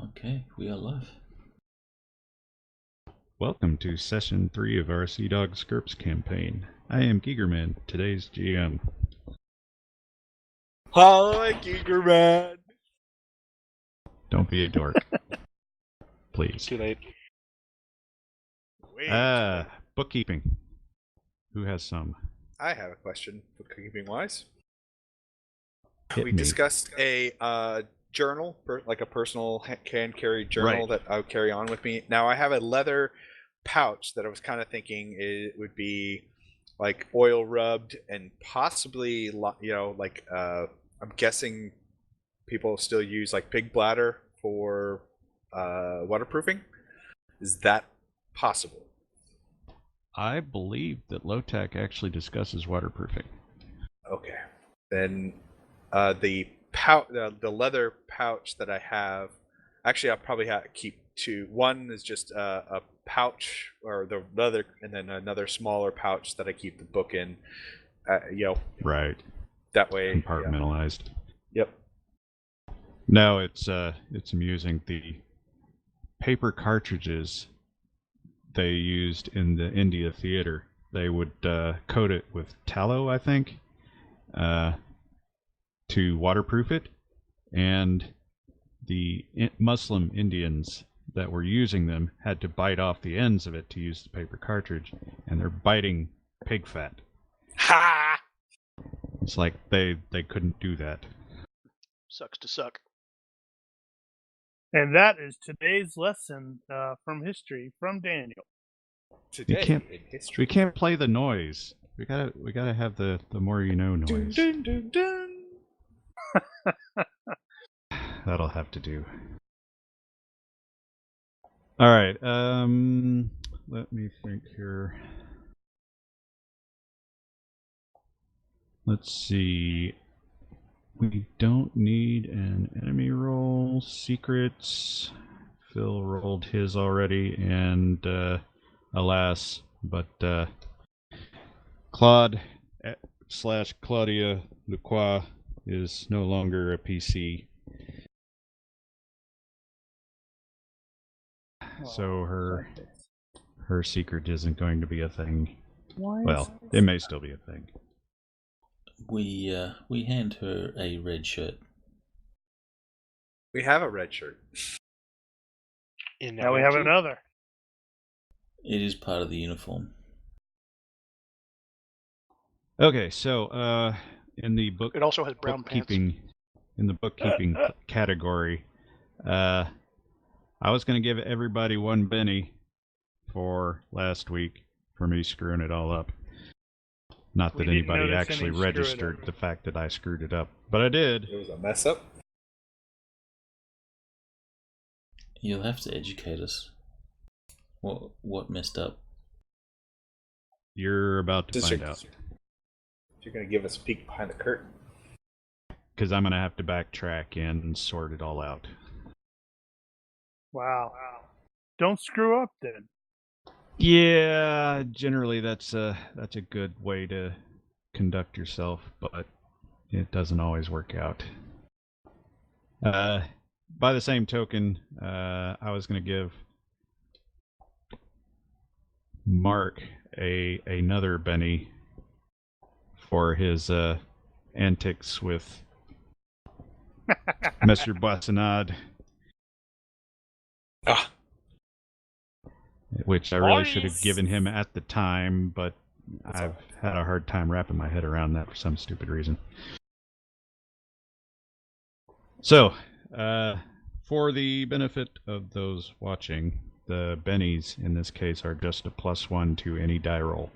Okay, we are live. Welcome to Session 3 of our Sea Dogs GURPS campaign. I am Gigermann, today's GM. Hi, Gigermann! Don't be a dork. Please. Too late. Bookkeeping. Who has some? I have a question, bookkeeping-wise. Hit We me. discussed a journal, like a personal can-carry journal Right. that I would carry on with me. Now, I have a leather pouch that I was kind of thinking it would be like oil rubbed and possibly, I'm guessing people still use like pig bladder for waterproofing. Is that possible? I believe that Low-Tech actually discusses waterproofing. Okay. Then the leather pouch that I have, actually I'll probably keep two. One is just a pouch, or the leather, and then another smaller pouch that I keep the book in. Right. That way. Compartmentalized. Yeah. Yep. No, it's amusing. The paper cartridges they used in the India theater, they would coat it with tallow, I think, to waterproof it, and the Muslim Indians that were using them had to bite off the ends of it to use the paper cartridge, and they're biting pig fat. Ha! It's like they couldn't do that. Sucks to suck. And that is today's lesson from history from Daniel. Today can't- in history. We can't play the noise. We gotta have the more you know noise. Dun, dun, dun, dun. That'll have to do. All right. Let me think here. Let's see. We don't need an enemy roll. Secrets. Phil rolled his already, and alas, but Claude / Claudia Lacroix is no longer a PC. So her secret isn't going to be a thing. Well, it may still be a thing. We hand her a red shirt. We have a red shirt. Now we have another. It is part of the uniform. Okay, so in the book, It also has brown pants. In the bookkeeping category, I was going to give everybody one Benny for last week for me screwing it all up. Not that We didn't anybody notice actually any screw it registered up. the fact that I screwed it up, but I did. It was a mess up. You'll have to educate us. What messed up? You're about to find out. You're going to give us a peek behind the curtain. Because I'm going to have to backtrack and sort it all out. Wow. Don't screw up then. Yeah, generally that's a good way to conduct yourself, but it doesn't always work out. By the same token, I was going to give Mark another Benny for his antics with Mr. Boissinade. Ah. Which I really should have given him at the time, but I've had a hard time wrapping my head around that for some stupid reason. So, for the benefit of those watching, the bennies in this case are just a +1 to any die roll.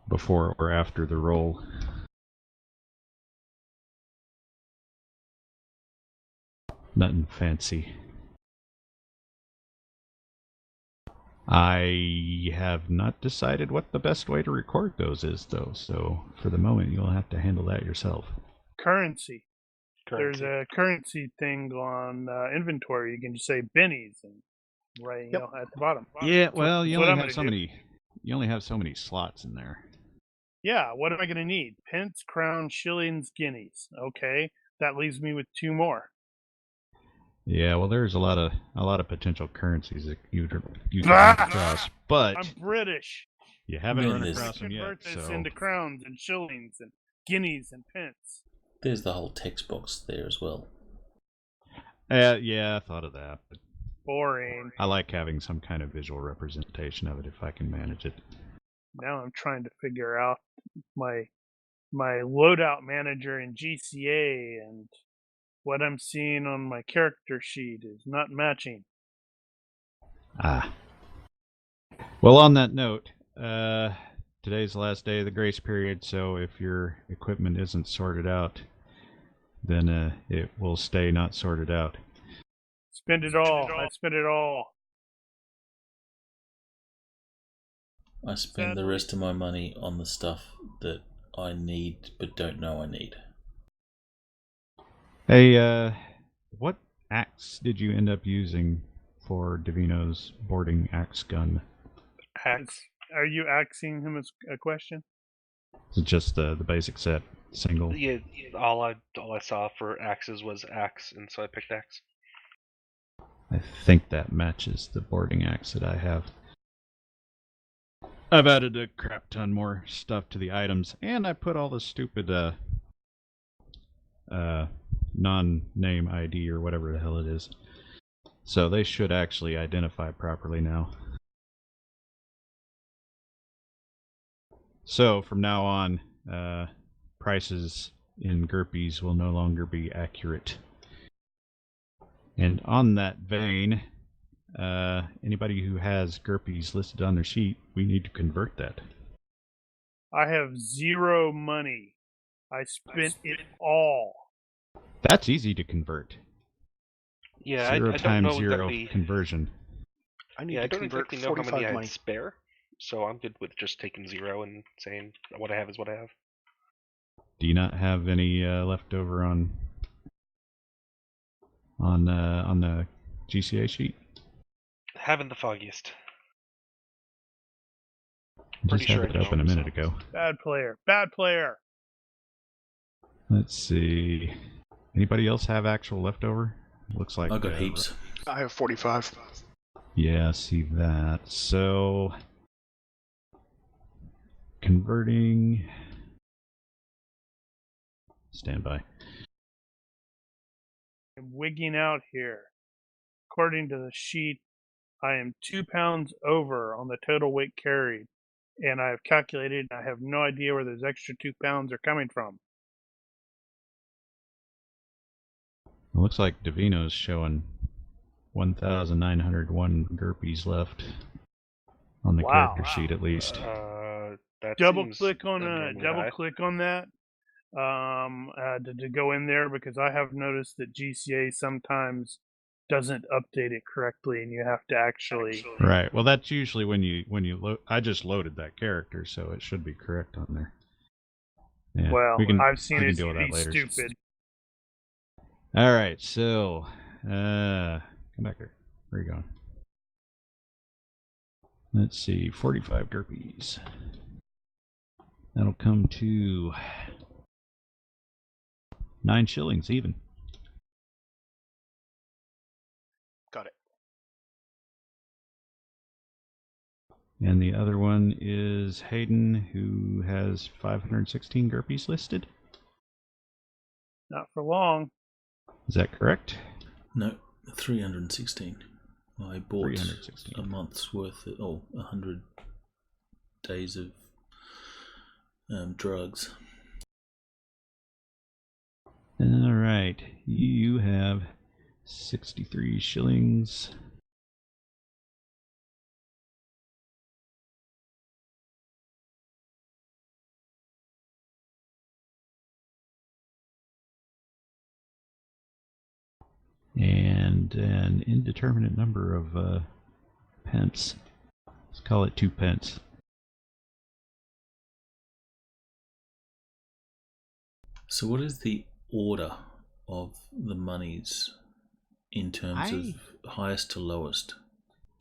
Before or after the roll. Nothing fancy. I have not decided what the best way to record those is, though, so for the moment you'll have to handle that yourself. Currency. There's a currency thing on inventory. You can just say bennies and right at the bottom. Yeah, well, you only have so many slots in there. Yeah, what am I going to need? Pence, crowns, shillings, guineas. Okay, that leaves me with two more. Yeah, well, there's a lot of potential currencies that you can run across, but I'm British. you haven't run Millions. across them yet. Convert this So into crowns and shillings and guineas and pence. There's the whole text box there as well. yeah, I thought of that. But Boring. I like having some kind of visual representation of it if I can manage it. Now I'm trying to figure out my loadout manager in GCA, and what I'm seeing on my character sheet is not matching. Ah. Well, on that note, today's the last day of the grace period, so if your equipment isn't sorted out, then it will stay not sorted out. Spend it all. I spent it all. I spend the rest of my money on the stuff that I need but don't know I need. Hey, what axe did you end up using for Davino's boarding axe gun? Axe. Are you axing him as a question? Is it just the basic set, single? Yeah, all I saw for axes was axe, and so I picked axe. I think that matches the boarding axe that I have. I've added a crap ton more stuff to the items, and I put all the stupid non-name ID or whatever the hell it is. So they should actually identify properly now. So from now on, prices in GURPS will no longer be accurate. And on that vein, anybody who has GURPS listed on their sheet, we need to convert that. I have 0 money. I spent it all. That's easy to convert. Yeah, 0 I don't times know 0 exactly. conversion. I don't exactly know how many I had spare, so I'm good with just taking 0 and saying what I have is what I have. Do you not have any left over on the GCA sheet? Haven't the foggiest. Just Pretty had sure it I open a don't, minute so. ago. Bad player. Bad player. Let's see. Anybody else have actual leftover? Looks like I got heaps. I have 45. Yeah, see that. So converting. Stand by. I'm wigging out here. According to the sheet, I am 2 pounds over on the total weight carried, and I have calculated. I have no idea where those extra 2 pounds are coming from. It looks like Davino's showing 1,901 GURPS left on the character sheet, at least. That Double seems click on abnormally high. that to go in there, because I have noticed that GCA sometimes doesn't update it correctly, and you have to actually. Right. Well, that's usually when you load. I just loaded that character, so it should be correct on there. Yeah, Well, I've seen it deal with be that later. stupid. All right, so come back here. Where are you going? Let's see, 45 GURPS. That'll come to 9 shillings even. Got it. And the other one is Hayden, who has 516 GURPS listed. Not for long. Is that correct? No, 316. I bought 316. a month's worth of, 100 days of drugs. All right, you have 63 shillings. And an indeterminate number of pence. Let's call it 2 pence. So what is the order of the monies in terms of highest to lowest?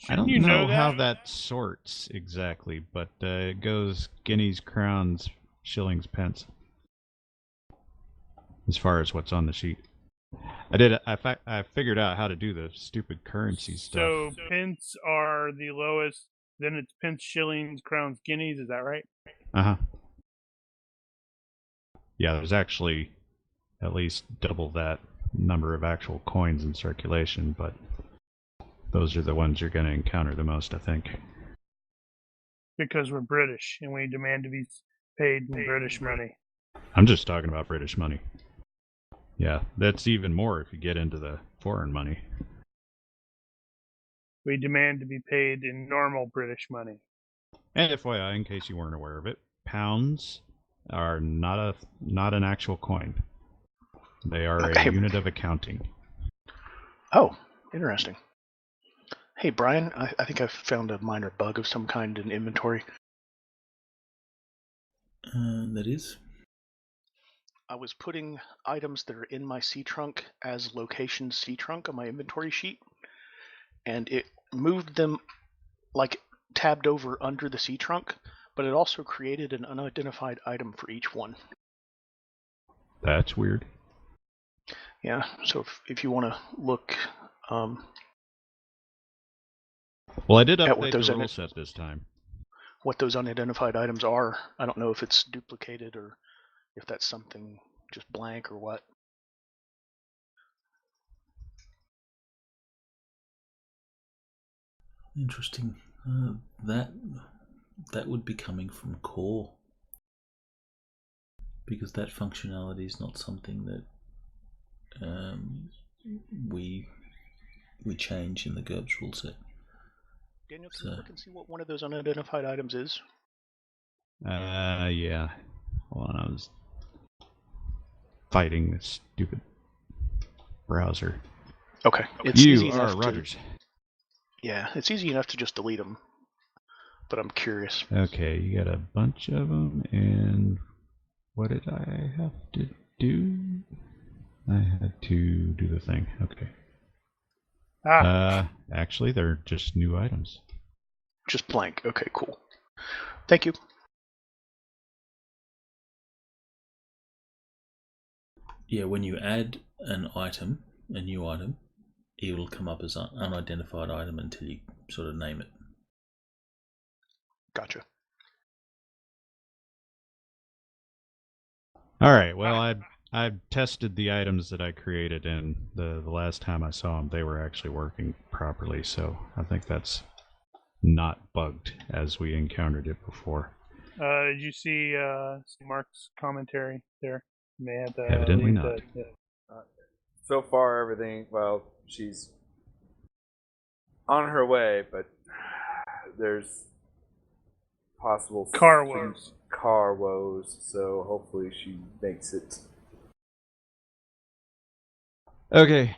I don't you know know how that? that sorts exactly, but it goes guineas, crowns, shillings, pence. As far as what's on the sheet. I figured out how to do the stupid currency stuff. So pence are the lowest. Then it's pence, shillings, crowns, guineas. Is that right? Yeah, there's actually at least double that number of actual coins in circulation, but those are the ones you're going to encounter the most, I think. Because we're British and we demand to be paid in British money. I'm just talking about British money. Yeah, that's even more if you get into the foreign money. We demand to be paid in normal British money. And FYI, in case you weren't aware of it, pounds are not an actual coin. They are a unit of accounting. Oh, interesting. Hey, Brian, I think I've found a minor bug of some kind in inventory. That is? I was putting items that are in my C trunk as location C trunk on my inventory sheet, and it moved them, like, tabbed over under the C trunk, but it also created an unidentified item for each one. That's weird. Yeah, so if you want to look... well, I did update the rule set this time. What those unidentified items are. I don't know if it's duplicated or if that's something just blank or what. Interesting. That would be coming from core, because that functionality is not something that we change in the GURPS rule set. Daniel, can you look and see what one of those unidentified items is? Yeah. Hold on, I was fighting this stupid browser. Okay. It's easy enough Rogers. Yeah, it's easy enough to just delete them. But I'm curious. Okay, you got a bunch of them, and what did I have to do? I had to do the thing. Okay. Actually, they're just new items. Just blank. Okay, cool. Thank you. Yeah, when you add an item, a new item, it will come up as an unidentified item until you sort of name it. Gotcha. All right. Well, I tested the items that I created, and the last time I saw them, they were actually working properly. So I think that's not bugged as we encountered it before. Did you see Mark's commentary there? May have Evidently not. So far, everything. Well, she's on her way, but there's possible car woes. So hopefully she makes it. Okay,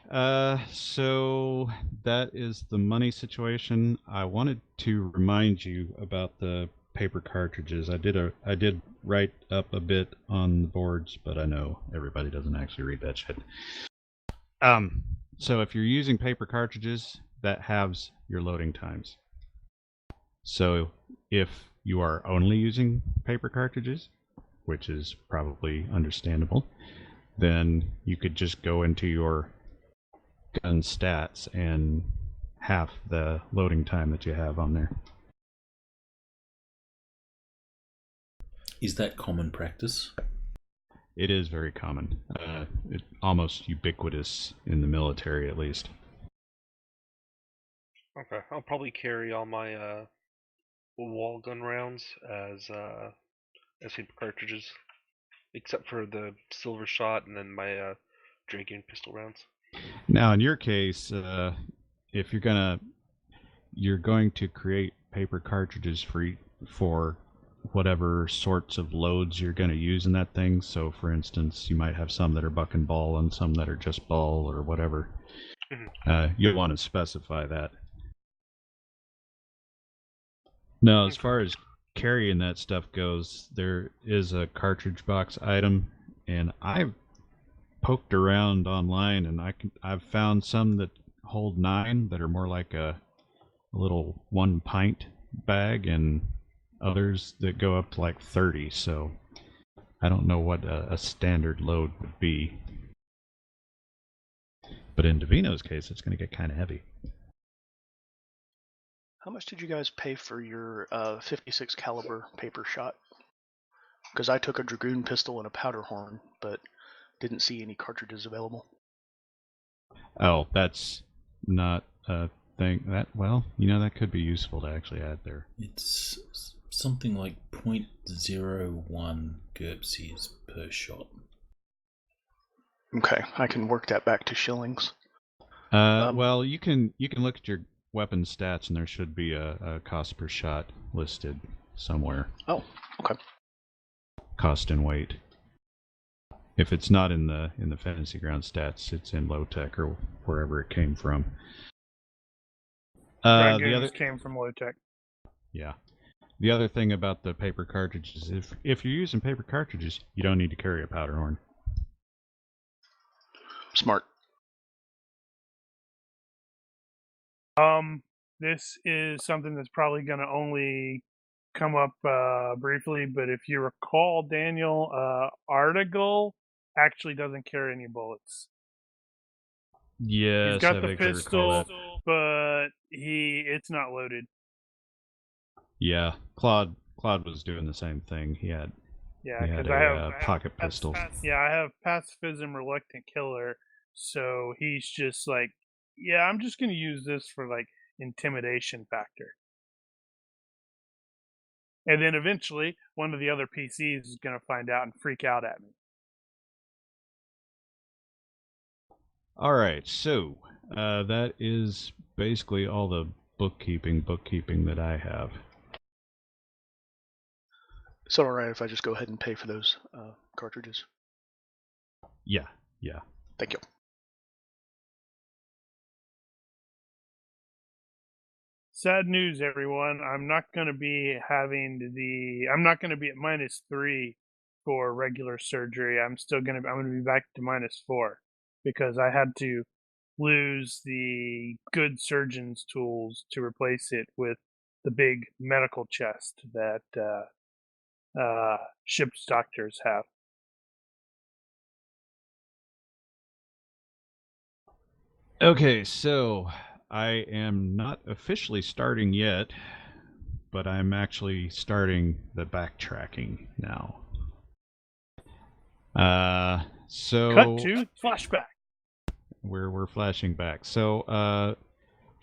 so that is the money situation. I wanted to remind you about the paper cartridges. I did write up a bit on the boards, but I know everybody doesn't actually read that shit. So if you're using paper cartridges, that halves your loading times. So if you are only using paper cartridges, which is probably understandable, then you could just go into your gun stats and half the loading time that you have on there. Is that common practice? It is very common. It's almost ubiquitous in the military, at least. Okay, I'll probably carry all my wall gun rounds as paper cartridges, except for the silver shot and then my dragon pistol rounds. Now, in your case, if you're going to create paper cartridges for whatever sorts of loads you're going to use in that thing. So, for instance, you might have some that are buck and ball and some that are just ball or whatever. Mm-hmm. You'll want to specify that. Now, as far as carrying that stuff goes, there is a cartridge box item, and I've poked around online, and I've found some that hold 9 that are more like a little 1 pint bag, and others that go up to like 30. So I don't know what a standard load would be. But in Davino's case, it's going to get kind of heavy. How much did you guys pay for your 56 caliber paper shot? Because I took a dragoon pistol and a powder horn, but didn't see any cartridges available. Oh, that's not a thing. That could be useful to actually add there. It's something like 0.01 GURPSes per shot. Okay, I can work that back to shillings. Well, you can look at your weapon stats, and there should be a cost per shot listed somewhere. Oh, okay. Cost and weight. If it's not in the Fantasy Ground stats, it's in low tech or wherever it came from. The other came from low tech. Yeah. The other thing about the paper cartridges, if you're using paper cartridges, you don't need to carry a powder horn. Smart. This is something that's probably going to only come up briefly, but if you recall, Daniel, Article actually doesn't carry any bullets. Yes, He's got I the vaguely recall pistol, but it's not loaded. Yeah, Claude was doing the same thing. He had I have pocket pistol. I have pacifism reluctant killer, so he's just like, yeah, I'm just gonna use this for like intimidation factor, and then eventually one of the other PCs is gonna find out and freak out at me. All right, so that is basically all the bookkeeping that I have. Is it alright if I just go ahead and pay for those cartridges? Yeah. Thank you. Sad news, everyone. I'm not going to be at -3 for regular surgery. I'm going to be back to -4 because I had to lose the good surgeon's tools to replace it with the big medical chest that ship's doctors have. Okay, so I am not officially starting yet, but I'm actually starting the backtracking now. So Cut to flashback. We're flashing back. So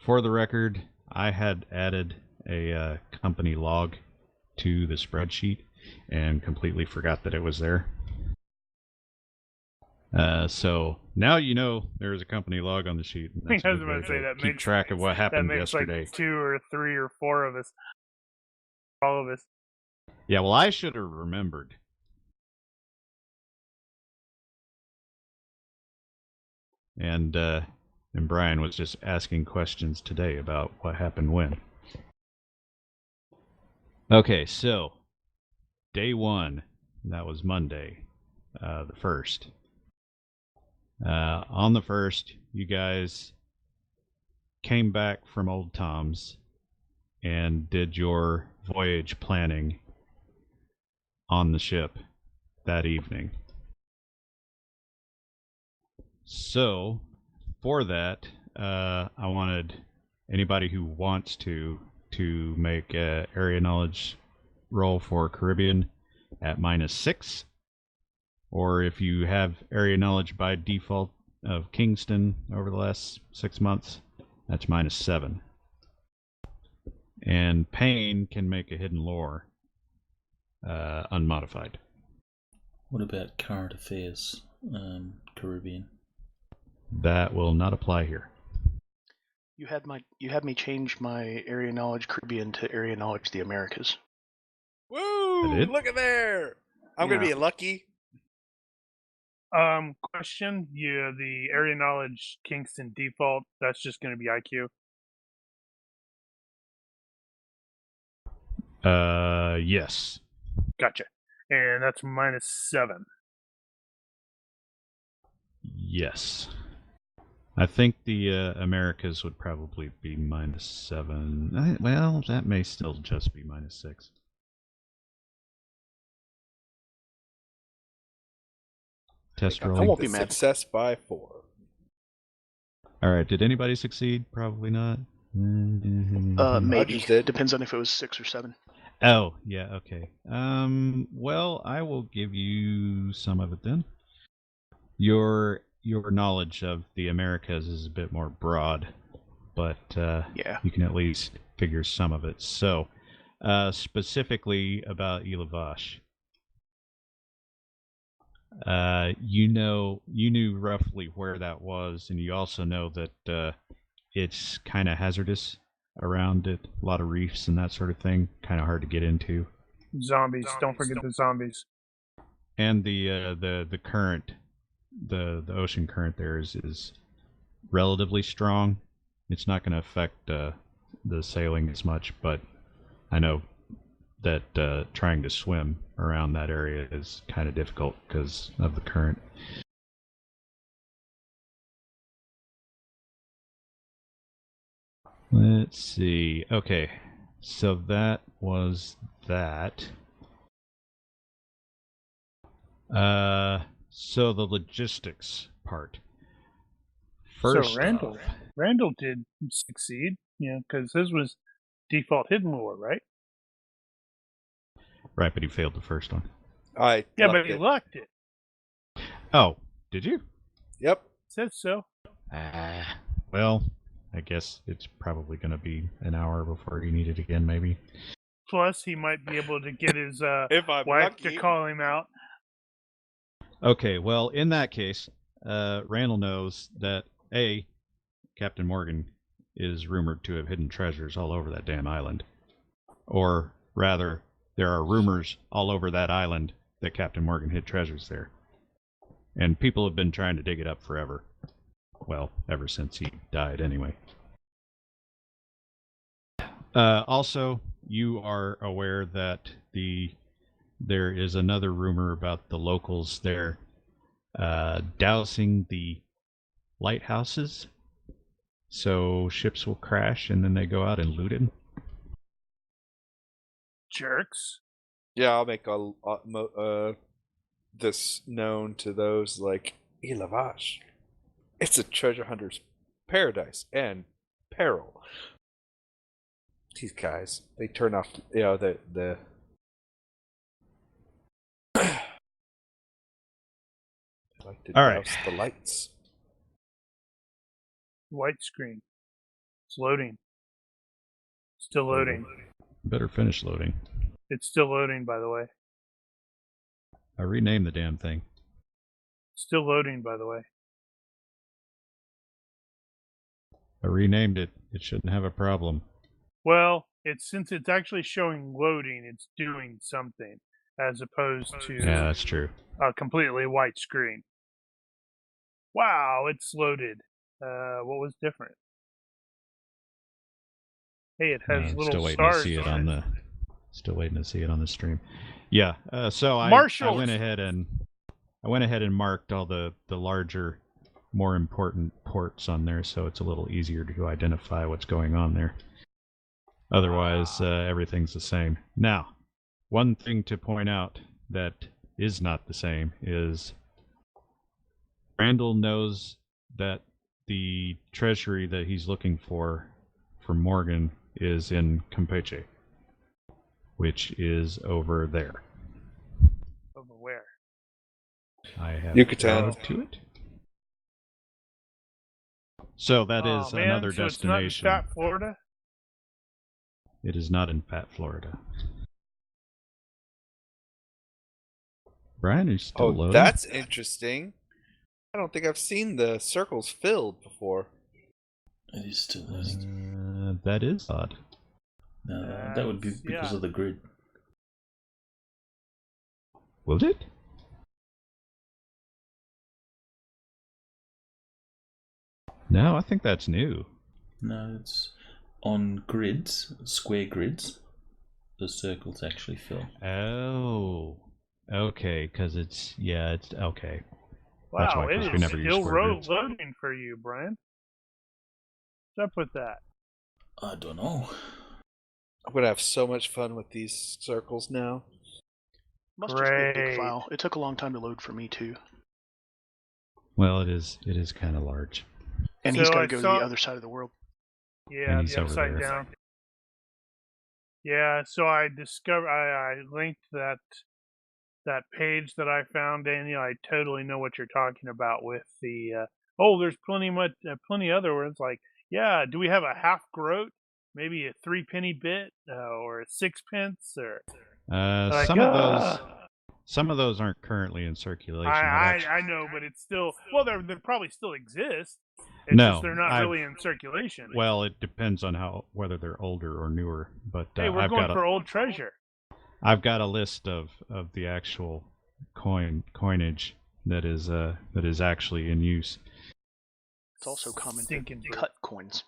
for the record, I had added a company log to the spreadsheet and completely forgot that it was there. So now you know there is a company log on the sheet. And that's I a was good about way to say to that keep makes track of what happened yesterday. Like 2 or 3 or 4 of us, all of us. Yeah, well, I should have remembered. And Brian was just asking questions today about what happened when. Okay, so day 1, that was Monday, the 1st. On the 1st, you guys came back from Old Tom's and did your voyage planning on the ship that evening. So, for that, I wanted anybody who wants to make a area knowledge roll for Caribbean at -6, or if you have area knowledge by default of Kingston over the last 6 months, that's -7. And Payne can make a hidden lore unmodified. What about current affairs, Caribbean? That will not apply here. You had me change my area knowledge Caribbean to area knowledge the Americas. Woo! Look at there! I'm gonna be lucky. Question: the area knowledge Kingston default. That's just going to be IQ. Yes. Gotcha. And that's -7. Yes. I think the Americas would probably be -7. Well, that may still just be -6. Test roll. I won't be mad. Success by 4. All right. Did anybody succeed? Probably not. Maybe. Rogers did. Depends on if it was 6 or 7. Oh, yeah. Okay. Well, I will give you some of it then. Your knowledge of the Americas is a bit more broad, but Yeah. you can at least figure some of it. So, specifically about Île-à-Vache. You knew roughly where that was, and you also know that it's kind of hazardous around it. A lot of reefs and that sort of thing. Kind of hard to get into. Zombies. Don't forget the zombies. And the current, the ocean current there is relatively strong. It's not going to affect the sailing as much, but I know that trying to swim around that area is kind of difficult because of the current. Let's see. Okay, so that was that. So the logistics part. First so Randall, off, Randall did succeed, because his was default hidden lore, right? right, but he failed the first one. Yeah, but he lucked it. Oh, did you? Yep. Says so. Well, I guess it's probably going to be an hour before you need it again, maybe. Plus, he might be able to get his If I'm wife lucky. to call him out. Okay, well, in that case, Randall knows that, A, Captain Morgan is rumored to have hidden treasures all over that damn island. Or, rather, there are rumors all over that island that Captain Morgan hid treasures there. And people have been trying to dig it up forever. Well, ever since he died, anyway. Also, you are aware that there is another rumor about the locals there dousing the lighthouses, so ships will crash and then they go out and loot it. Jerks. Yeah, I'll make this known to those like Île-à-Vache. It's a treasure hunter's paradise and peril. These guys, they turn off, the like to All right. douse the lights. White screen. It's loading. Still loading. Better finish loading. It's still loading, by the way. I renamed the damn thing. Still loading, by the way. I renamed it. It shouldn't have a problem. Well, since it's actually showing loading, it's doing something, as opposed to Yeah, that's true. a completely white screen. Wow, it's loaded. What was different? Hey, it has Man, little still waiting stars to see it on on it. Still waiting to see it on the stream. Yeah. So I went ahead and marked all the larger, more important ports on there, so it's a little easier to identify what's going on there. Otherwise, everything's the same. Now, one thing to point out that is not the same is Randall knows that the treasury that he's looking for Morgan is in Campeche, which is over there. Over where? I have Yucatan. to it. So that is another so destination. It's not in Fat Florida? It is not in Fat Florida. Brian, are you still loading? That's interesting. I don't think I've seen the circles filled before. It is still loading. That is odd. No, that would be because of the grid. Would it? No, I think that's new. No, it's on grids, square grids. The circles actually fill. Oh, okay, because it's okay. Wow, That's why, it 'cause we is never use still square grids. loading for you, Brian. What's up with that? I don't know. I'm gonna have so much fun with these circles now. Must just be a Great. big file. It took a long time to load for me too. Well, it is kind of large. And So he's got I to go to saw- the other side of the world. Yeah, And he's the over upside there. down. Yeah, so I discovered I linked that page that I found, Daniel. I totally know what you're talking about with the there's plenty other where it's like, yeah, do we have a half groat, maybe a 3-penny bit or a 6-pence or like, Some of those aren't currently in circulation. I know, but it's still they probably still exist. It's No, just they're not really in circulation. Well, it depends on whether they're older or newer. But Hey, we're going for old treasure. I've got a list of the actual coinage that is actually in use. It's also common to Stinking cut coins.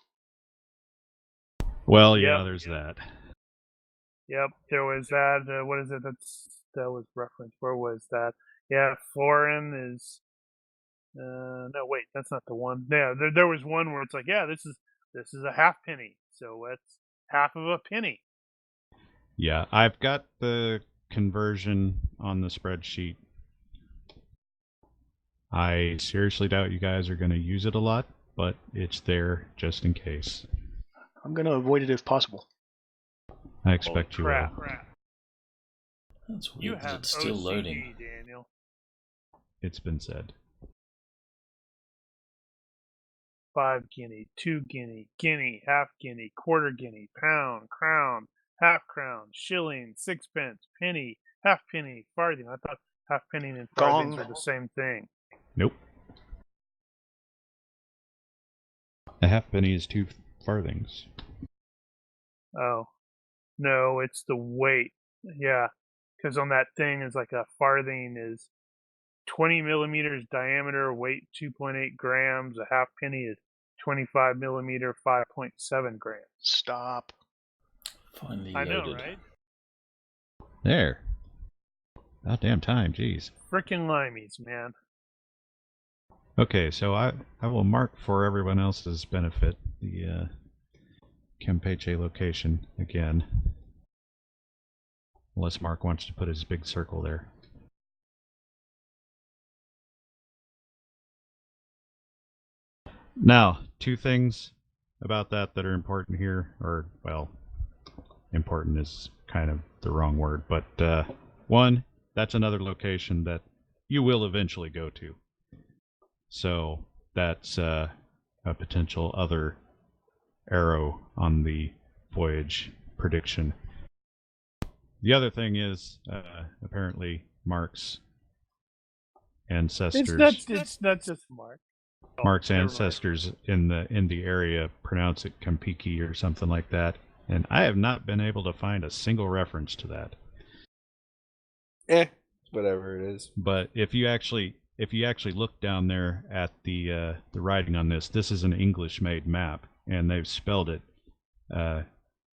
Well, Yep. yeah, there's that. Yep, there was that. What is it? That was referenced. Where was that? Yeah, foreign is. No, wait, that's not the one. Yeah, there was one where it's like, yeah, this is a half penny, so that's half of a penny. Yeah, I've got the conversion on the spreadsheet. I seriously doubt you guys are going to use it a lot, but it's there just in case. I'm going to avoid it if possible. I expect you will. Crap. That's You weird that have it's still OCD, loading. Daniel. It's been said. 5 guinea, 2 guinea, guinea, half guinea, quarter guinea, pound, crown, half crown, shilling, 6-pence, penny, half penny, farthing. I thought half penny and farthings Gong. were the same thing. Nope. A half penny is 2 farthings. Oh, no, it's the weight. Yeah, because on that thing is like a farthing is 20 millimeters diameter, weight 2.8 grams. A half penny is 25 millimeter, 5.7 grams. Stop. Finally I loaded. know, right? There. About damn time, jeez. Frickin' limeys, man. Okay, so I will mark for everyone else's benefit the Campeche location again. Unless Mark wants to put his big circle there. Now, 2 things about that are important here, or, well, important is kind of the wrong word, but one, that's another location that you will eventually go to. So that's a potential other arrow on the voyage prediction. The other thing is apparently Mark's ancestors. It's not just Mark. Mark's never mind. ancestors in the area pronounce it Campiki or something like that, and I have not been able to find a single reference to that. Whatever it is. But if you actually look down there at the writing on this is an English-made map, and they've spelled it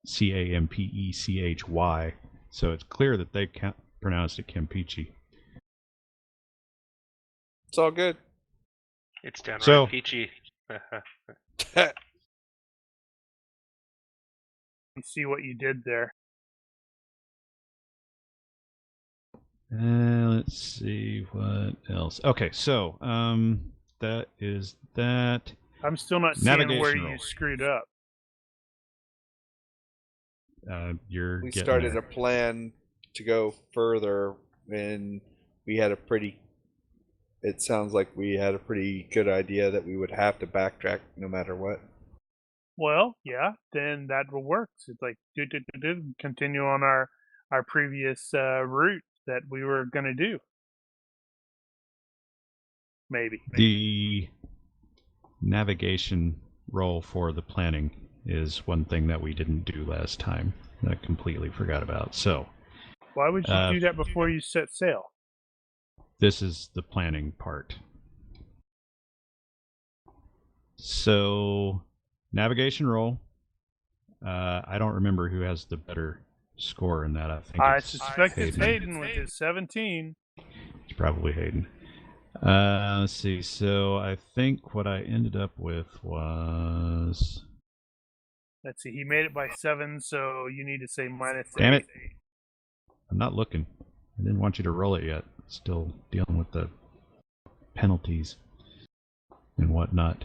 Campechy, so it's clear that they pronounced it Campeche. It's all good. It's downright So- peachy. You see what you did there. Let's see what else. Okay, so that is that. I'm still not seeing where Navigation you roll. screwed up. You're We getting started there. a plan to go further when we had it sounds like we had a pretty good idea that we would have to backtrack no matter what. Well, yeah, then that will work. It's like continue on our previous route that we were gonna do. Maybe. The navigation roll for the planning is one thing that we didn't do last time. That I completely forgot about. So Why would you do that before you set sail? this is the planning part. So navigation roll. I don't remember who has the better score in that. I it's suspect it's Hayden with his 17. It's probably Hayden. Let's see. So I think what I ended up with was. Let's see, he made it by 7, so you need to say minus 8. Damn it. I'm not looking. I didn't want you to roll it yet. Still dealing with the penalties and whatnot.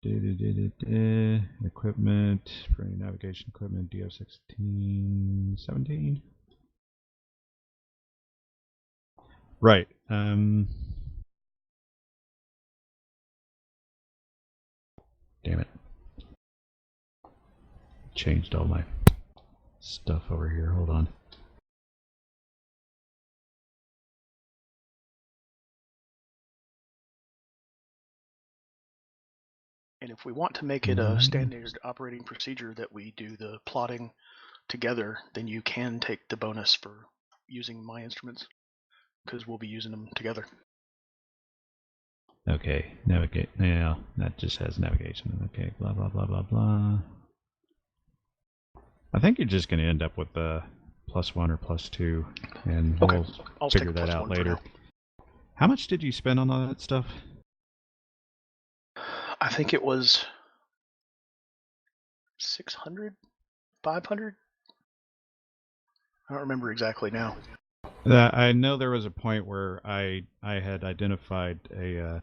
Equipment for any navigation equipment. DO16, 17. Right. Damn it. Changed all my stuff over here. Hold on. And if we want to make it a standard operating procedure that we do the plotting together, then you can take the bonus for using my instruments, because we'll be using them together. Okay, navigate. Yeah, that just has navigation. Okay, blah, blah, blah, blah, blah. I think you're just going to end up with the +1 or +2, and Okay, we'll I'll take figure a that out +1 for later. now. How much did you spend on all that stuff? I think it was 600, 500. I don't remember exactly now. I know there was a point where I had identified an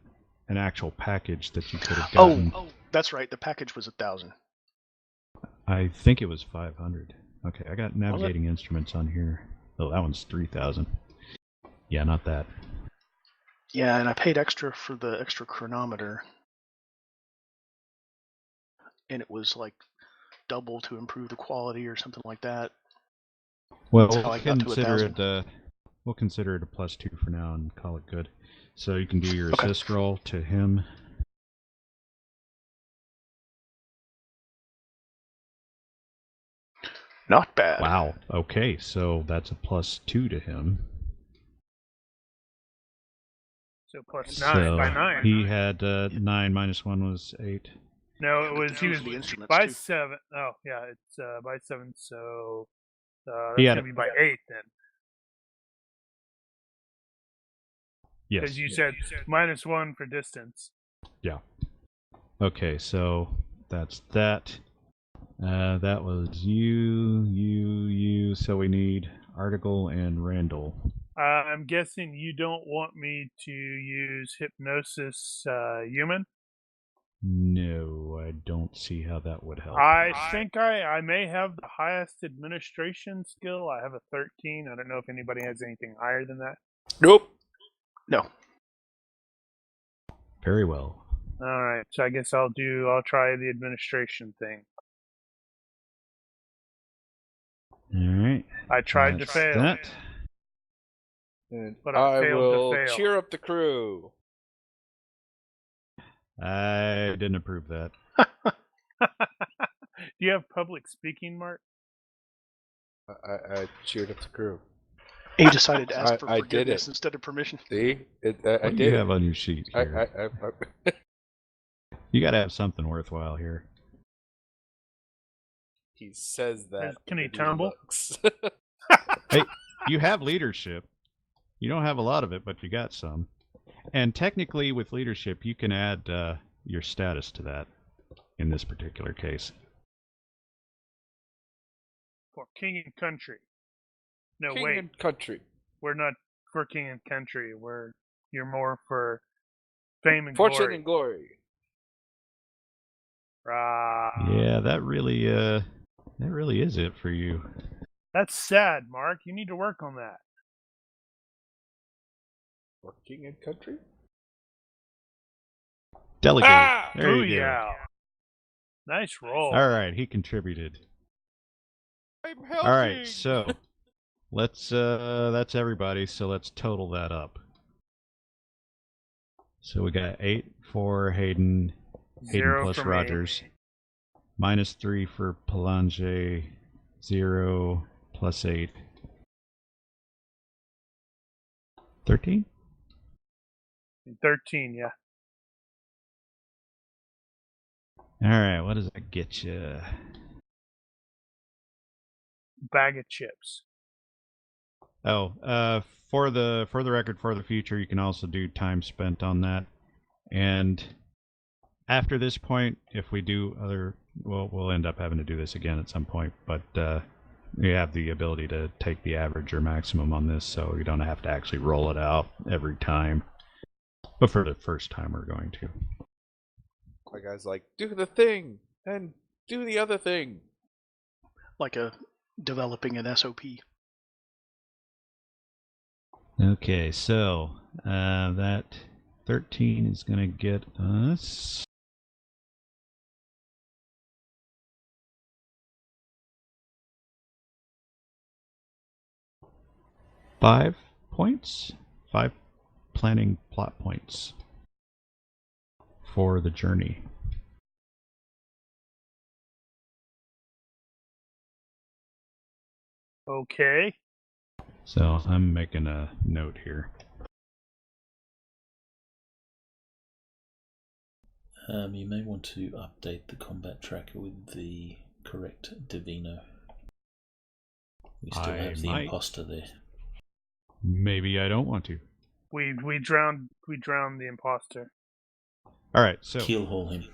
actual package that you could have gotten. Oh, that's right. The package was 1,000. I think it was 500. Okay, I got navigating instruments on here. Oh, that one's 3,000. Yeah, not that. Yeah, and I paid extra for the extra chronometer. And it was like double to improve the quality or something like that. Well, That's how I got to we'll consider it a +2 for now and call it good. So you can do your Okay. assist roll to him. Not bad. Wow. Okay, so that's a +2 to him. So +9 So by 9. he had 9 minus 1 was 8. No, it was he was the instruments by too. 7. Oh, yeah, it's by 7. So He that's had gonna be by 8 then, Yes. because you said -1 for distance. Yeah. Okay, so that's that. That was you. So we need Article and Randall. I'm guessing you don't want me to use hypnosis human. No, I don't see how that would help. I think I may have the highest administration skill. I have a 13. I don't know if anybody has anything higher than that. Nope. No. Very well. All right, so I guess I'll try the administration thing. All right. I tried to That's fail, that. And but I failed to will fail. cheer up the crew. I didn't approve that. Do you have public speaking, Mark? I cheered up the crew. He decided to ask for I did forgiveness it. instead of permission. See, I What do did you it. have on your sheet here? You got to have something worthwhile here. He says that. Can he but tumble? looks. Hey, you have leadership. You don't have a lot of it, but you got some. And technically, with leadership, you can add your status to that in this particular case. For king and country. No, King wait. and country. We're not for king and country. You're more for fame and Fortune glory. and glory. Yeah, that really is it for you. That's sad, Mark. You need to work on that. For king and country? Delegate. Ah! There you go. Booyah. Nice roll. All right, he contributed. I'm helping. All right, so let's that's everybody, so let's total that up. So we got 8 for Hayden 0 plus for me. Rogers, -3 for Palange, 0 plus 8. 13? 13, yeah. All right, what does that get you? Bag of chips. Oh, for the record, for the future, you can also do time spent on that. And after this point, if we do we'll end up having to do this again at some point. But you have the ability to take the average or maximum on this, so you don't have to actually roll it out every time. But for the first time, we're going to. My guy's like, do the thing and do the other thing. Like developing an SOP. Okay, so that 13 is going to get us... Five points? 5 planning plot points for the journey. Okay. So I'm making a note here. You may want to update the combat tracker with the correct Divino. We still have the imposter there. Maybe I don't want to. We drowned the imposter. All right, so Keel haul him.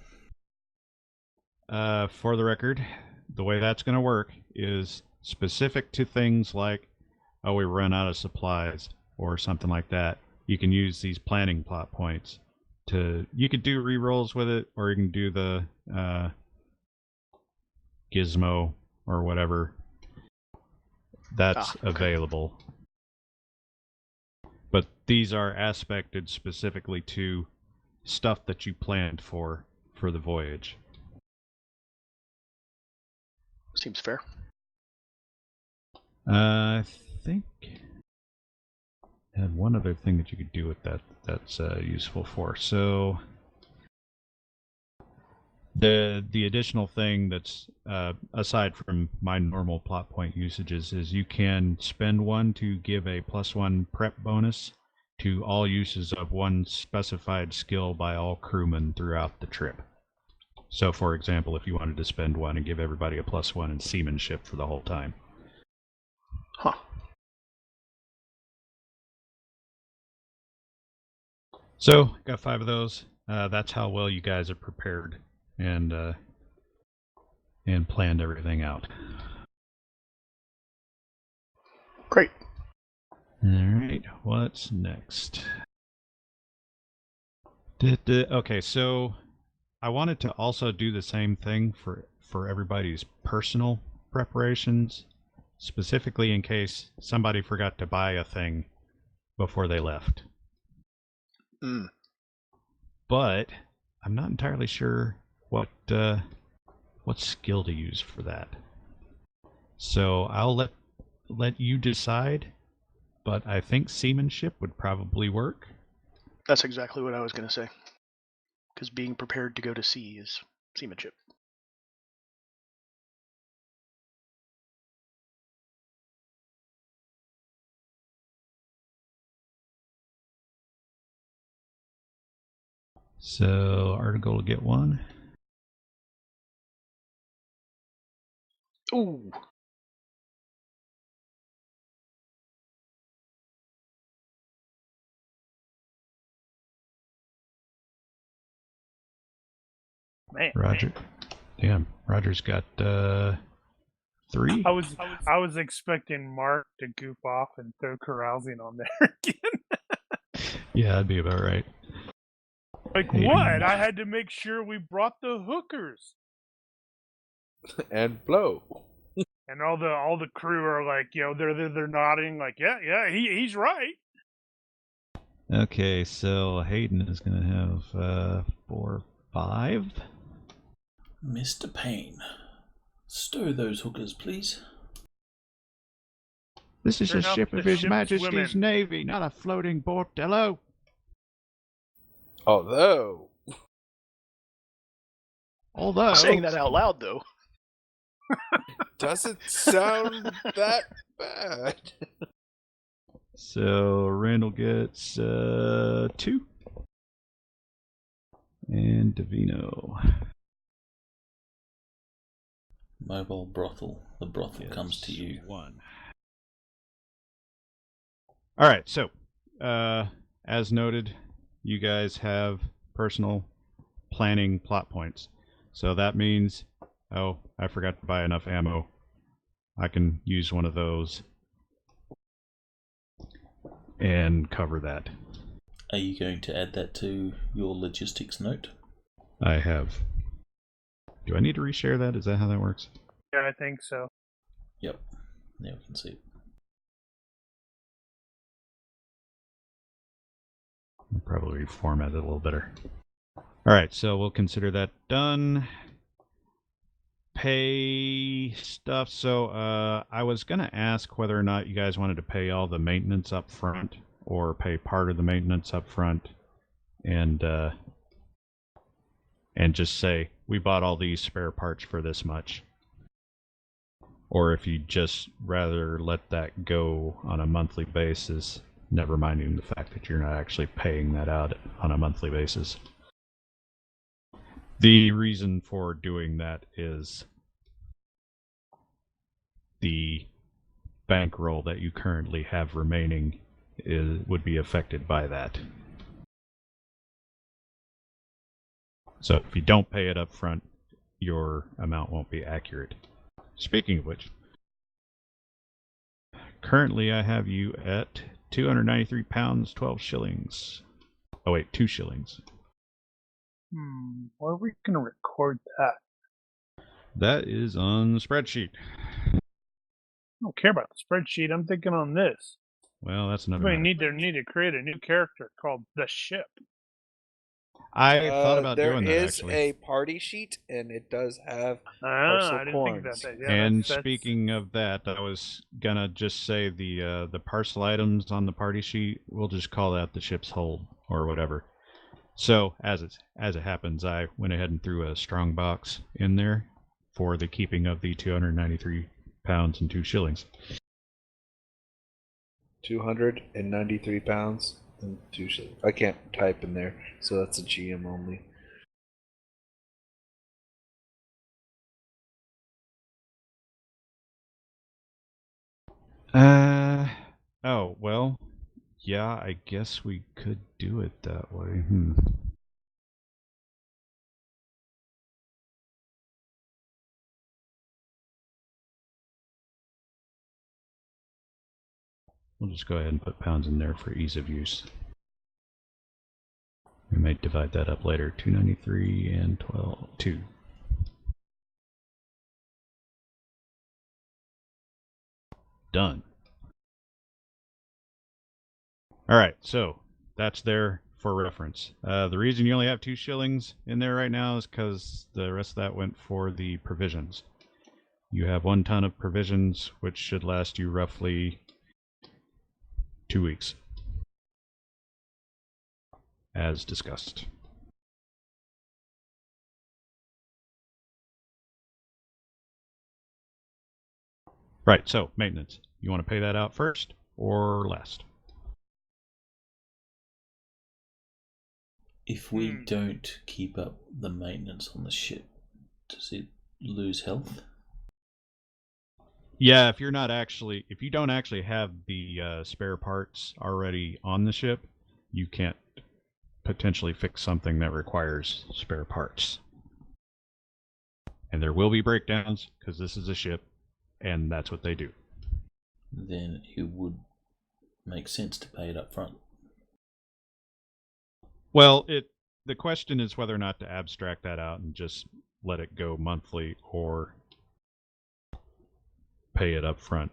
for the record, the way that's going to work is specific to things like, oh, we run out of supplies or something like that. You can use these planning plot points to. You could do rerolls with it, or you can do the gizmo or whatever. That's available. But these are aspected specifically to stuff that you planned for the voyage. Seems fair. I think I had one other thing that you could do with that's useful for. So the additional thing that's aside from my normal plot point usages is you can spend one to give a +1 prep bonus to all uses of one specified skill by all crewmen throughout the trip. So, for example, if you wanted to spend one and give everybody a +1 in seamanship for the whole time. Huh. So, got 5 of those. That's how well you guys are prepared and planned everything out. Great. All right, what's next? Okay, so I wanted to also do the same thing for everybody's personal preparations, specifically in case somebody forgot to buy a thing before they left. But I'm not entirely sure what skill to use for that. So I'll let you decide, but I think seamanship would probably work. That's exactly what I was going to say. Because being prepared to go to sea is seamanship. So Article will get 1. Ooh. Man. Roger. Damn, Roger's got 3. I was expecting Mark to goof off and throw carousing on there again. Yeah, that'd be about right. Like what? I had to make sure we brought the hookers. And blow. And all the crew are like, they're nodding like, yeah, he's right. Okay, so Hayden is going to have 4, 5. Mr. Payne, stow those hookers, please. This is Turn a up ship the of His ship's Majesty's women. Navy, not a floating bordello. Although Saying that out loud, though. doesn't sound that bad. So Randall gets 2. And Davino. Mobile brothel. The brothel comes to you. 1. Alright, so as noted, you guys have personal planning plot points. So that means, oh, I forgot to buy enough ammo. I can use one of those and cover that. Are you going to add that to your logistics note? I have. Do I need to reshare that? Is that how that works? Yeah, I think so. Yep. Now we can see it. I'll probably reformat it a little better. Alright, so we'll consider that done. Pay stuff. So I was going to ask whether or not you guys wanted to pay all the maintenance up front or pay part of the maintenance up front and just say, we bought all these spare parts for this much. Or if you just rather let that go on a monthly basis, never minding the fact that you're not actually paying that out on a monthly basis. The reason for doing that is the bankroll that you currently have remaining would be affected by that. So if you don't pay it up front, your amount won't be accurate. Speaking of which, currently I have you at 293 pounds, 12 shillings. Oh wait, 2 shillings. Where are we going to record that? That is on the spreadsheet. I don't care about the spreadsheet. I'm thinking on this. Well, that's another We matter. need to create a new character called the ship. I thought about doing that, There is actually. a party sheet, and it does have I didn't parcel think about coins. that. Yeah, And that's speaking of that, I was gonna just say the parcel items on the party sheet, we'll just call that the ship's hold or whatever. So as it happens, I went ahead and threw a strong box in there for the keeping of the 293 pounds and 2 shillings. 293 pounds and 2 shillings. I can't type in there, so that's a GM only. Oh, well, yeah, I guess we could do it that way. We'll just go ahead and put pounds in there for ease of use. We might divide that up later. 293 and 2. Done. Alright, so that's there for reference. The reason you only have 2 shillings in there right now is because the rest of that went for the provisions. You have 1 ton of provisions, which should last you roughly 2 weeks, as discussed. Right, so maintenance. You want to pay that out first or last? If we don't keep up the maintenance on the ship, does it lose health? Yeah, if you don't actually have the spare parts already on the ship, you can't potentially fix something that requires spare parts. And there will be breakdowns, because this is a ship, and that's what they do. Then it would make sense to pay it up front. Well, the question is whether or not to abstract that out and just let it go monthly, or pay it up front.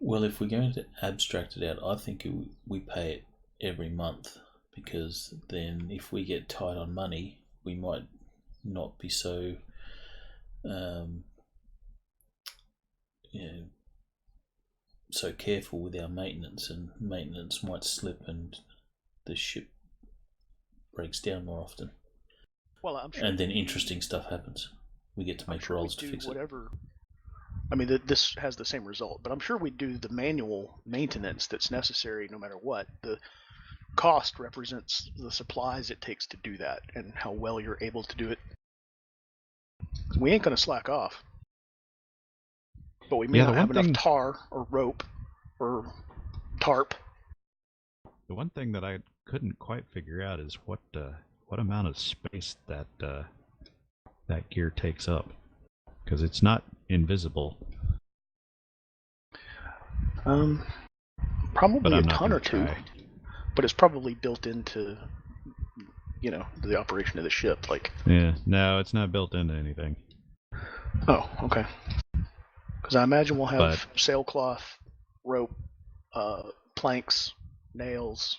Well, if we're going to abstract it out, I think we pay it every month, because then if we get tight on money, we might not be so so careful with our maintenance, and maintenance might slip and the ship breaks down more often. Well, I'm sure. And then interesting stuff happens. We get to make rolls to fix whatever. I mean, this has the same result, but I'm sure we do the manual maintenance that's necessary no matter what. The cost represents the supplies it takes to do that and how well you're able to do it. We ain't going to slack off. But we may not have enough tar or rope or tarp. The one thing that I couldn't quite figure out is what amount of space that gear takes up, because it's not invisible. Probably a ton or two, but it's probably built into the operation of the ship. Like, Yeah, no, it's not built into anything. oh, okay. Because I imagine we'll have But- sailcloth, rope, planks, nails.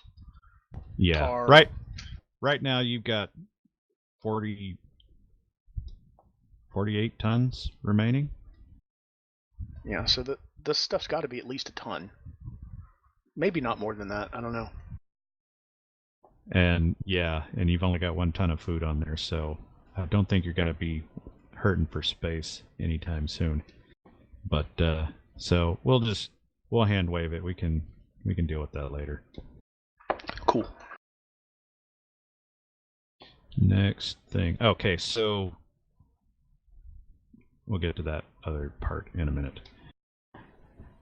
Yeah, Tar. right now you've got 48 tons remaining. Yeah, so the stuff's got to be at least a ton. Maybe not more than that. I don't know. And yeah, and you've only got 1 ton of food on there, so I don't think you're going to be hurting for space anytime soon. But so we'll hand wave it. We can deal with that later. Cool. Next thing. Okay, so we'll get to that other part in a minute.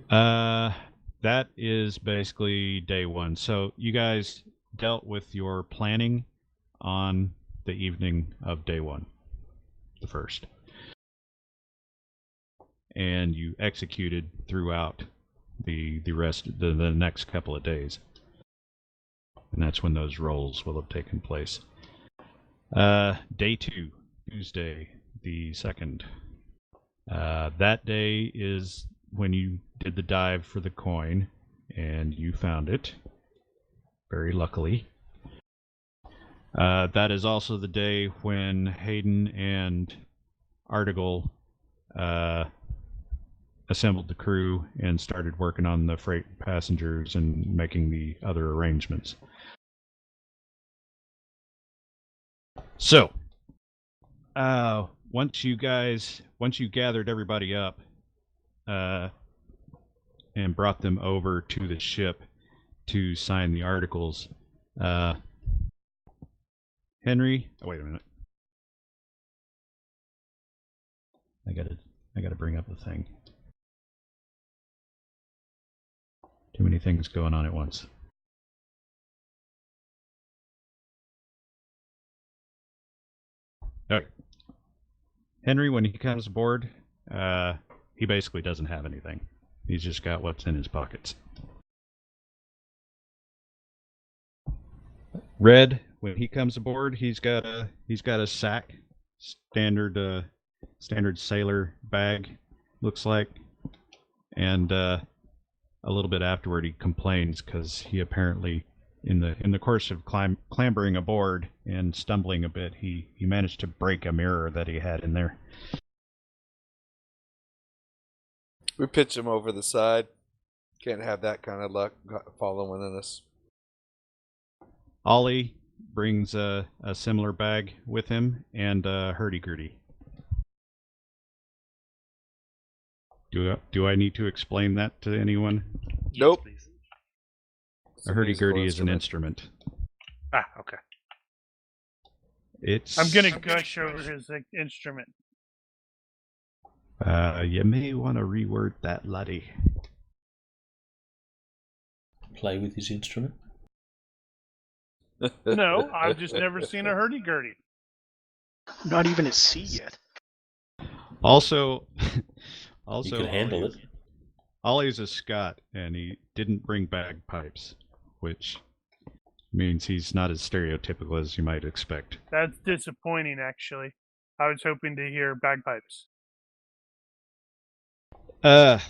That is basically day 1. So you guys dealt with your planning on the evening of day 1, the first. And you executed throughout the rest, the next couple of days. And that's when those rolls will have taken place. Day 2, Tuesday, the 2nd. That day is when you did the dive for the coin, and you found it, very luckily. That is also the day when Hayden and Artigal assembled the crew and started working on the freight passengers and making the other arrangements. So, once you gathered everybody up and brought them over to the ship to sign the articles, Henry, oh, wait a minute. I gotta bring up the thing. Too many things going on at once. Okay. Henry, when he comes aboard, he basically doesn't have anything. He's just got what's in his pockets. Red, when he comes aboard, he's got a sack, standard sailor bag, looks like, and a little bit afterward he complains because he apparently, in the course of clambering aboard and stumbling a bit, he managed to break a mirror that he had in there. We pitch him over the side. Can't have that kind of luck following us. Ollie brings a similar bag with him and a hurdy-gurdy. Do I need to explain that to anyone? Nope. Yes, please. A hurdy-gurdy is an instrument. Ah, okay. It's. I'm gonna gush over his instrument. You may want to reword that, laddie. Play with his instrument. No, I've just never seen a hurdy-gurdy. Not even at sea yet. Also, You can handle it. Ollie's a Scot, and he didn't bring bagpipes, which means he's not as stereotypical as you might expect. That's disappointing, actually. I was hoping to hear bagpipes.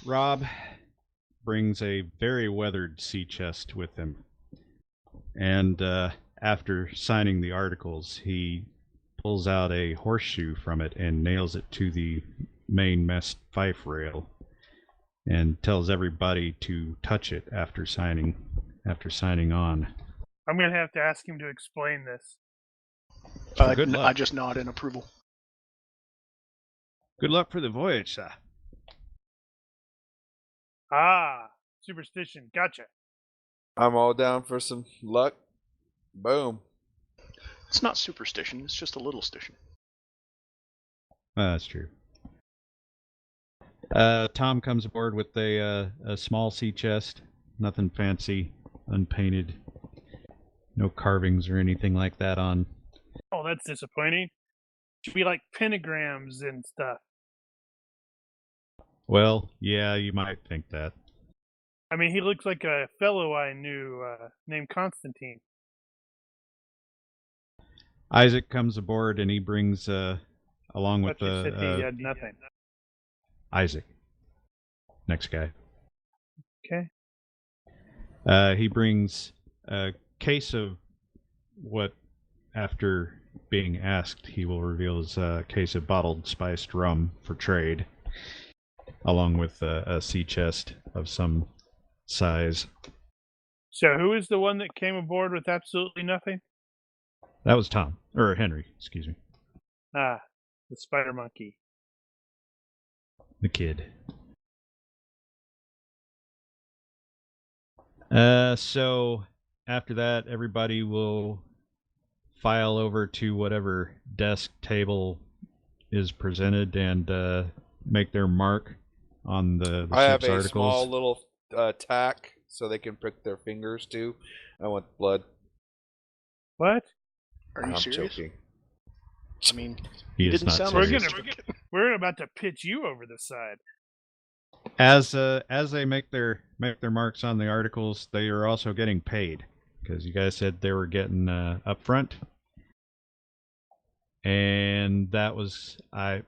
Rob brings a very weathered sea chest with him. And after signing the articles, he pulls out a horseshoe from it and nails it to the main mast fife rail and tells everybody to touch it after signing on. I'm gonna have to ask him to explain this. Good luck. I just nod in approval. Good luck for the voyage, sir. Ah, superstition. Gotcha. I'm all down for some luck. Boom. It's not superstition. It's just a little stition. That's true. Tom comes aboard with a small sea chest. Nothing fancy, unpainted. No carvings or anything like that on. Oh, that's disappointing. Should be like pentagrams and stuff. Well, yeah, you might think that. I mean, he looks like a fellow I knew named Constantine. Isaac comes aboard and he brings, along with But you said he had nothing. Isaac. Next guy. Okay. He brings a case of what, after being asked, he will reveal is a case of bottled spiced rum for trade, along with a sea chest of some size. So who is the one that came aboard with absolutely nothing? That was Tom. Or Henry, excuse me. Ah, the spider monkey. The kid. So after that, everybody will file over to whatever desk table is presented and make their mark on the I have ship's a articles. small little tack so they can prick their fingers too. I want blood. What? Are you I'm serious? joking. I mean, He is didn't not sound serious. We're about to pitch you over the side. As they make their marks on the articles, they are also getting paid, because you guys said they were getting upfront, and that was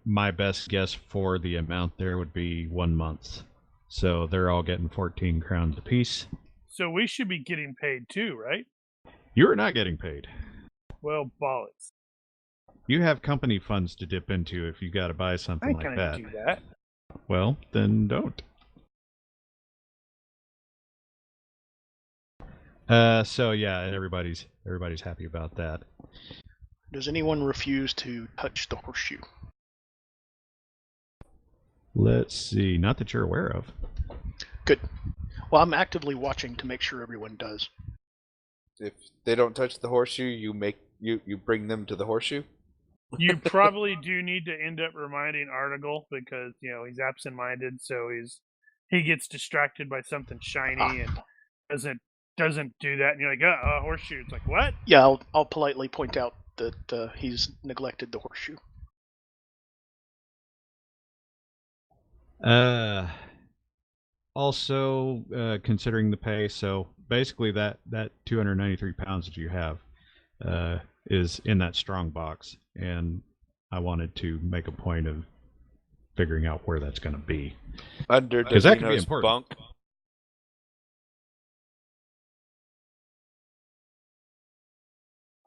my best guess for the amount there would be 1 month. So they're all getting 14 crowns apiece. So we should be getting paid too, right? You are not getting paid. Well, bollocks. You have company funds to dip into if you got to buy I something ain't like gonna that. do that. Well, then don't. So yeah, everybody's happy about that. does anyone refuse to touch the horseshoe? Let's see, not that you're aware of. Good. Well, I'm actively watching to make sure everyone does. If they don't touch the horseshoe, you bring them to the horseshoe. You probably do need to end up reminding Article because he's absent-minded, so he gets distracted by something shiny and doesn't do that. And you're like, horseshoe. It's like, what? Yeah, I'll politely point out that he's neglected the horseshoe. Also, considering the pay, so basically that 293 pounds that you have is in that strong box, and I wanted to make a point of figuring out where that's going to be. Under Because that could be Davino's important. bunk.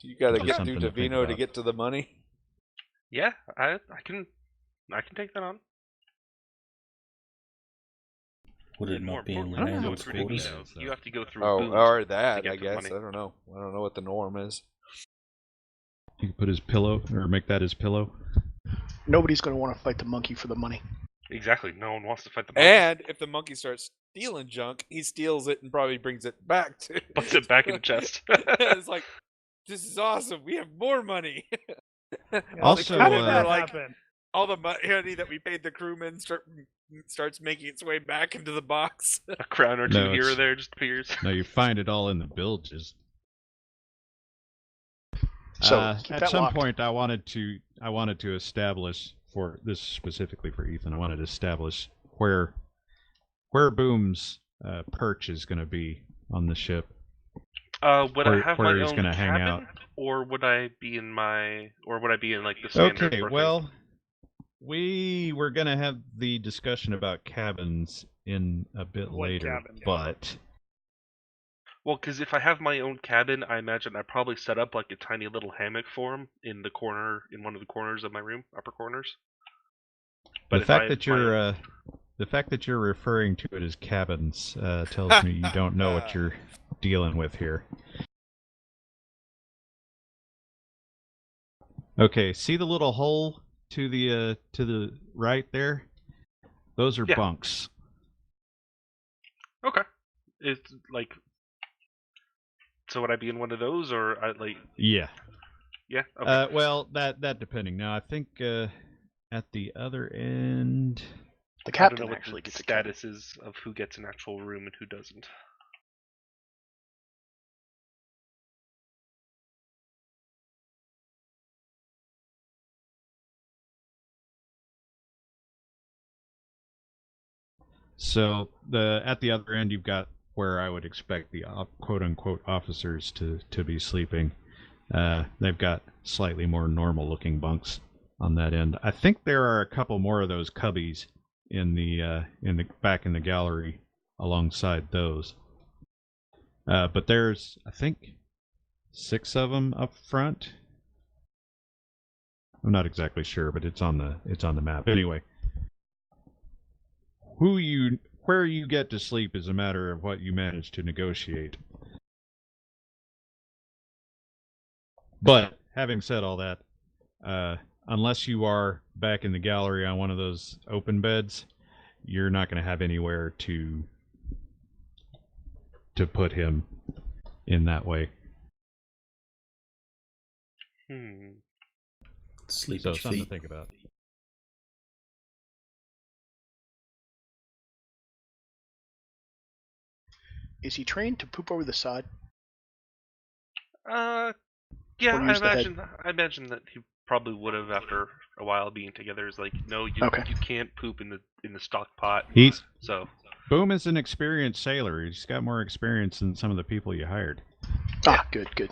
You gotta Just get through something to think Davino to about. get to the money. Yeah, I can take that on. Would it And more not be in importantly, you have to go landlord's through quarters? Davino. You have to go through. Oh, Boone's or to that, get I the guess. money. I don't know. I don't know what the norm is. You could put his pillow, or make that his pillow. Nobody's going to want to fight the monkey for the money. Exactly. No one wants to fight the monkey. And if the monkey starts stealing junk, he steals it and probably brings it back to. Puts it back in the chest. It's like, this is awesome. We have more money. Also, how did that like, happen? all the money that we paid the crewmen starts making its way back into the box. A crown or two No, here or it's- there just appears. No, you find it all in the bilges. So keep at that some locked. point, I wanted to establish, for this specifically for Ethan, I wanted to establish where Boom's perch is going to be on the ship. Would I have where my he's own gonna hang cabin, out. or would I be in like the standard? Okay, berthing? well, we were going to have the discussion about cabins in a bit What later, cabin? but Well, because if I have my own cabin, I imagine I probably set up like a tiny little hammock for him in one of the corners of my room, upper corners. But the fact that you're referring to it as cabins tells me you don't know what you're dealing with here. Okay, see the little hole to the right there? Those are Yeah. bunks. Okay, it's like. So would I be in one of those, or Yeah. Yeah. Okay. Well, that depending. Now, I think at the other end. The I don't captain know what actually the gets a cabin. status is of who gets an actual room and who doesn't. So at the other end, you've got where I would expect the quote unquote officers to be sleeping. They've got slightly more normal-looking bunks on that end. I think there are a couple more of those cubbies in the back in the gallery alongside those. But there's, I think, 6 of them up front. I'm not exactly sure, but it's on the map. Anyway, where you get to sleep is a matter of what you manage to negotiate. But having said all that, unless you are back in the gallery on one of those open beds, you're not going to have anywhere to put him in that way. Sleep So at your something to feet. think about. Is he trained to poop over the side? Yeah, Or I use the head? imagine that he probably would have after a while being together. Is like, no, you Okay. you can't poop in the stock pot. He's So Boom is an experienced sailor. He's got more experience than some of the people you hired. Ah, good, good.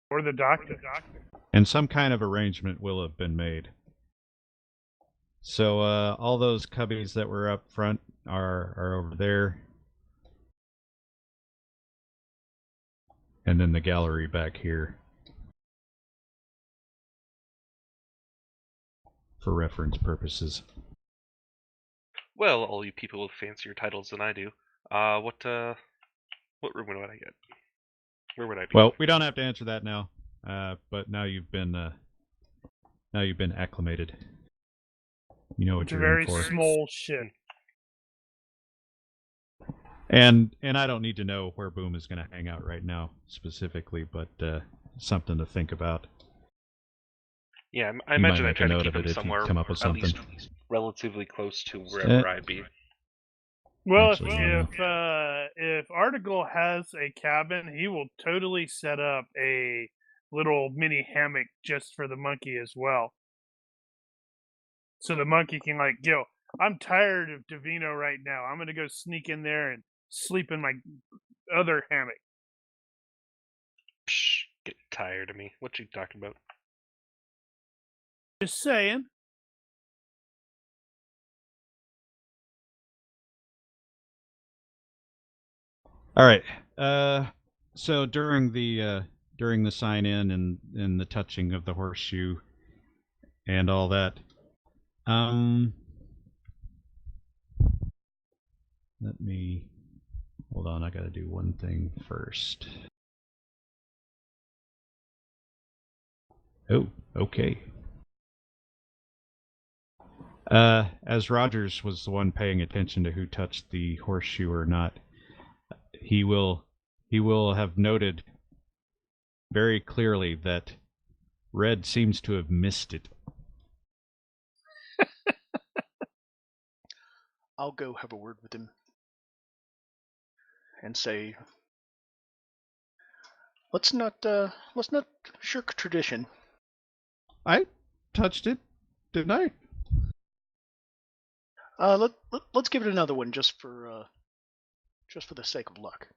Or the doctor. And some kind of arrangement will have been made. So all those cubbies that were up front are over there. And then the gallery back here. For reference purposes. well, all you people with fancier titles than I do. What room would I get? Where would I be? Well, we don't have to answer that now. But now you've been acclimated. You know what It's a you're very in for. small ship. And I don't need to know where Boom is going to hang out right now specifically, but something to think about. Yeah, I You might imagine I make a try to note keep of it him if you somewhere come up with at least something. relatively close to wherever I'd be. Well, Actually, yeah. if Article has a cabin, he will totally set up a little mini hammock just for the monkey as well. So the monkey can I'm tired of Davino right now. I'm gonna go sneak in there and sleep in my other hammock. Psh, get tired of me. What you talking about? Just saying. All right. So during the sign in and the touching of the horseshoe and all that, let me hold on. I got to do one thing first. Oh, okay. As Rogers was the one paying attention to who touched the horseshoe or not, he will have noted very clearly that Red seems to have missed it. I'll go have a word with him and say, let's not shirk tradition. I touched it, didn't I? Let's give it another one just for the sake of luck.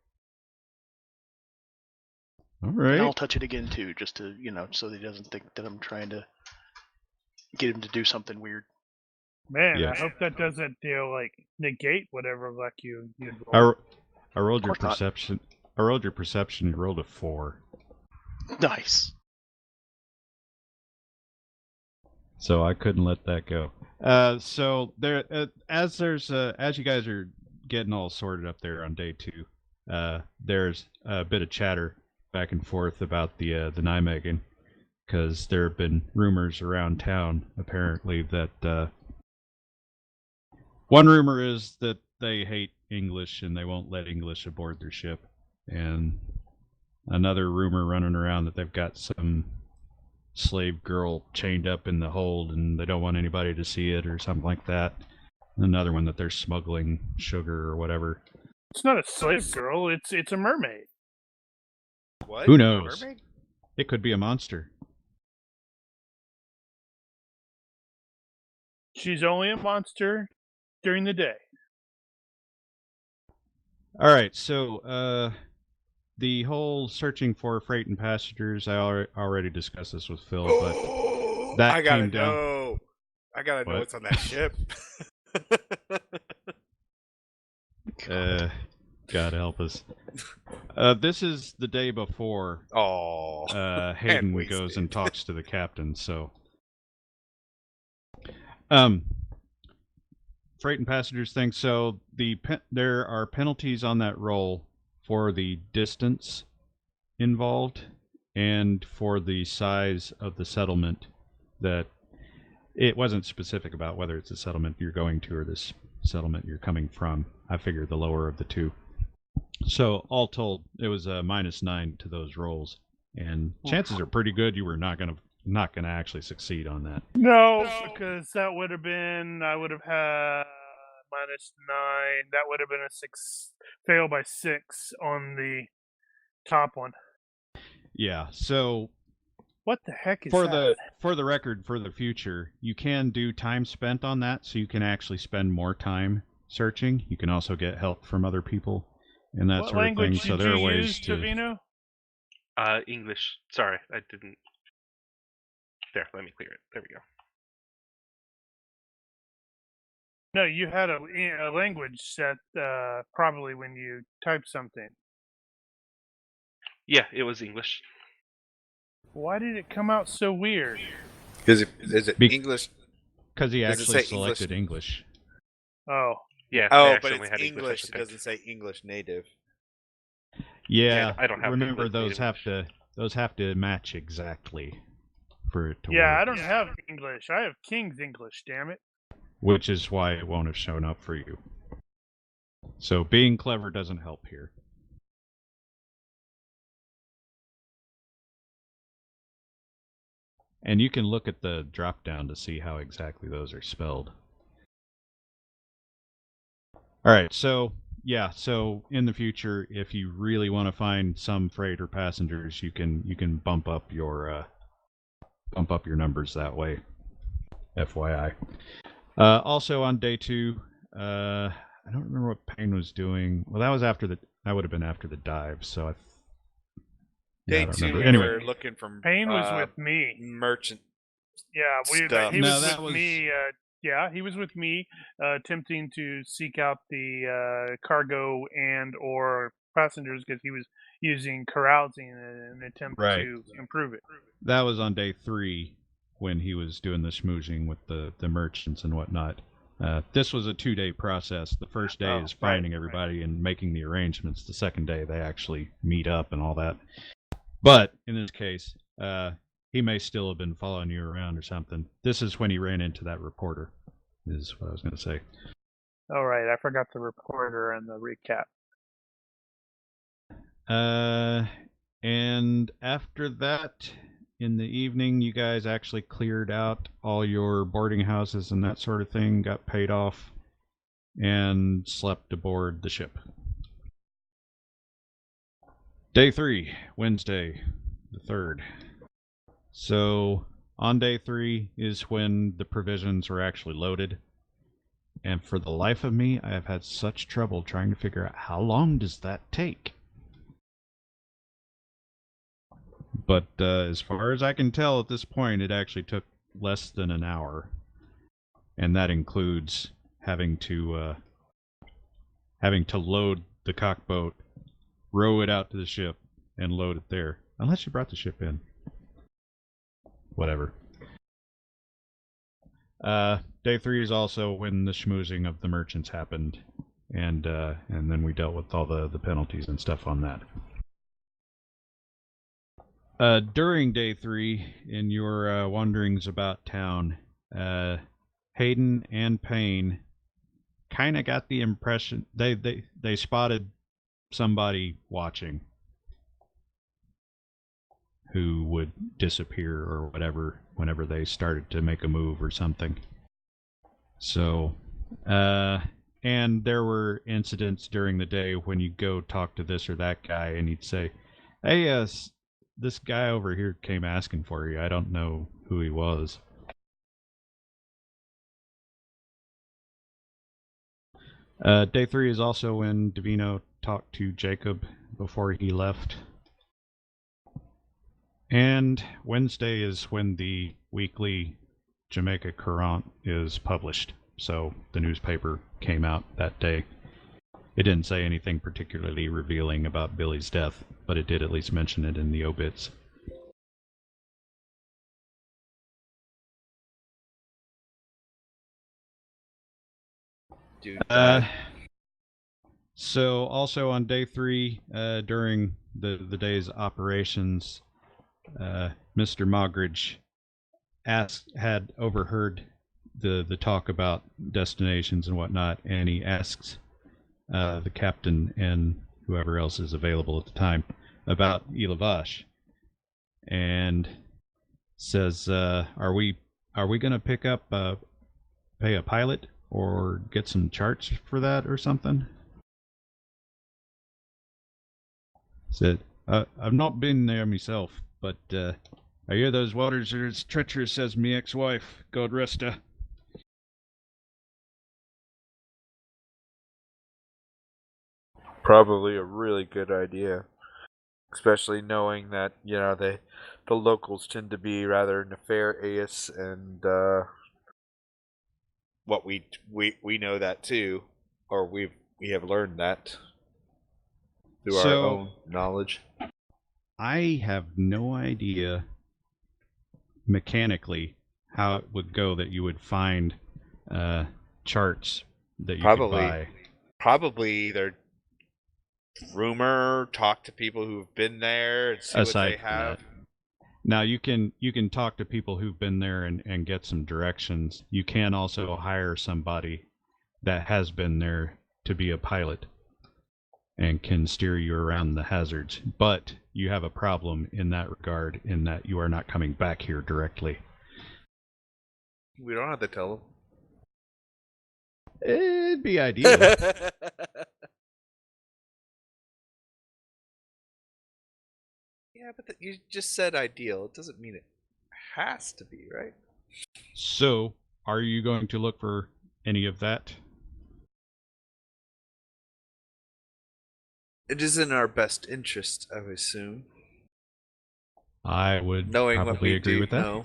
All right. And I'll touch it again too, just to so that he doesn't think that I'm trying to get him to do something weird. Man, Yeah. I hope that doesn't negate whatever luck you'd I roll. rolled your Of course not. perception. I rolled your perception. You rolled a 4. Nice. So I couldn't let that go. So there, as you guys are getting all sorted up there on day 2, there's a bit of chatter back and forth about the Nijmegen, because there have been rumors around town apparently that one rumor is that they hate English and they won't let English aboard their ship, and another rumor running around that they've got some slave girl chained up in the hold and they don't want anybody to see it or something like that. Another one that they're smuggling sugar or whatever. It's not a slave girl. It's a mermaid. What? Who knows? Mermaid? It could be a monster. She's only a monster during the day. All right, so the whole searching for freight and passengers, I already discussed this with Phil, but that I gotta came down. know. I gotta know What? what's on that ship. God help us. This is the day before Oh, Hayden wasted. goes and talks to the captain, so freight and passengers thing. So there are penalties on that roll for the distance involved and for the size of the settlement. That it wasn't specific about whether it's a settlement you're going to or this settlement you're coming from. I figured the lower of the two. So all told, it was a -9 to those rolls, and chances are pretty good you were not gonna actually succeed on that. No, because that would have been, I would have had -9. That would have been a 6, fail by 6 on the top one. Yeah. So what the heck is for that? for the record, for the future, you can do time spent on that, so you can actually spend more time searching. You can also get help from other people and that What sort of thing. language So did there are you ways use, to. Trevino? English. Sorry, I didn't. There, let me clear it. There we go. No, you had a language set probably when you typed something. Yeah, it was English. Why did it come out so weird? Is it English? Because he Does it actually say selected English. Oh. Yeah. I Oh, but accidentally it's had English. as It a pick. doesn't say English native. Yeah, I don't have remember English those have to match exactly for it to Yeah, work. I don't have English. I have King's English, damn it. Which is why it won't have shown up for you. So being clever doesn't help here. And you can look at the drop down to see how exactly those are spelled. All right, so yeah, so in the future, if you really want to find some freight or passengers, you can bump up your numbers that way. FYI. Also on day 2, I don't remember what Payne was doing. Well, that would have been after the dive. So I Day don't 2, remember. we Anyway, were looking for Payne was with me. merchant. Yeah, stuff. he No, was that with was- me. Yeah, he was with me, attempting to seek out the cargo and or passengers because he was using carousing in an attempt Right. to improve it. that was on day 3 when he was doing the schmoozing with the merchants and whatnot. This was a 2-day process. The first day is finding everybody and making the arrangements. The second day they actually meet up and all that. But in this case, he may still have been following you around or something. This is when he ran into that reporter, is what I was going to say. All right, I forgot the reporter and the recap. And after that, in the evening, you guys actually cleared out all your boarding houses and that sort of thing, got paid off, and slept aboard the ship. Day 3, Wednesday, the 3rd. So, on day 3 is when the provisions were actually loaded. And for the life of me, I have had such trouble trying to figure out how long does that take. But as far as I can tell at this point, it actually took less than an hour. And that includes having to load the cockboat, row it out to the ship, and load it there. Unless you brought the ship in. Whatever. Day 3 is also when the schmoozing of the merchants happened, and then we dealt with all the penalties and stuff on that. During day 3, in your wanderings about town, Hayden and Payne kind of got the impression they spotted somebody watching who would disappear or whatever whenever they started to make a move or something. So, and there were incidents during the day when you go talk to this or that guy and he'd say, hey, this guy over here came asking for you. I don't know who he was. Day 3 is also when Davino talked to Jacob before he left. And Wednesday is when the weekly Jamaica Courant is published. So the newspaper came out that day. It didn't say anything particularly revealing about Billy's death, but it did at least mention it in the obits. Dude, So also on day 3, during the day's operations, Mr. Mogridge had overheard the talk about destinations and whatnot, and he asks the captain and whoever else is available at the time about Île-à-Vache, and says, "Are we going to pick up pay a pilot or get some charts for that or something?" Said, "I've not been there myself, but I hear those waters are as treacherous as me ex-wife, God rest her." probably a really good idea, especially knowing that the locals tend to be rather nefarious, and what we know that too, or we have learned that through our own knowledge. I have no idea mechanically how it would go that you would find charts that you could buy. Probably either rumor, talk to people who've been there and see what they have. Now you can talk to people who've been there and get some directions. You can also hire somebody that has been there to be a pilot and can steer you around the hazards. But you have a problem in that regard, in that you are not coming back here directly. We don't have to tell them. It'd be ideal. Yeah, but you just said ideal. It doesn't mean it has to be, right? So, are you going to look for any of that? It is in our best interest, I would assume. I would Knowing probably what we agree do with that. know.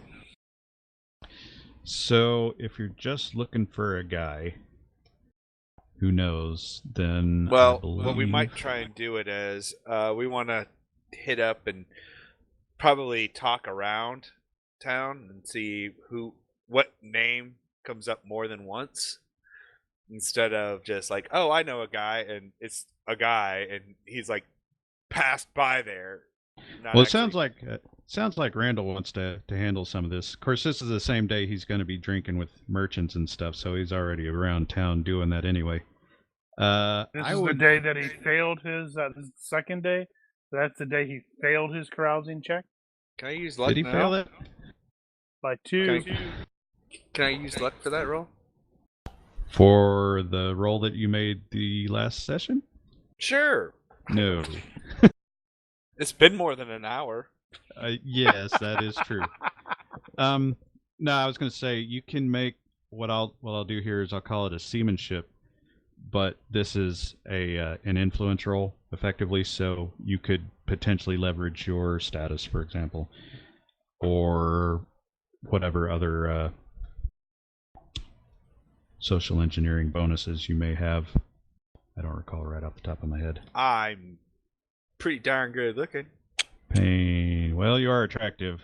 So, if you're just looking for a guy who knows, then Well, I believe... what we might try and do it as we want to hit up and probably talk around town and see what name comes up more than once, instead of just like, oh, I know a guy and it's a guy and he's like passed by there. Well, it sounds like Randall wants to handle some of this. Of course, this is the same day he's going to be drinking with merchants and stuff, so he's already around town doing that anyway. This is the day that he failed his. This is the second day. That's the day he failed his carousing check. Can I use luck? Did he now? fail it? By 2. Can I use luck for that roll? For the roll that you made the last session? Sure. No. It's been more than an hour. Yes, that is true. No, I was going to say you can make what I'll do here is I'll call it a seamanship, but this is an influence roll effectively, so you could potentially leverage your status, for example, or whatever other social engineering bonuses you may have. I don't recall right off the top of my head. I'm pretty darn good looking. Pain. Well, you are attractive,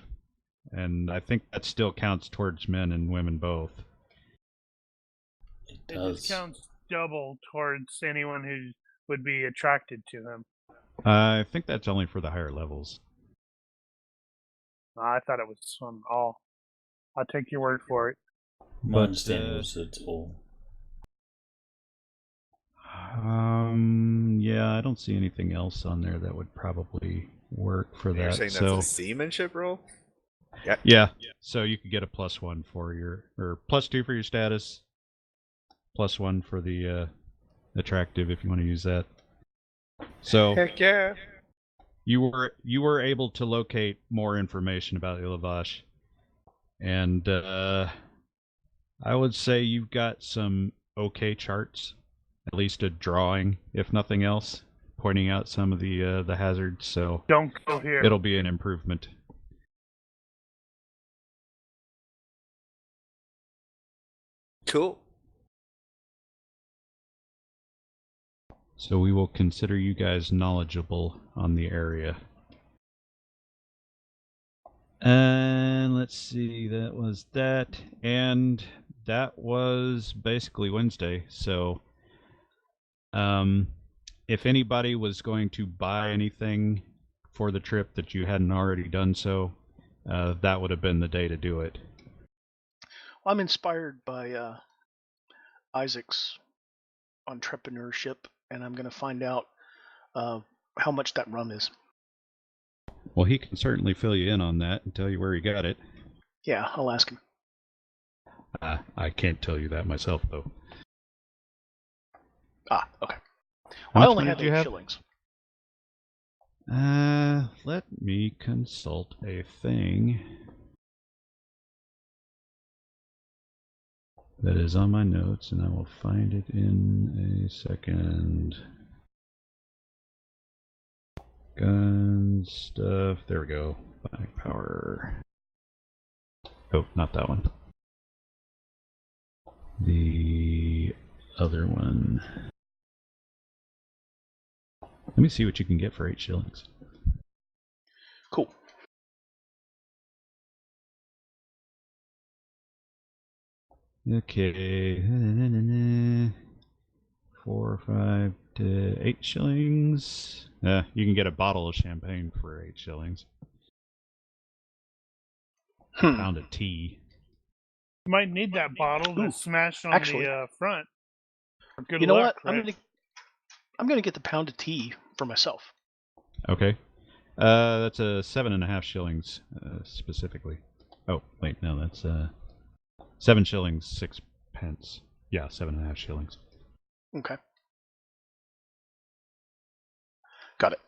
and I think that still counts towards men and women both. It It does. just counts double towards anyone who would be attracted to him. I think that's only for the higher levels. I thought it was on all. I'll take your word for it. My understanding was it's all. Yeah, I don't see anything else on there that would probably work for that. You're saying that's a seamanship roll? Yeah. So you could get a +1 for your, or +2 for your status, +1 for the attractive if you want to use that. So Heck yeah. you were able to locate more information about Île-à-Vache, and I would say you've got some okay charts, at least a drawing, if nothing else, pointing out some of the hazards, so Don't go here. it'll be an improvement. Cool. So we will consider you guys knowledgeable on the area. And let's see, that was that. And that was basically Wednesday. So if anybody was going to buy anything for the trip that you hadn't already done so, that would have been the day to do it. I'm inspired by Isaac's entrepreneurship, and I'm going to find out how much that rum is. Well, he can certainly fill you in on that and tell you where he got it. Yeah, I'll ask him. I can't tell you that myself, though. Ah, okay. How I much only money have do you 8 have? shillings. Let me consult a thing that is on my notes, and I will find it in a second. Gun stuff. There we go. Buying power. Oh, not that one. The other one. Let me see what you can get for 8 shillings. Cool. Okay. 4, 5 to 8 shillings. You can get a bottle of champagne for 8 shillings. A pound of tea. You might need that bottle to Ooh, smash on actually, the front. For good You know luck, what? right? I'm gonna get the pound of tea for myself. Okay. That's a 7.5 shillings specifically. Oh, wait, no, that's 7 shillings, 6 pence. Yeah, 7.5 shillings. Okay. Got it.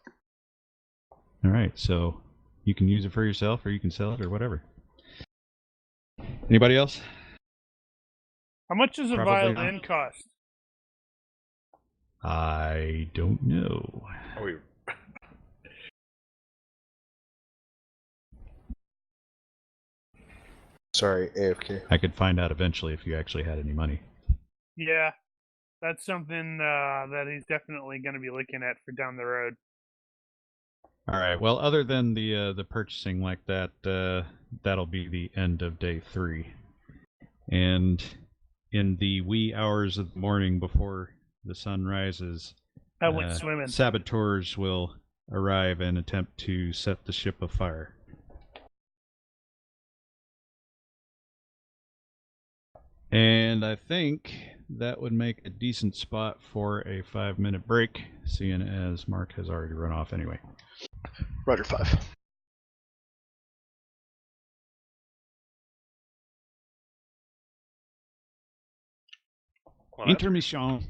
All right, so you can use it for yourself, or you can sell it, or whatever. Anybody else? How much does a Probably violin cost? I don't know. Are we... Sorry, AFK. I could find out eventually if you actually had any money. Yeah, that's something that he's definitely going to be looking at for down the road. All right. Well, other than the purchasing like that, that'll be the end of day 3. And in the wee hours of the morning before the sun rises, I went swimming. saboteurs will arrive and attempt to set the ship afire. And I think that would make a decent spot for a 5-minute break, seeing as Mark has already run off anyway. Roger 5. Intermission.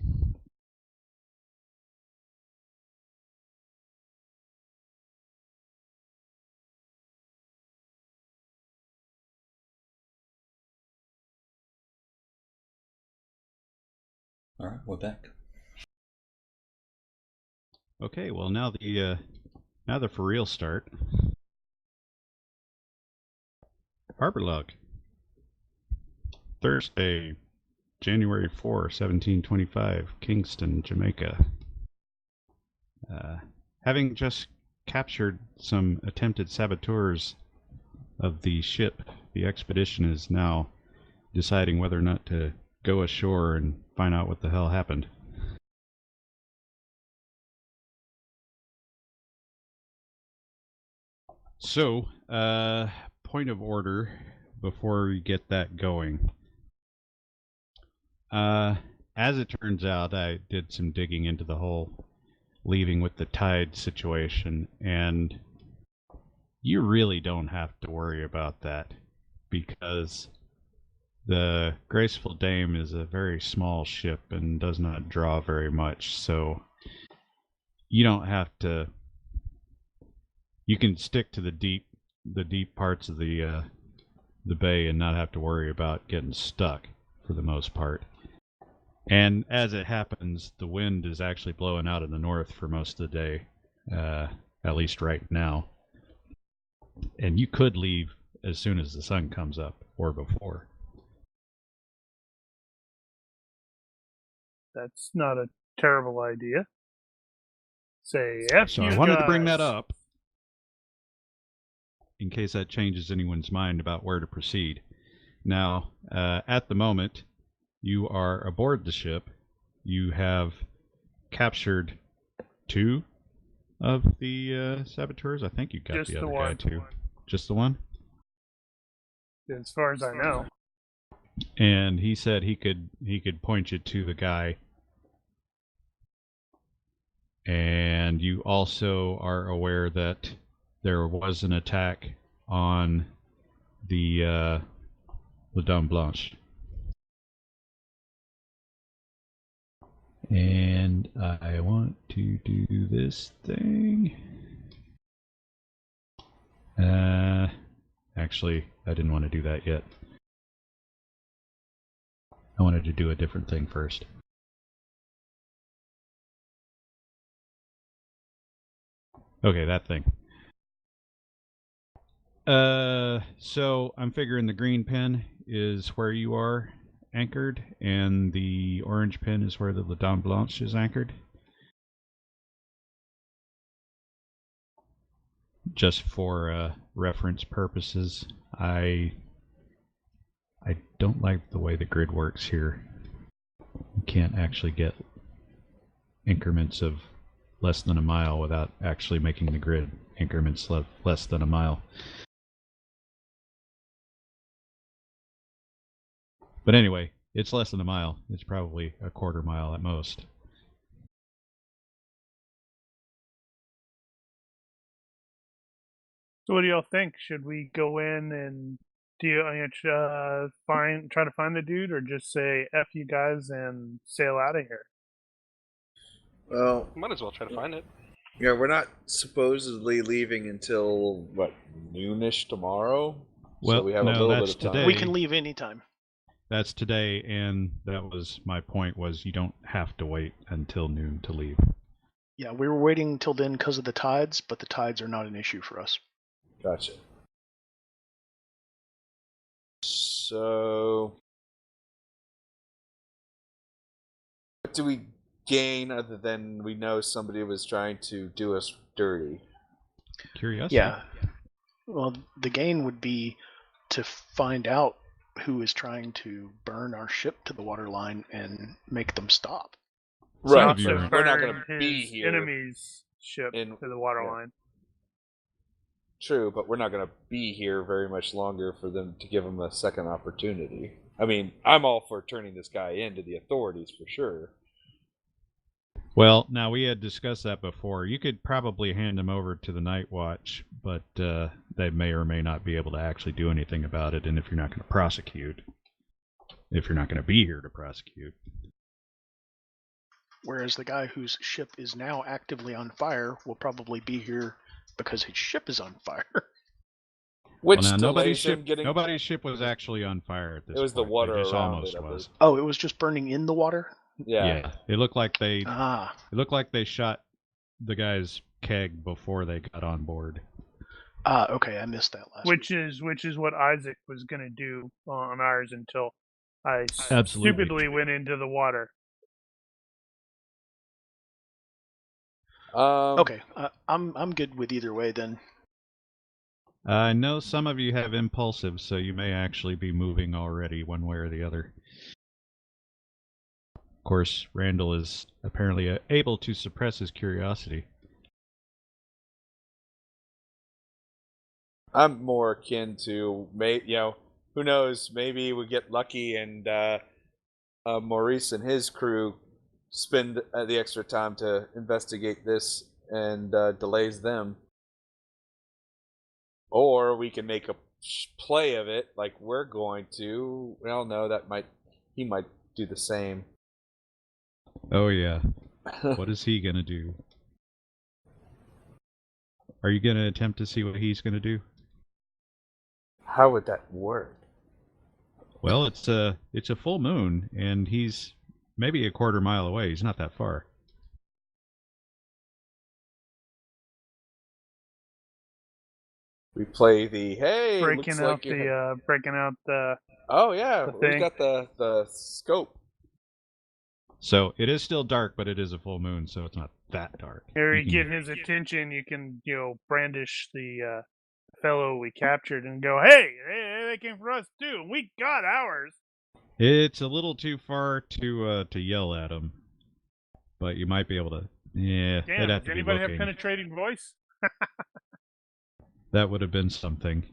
All right, we're back. Okay, well now the for real start. Harbor log. Thursday, January 4, 1725, Kingston, Jamaica. Having just captured some attempted saboteurs of the ship, the expedition is now deciding whether or not to go ashore and find out what the hell happened. So, point of order before we get that going. As it turns out, I did some digging into the whole leaving with the tide situation, and you really don't have to worry about that, because the Graceful Dame is a very small ship and does not draw very much, so you don't have to. You can stick to the deep parts of the bay and not have to worry about getting stuck for the most part. And as it happens, the wind is actually blowing out of the north for most of the day, at least right now. And you could leave as soon as the sun comes up or before. That's not a terrible idea. Say F So you I wanted to bring guys. that up in case that changes anyone's mind about where to proceed. Now, at the moment, you are aboard the ship. You have captured 2 of the saboteurs. I think you got Just the the other guy one. too. Just the one? As far as I know. And he said he could point you to the guy. And you also are aware that there was an attack on the Dame Blanche. And I want to do this thing. Actually, I didn't want to do that yet. I wanted to do a different thing first. Okay, that thing. So I'm figuring the green pin is where you are anchored, and the orange pin is where the Dame Blanche is anchored. Just for reference purposes, I don't like the way the grid works here. You can't actually get increments of less than a mile without actually making the grid increments less than a mile. But anyway, it's less than a mile. It's probably a quarter mile at most. So what do y'all think? Should we go in and try to find the dude, or just say F you guys and sail out of here? Well, Might as well try to find it. yeah, we're not supposedly leaving until what, noonish tomorrow. Well, so we have no, a little that's bit of time. today. We can leave anytime. That's today, and that was my point, was you don't have to wait until noon to leave. Yeah, we were waiting until then because of the tides, but the tides are not an issue for us. Gotcha. So, what do we gain other than we know somebody was trying to do us dirty? Curiosity. Yeah. Well, the gain would be to find out who is trying to burn our ship to the waterline and make them stop. Right. Also You're- We're not burn going to be his here. enemy's ship in- to the water yeah. line. True, but we're not going to be here very much longer for them to give them a second opportunity. I mean, I'm all for turning this guy in to the authorities for sure. Well, now we had discussed that before. You could probably hand him over to the Night Watch, but they may or may not be able to actually do anything about it. And if you're not going to prosecute, if you're not going to be here to prosecute. Whereas the guy whose ship is now actively on fire will probably be here because his ship is on fire. Which Well, now, delays him getting... nobody's ship was actually on fire at this point. It was the water It just around almost it, I believe. was. Oh, it was just burning in the water? Yeah. It looked like they Ah. It looked like they shot the guy's keg before they got on board. Ah, okay, I missed that last Which is what Isaac was going to do on ours until I Absolutely. stupidly went into the water. Okay, I'm good with either way then. I know some of you have impulsive, so you may actually be moving already one way or the other. Of course, Randall is apparently able to suppress his curiosity. I'm more akin to, who knows, maybe we get lucky and Maurice and his crew spend the extra time to investigate this and delays them. Or we can make a play of it like we're going to. Well, no, he might do the same. Oh yeah. What is he going to do? Are you going to attempt to see what he's going to do? How would that work? Well, it's a full moon, and he's maybe a quarter mile away. He's not that far. We play the hey. breaking looks out like you breaking out the Oh yeah, the we thing. got the scope. So it is still dark, but it is a full moon, so it's not that dark. Here, You you can- get his attention. You can, brandish the fellow we captured and go, "Hey, they came for us too. And we got ours." It's a little too far to yell at him, but you might be able to. Yeah, Damn, they'd have does to be anybody have looking. penetrating voice? That would have been something.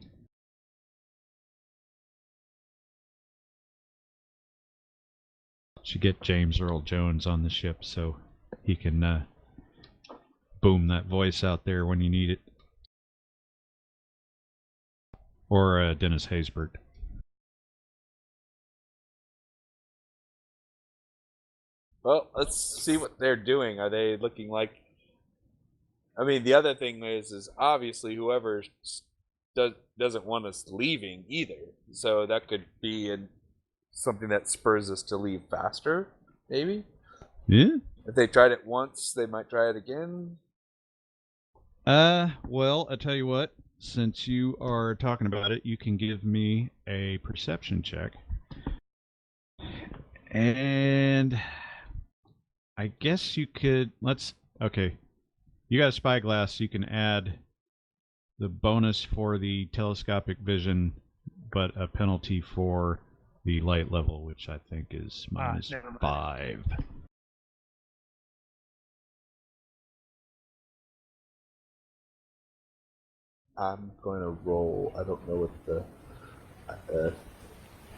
Should get James Earl Jones on the ship so he can boom that voice out there when you need it. Or Dennis Haysbert. Well, let's see what they're doing. Are they looking like? I mean, the other thing is obviously whoever doesn't want us leaving either. So that could be something that spurs us to leave faster. Maybe Yeah. if they tried it once, they might try it again. Well, I tell you what. Since you are talking about it, you can give me a perception check. And I guess you could. Okay. You got a spyglass. You can add the bonus for the telescopic vision, but a penalty for the light level, which I think is minus never mind. 5. I'm going to roll. I don't know what the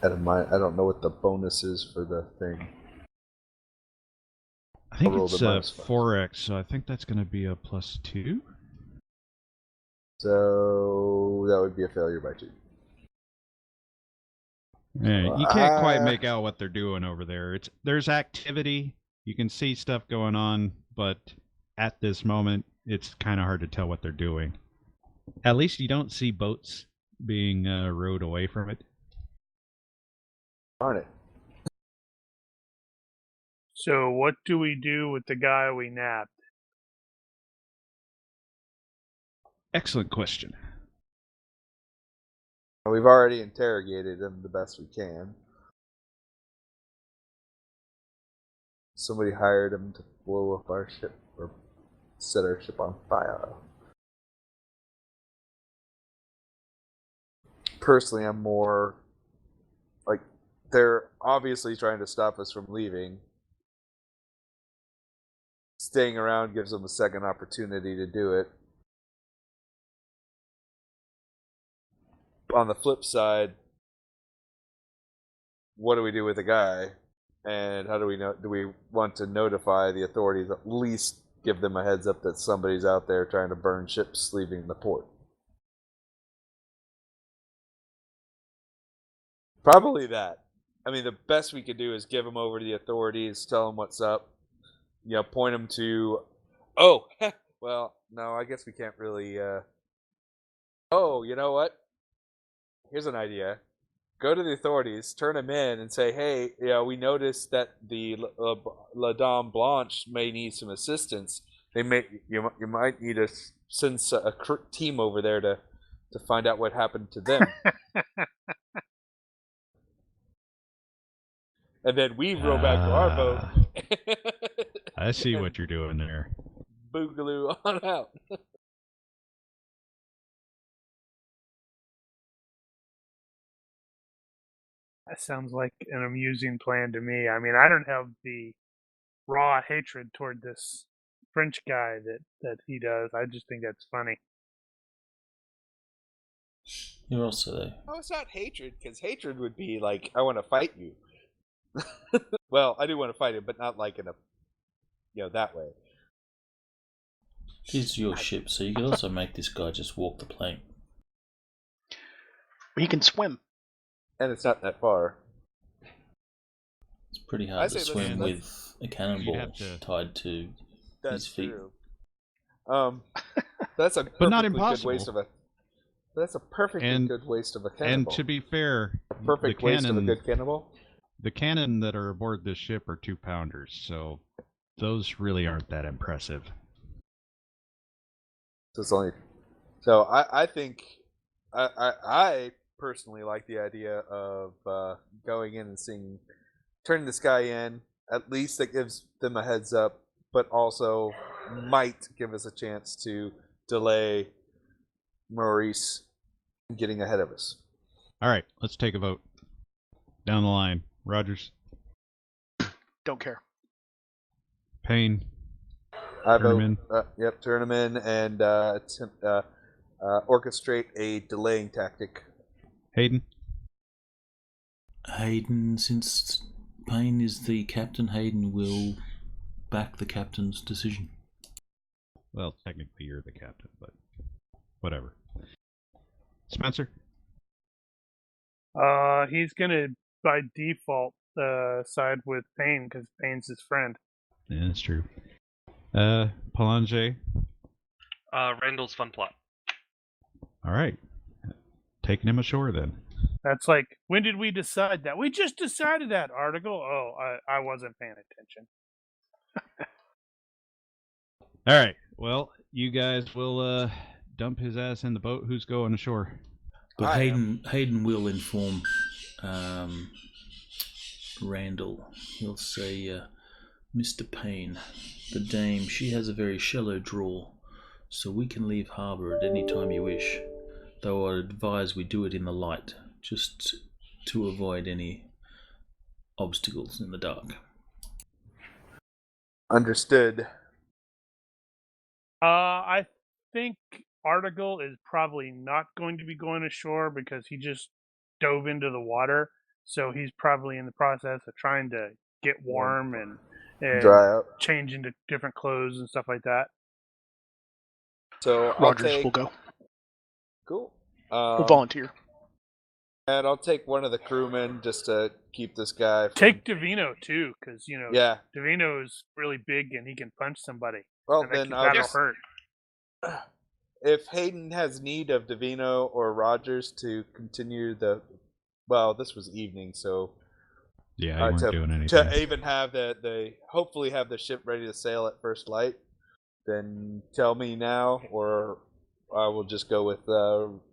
I don't know what the bonus is for the thing. I think roll it's the minus 5. 4x, so I think that's going to be a +2. So that would be a failure by 2. Yeah, you can't quite make out what they're doing over there. There's activity. You can see stuff going on, but at this moment, it's kind of hard to tell what they're doing. At least you don't see boats being rowed away from it. Darn it. So, what do we do with the guy we nabbed? Excellent question. We've already interrogated him the best we can. Somebody hired him to blow up our ship or set our ship on fire. Personally, I'm more like they're obviously trying to stop us from leaving. Staying around gives them a second opportunity to do it. On the flip side, what do we do with the guy? And how do we know? Do we want to notify the authorities? At least give them a heads up that somebody's out there trying to burn ships leaving the port. Probably that. I mean, the best we could do is give them over to the authorities, tell them what's up. Point them to. Oh, well, no, I guess we can't really. Oh, you know what? Here's an idea. Go to the authorities, turn them in, and say, "Hey, we noticed that the La Dame Blanche may need some assistance. You might need to send a team over there to find out what happened to them." And then we row back to our boat. I see what you're doing there. Boogaloo on out. That sounds like an amusing plan to me. I mean, I don't have the raw hatred toward this French guy that he does. I just think that's funny. You're also Oh, it's not hatred, because hatred would be like, I want to fight you. Well, I do want to fight him, but not like in a, that way. it is your ship, so you could also make this guy just walk the plank. He can swim. And it's not that far. It's pretty I hard say to let's- swim let's- with a cannonball have to- tied to That's his feet. true. That's a But not perfectly good waste impossible. of a. That's a perfectly And- good waste of a And cannonball. to be fair, Perfect the waste of a cannon, good cannonball. the cannon that are aboard this ship are 2-pounders, so those really aren't that impressive. So it's only. So I think I personally like the idea of going in and seeing, turning this guy in. At least that gives them a heads up, but also might give us a chance to delay Maurice getting ahead of us. All right, let's take a vote. Down the line. Rogers. Don't care. Payne. I Turn 'em vote. Yep, turn him in and orchestrate a delaying tactic. Hayden. Hayden, since Payne is the captain, Hayden will back the captain's decision. Well, technically you're the captain, but whatever. Spencer. He's gonna by default side with Payne because Payne's his friend. Yeah, that's true. Palange. Randall's fun plot. All right. Taking him ashore then. That's like, when did we decide that? We just decided that article. Oh, I wasn't paying attention. All right. Well, you guys will dump his ass in the boat. Who's going ashore? But Hayden will inform Randall. He'll say, Mr. Payne, the dame, she has a very shallow draw, so we can leave harbour at any time you wish, though I advise we do it in the light, just to avoid any obstacles in the dark. Understood. I think Article is probably not going to be going ashore because he just dove into the water, so he's probably in the process of trying to get warm and Dry out. change into different clothes and stuff like that. So Rogers will go. Cool. We'll volunteer. And I'll take one of the crewmen just to keep this guy. Take Davino too, because Yeah. Davino is really big and he can punch somebody. Well, and then that'll hurt. If Hayden has need of Davino or Rogers to continue the, well, this was evening, so Yeah, you weren't doing anything. to even have the hopefully have the ship ready to sail at first light, then tell me now, or I will just go with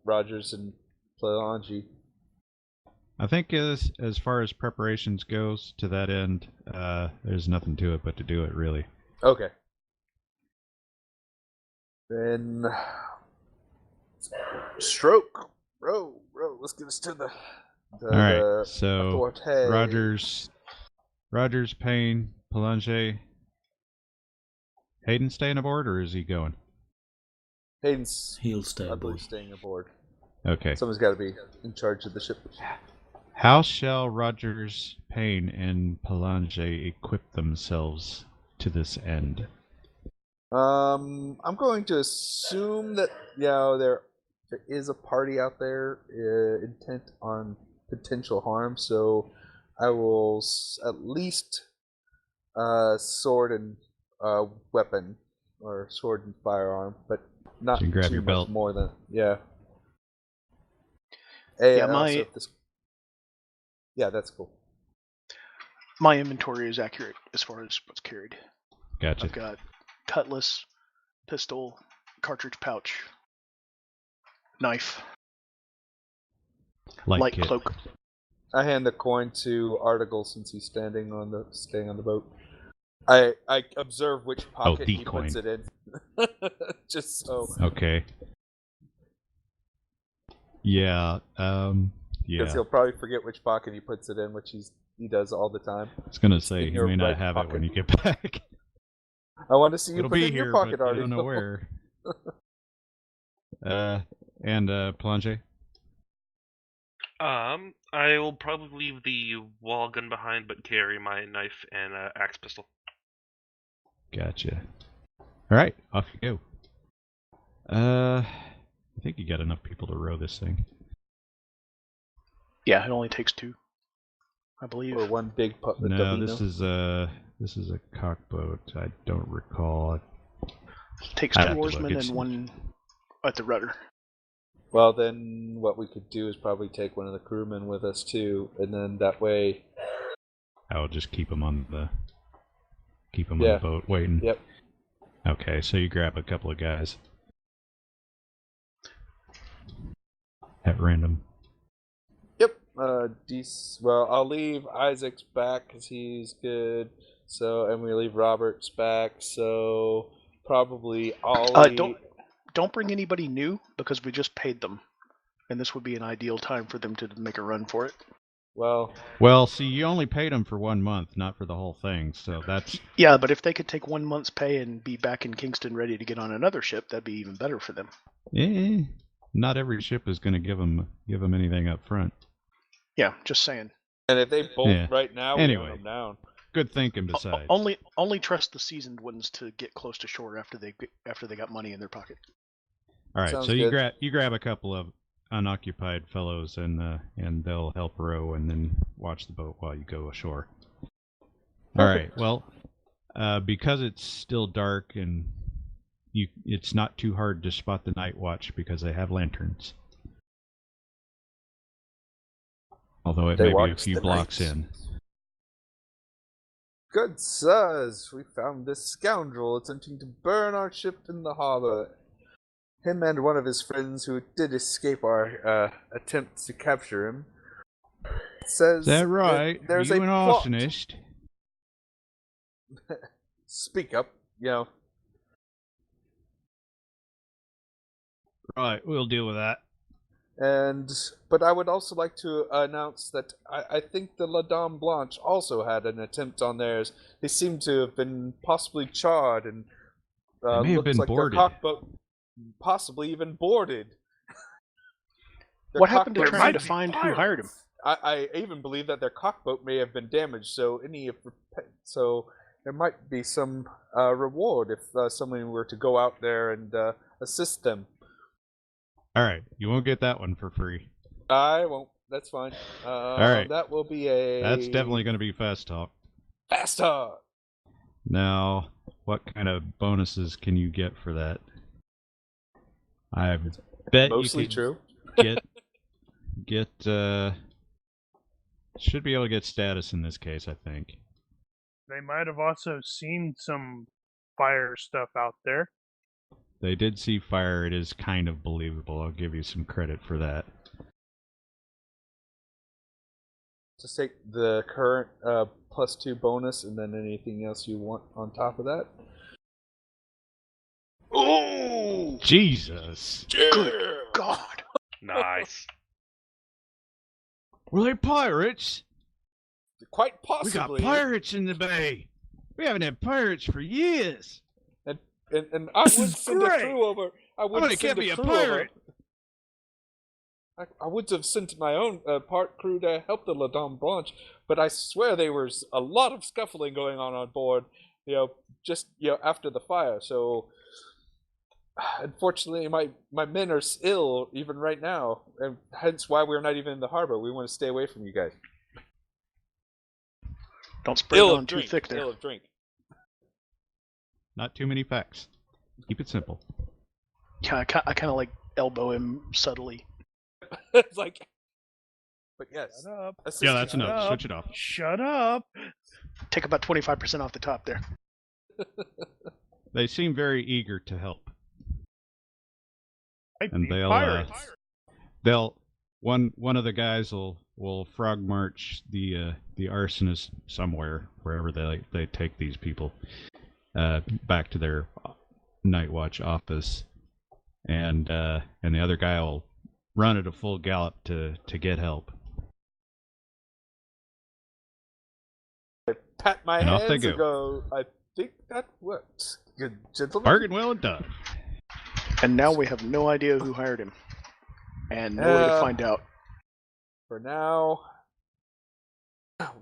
Rogers and Palange. I think as far as preparations goes to that end, there's nothing to it but to do it, really. Okay. Then stroke, row. Let's get us to the. All right. So Forte. Rogers, Payne, Palange. Hayden staying aboard, or is he going? He'll stay I aboard. believe, staying aboard. Okay. Someone's got to be in charge of the ship. How shall Rogers, Payne, and Palange equip themselves to this end? I'm going to assume that there is a party out there intent on potential harm, so I will at least sword and weapon, or sword and firearm, but not So you can grab too your much belt. more than Hey, Yeah, and my- also if this... Yeah, that's cool. My inventory is accurate as far as what's carried. Gotcha. I've got cutlass, pistol, cartridge pouch, knife, light kit. cloak. I hand the coin to Article since he's staying on the boat. I observe which pocket the he puts coin. it in, just so. Okay. Yeah. Because Yeah. he'll probably forget which pocket he puts it in, which he does all the time. I was gonna say in you your may not right have it when pocket. you get back. I want to see you It'll put it be in here, your pocket, but I Artie. don't know where. And Palange. I will probably leave the wall gun behind, but carry my knife and axe pistol. Gotcha. All right, off you go. I think you got enough people to row this thing. Yeah, it only takes 2, I believe. Or one big putt. No, this is a cockboat. I don't recall. It takes I'd 2 have to look. oarsmen It's- and 1 at the rudder. Well, then what we could do is probably take one of the crewmen with us too, and then that way I'll just keep them on the Yeah. boat waiting. Yep. Okay, so you grab a couple of guys at random. Yep. Well, I'll leave Isaac's back because he's good. So, and we leave Robert's back. So, probably Ollie. Don't bring anybody new because we just paid them, and this would be an ideal time for them to make a run for it. Well, see, you only paid them for 1 month, not for the whole thing. So that's Yeah, but if they could take 1 month's pay and be back in Kingston ready to get on another ship, that'd be even better for them. not every ship is going to give them anything up front. Yeah, just saying. And if they bolt right now, we Anyway. run them down. Good thinking. Besides, Only trust the seasoned ones to get close to shore after they got money in their pocket. all right. Sounds So good. you grab a couple of unoccupied fellows, and they'll help row, and then watch the boat while you go ashore. All right. Well, because it's still dark and it's not too hard to spot the night watch because they have lanterns. Although it They may be a watch few the blocks night. in. Good sirs, we found this scoundrel attempting to burn our ship in the harbor. Him and one of his friends who did escape our attempt to capture him. Says Is that right? there's you a an plot. arsonist? Speak up, Right, we'll deal with that. But I would also like to announce that I think the La Dame Blanche also had an attempt on theirs. They seem to have been possibly charred and They may have looks been like boarded. their cockboat possibly even boarded. Their What happened to cockboat- trying to find who hired him? I even believe that their cockboat may have been damaged, so there might be some reward if someone were to go out there and assist them. All right, you won't get that one for free. I won't. That's fine. All right. That will be a. That's definitely going to be fast talk. fast talk. Now, what kind of bonuses can you get for that? I bet Mostly you could true. get should be able to get status in this case, I think. They might have also seen some fire stuff out there. They did see fire. It is kind of believable. I'll give you some credit for that. Just take the current +2 bonus, and then anything else you want on top of that. Oh, Jesus! Good God! Nice. Were they pirates? Quite We got possibly. pirates in the bay. We haven't had pirates for years. And I would This is send great. a crew over. I would gonna send get me a a crew pirate. over. I would have sent my own part crew to help the La Dame Blanche, but I swear there was a lot of scuffling going on board. Just after the fire. So unfortunately, my men are ill even right now, and hence why we're not even in the harbor. We want to stay away from you guys. Don't spread it Ill on of too drink. thick there. Ill of drink. Not too many facts. Keep it simple. Yeah, I kind of like elbow him subtly. It's like, but yes. Shut up. Yeah, that's assistant. enough. up. Switch it off. Shut up. Take about 25% off the top there. They seem very eager to help, Might and be they'll one of the guys will frog march the arsonist somewhere, wherever they take these people, back to their night watch office, and the other guy will run at a full gallop to get help. Pat my And off hands they and go, I think that worked. Good gentlemen. Bargain well done. And now we have no idea who hired him. And no way to find out. For now,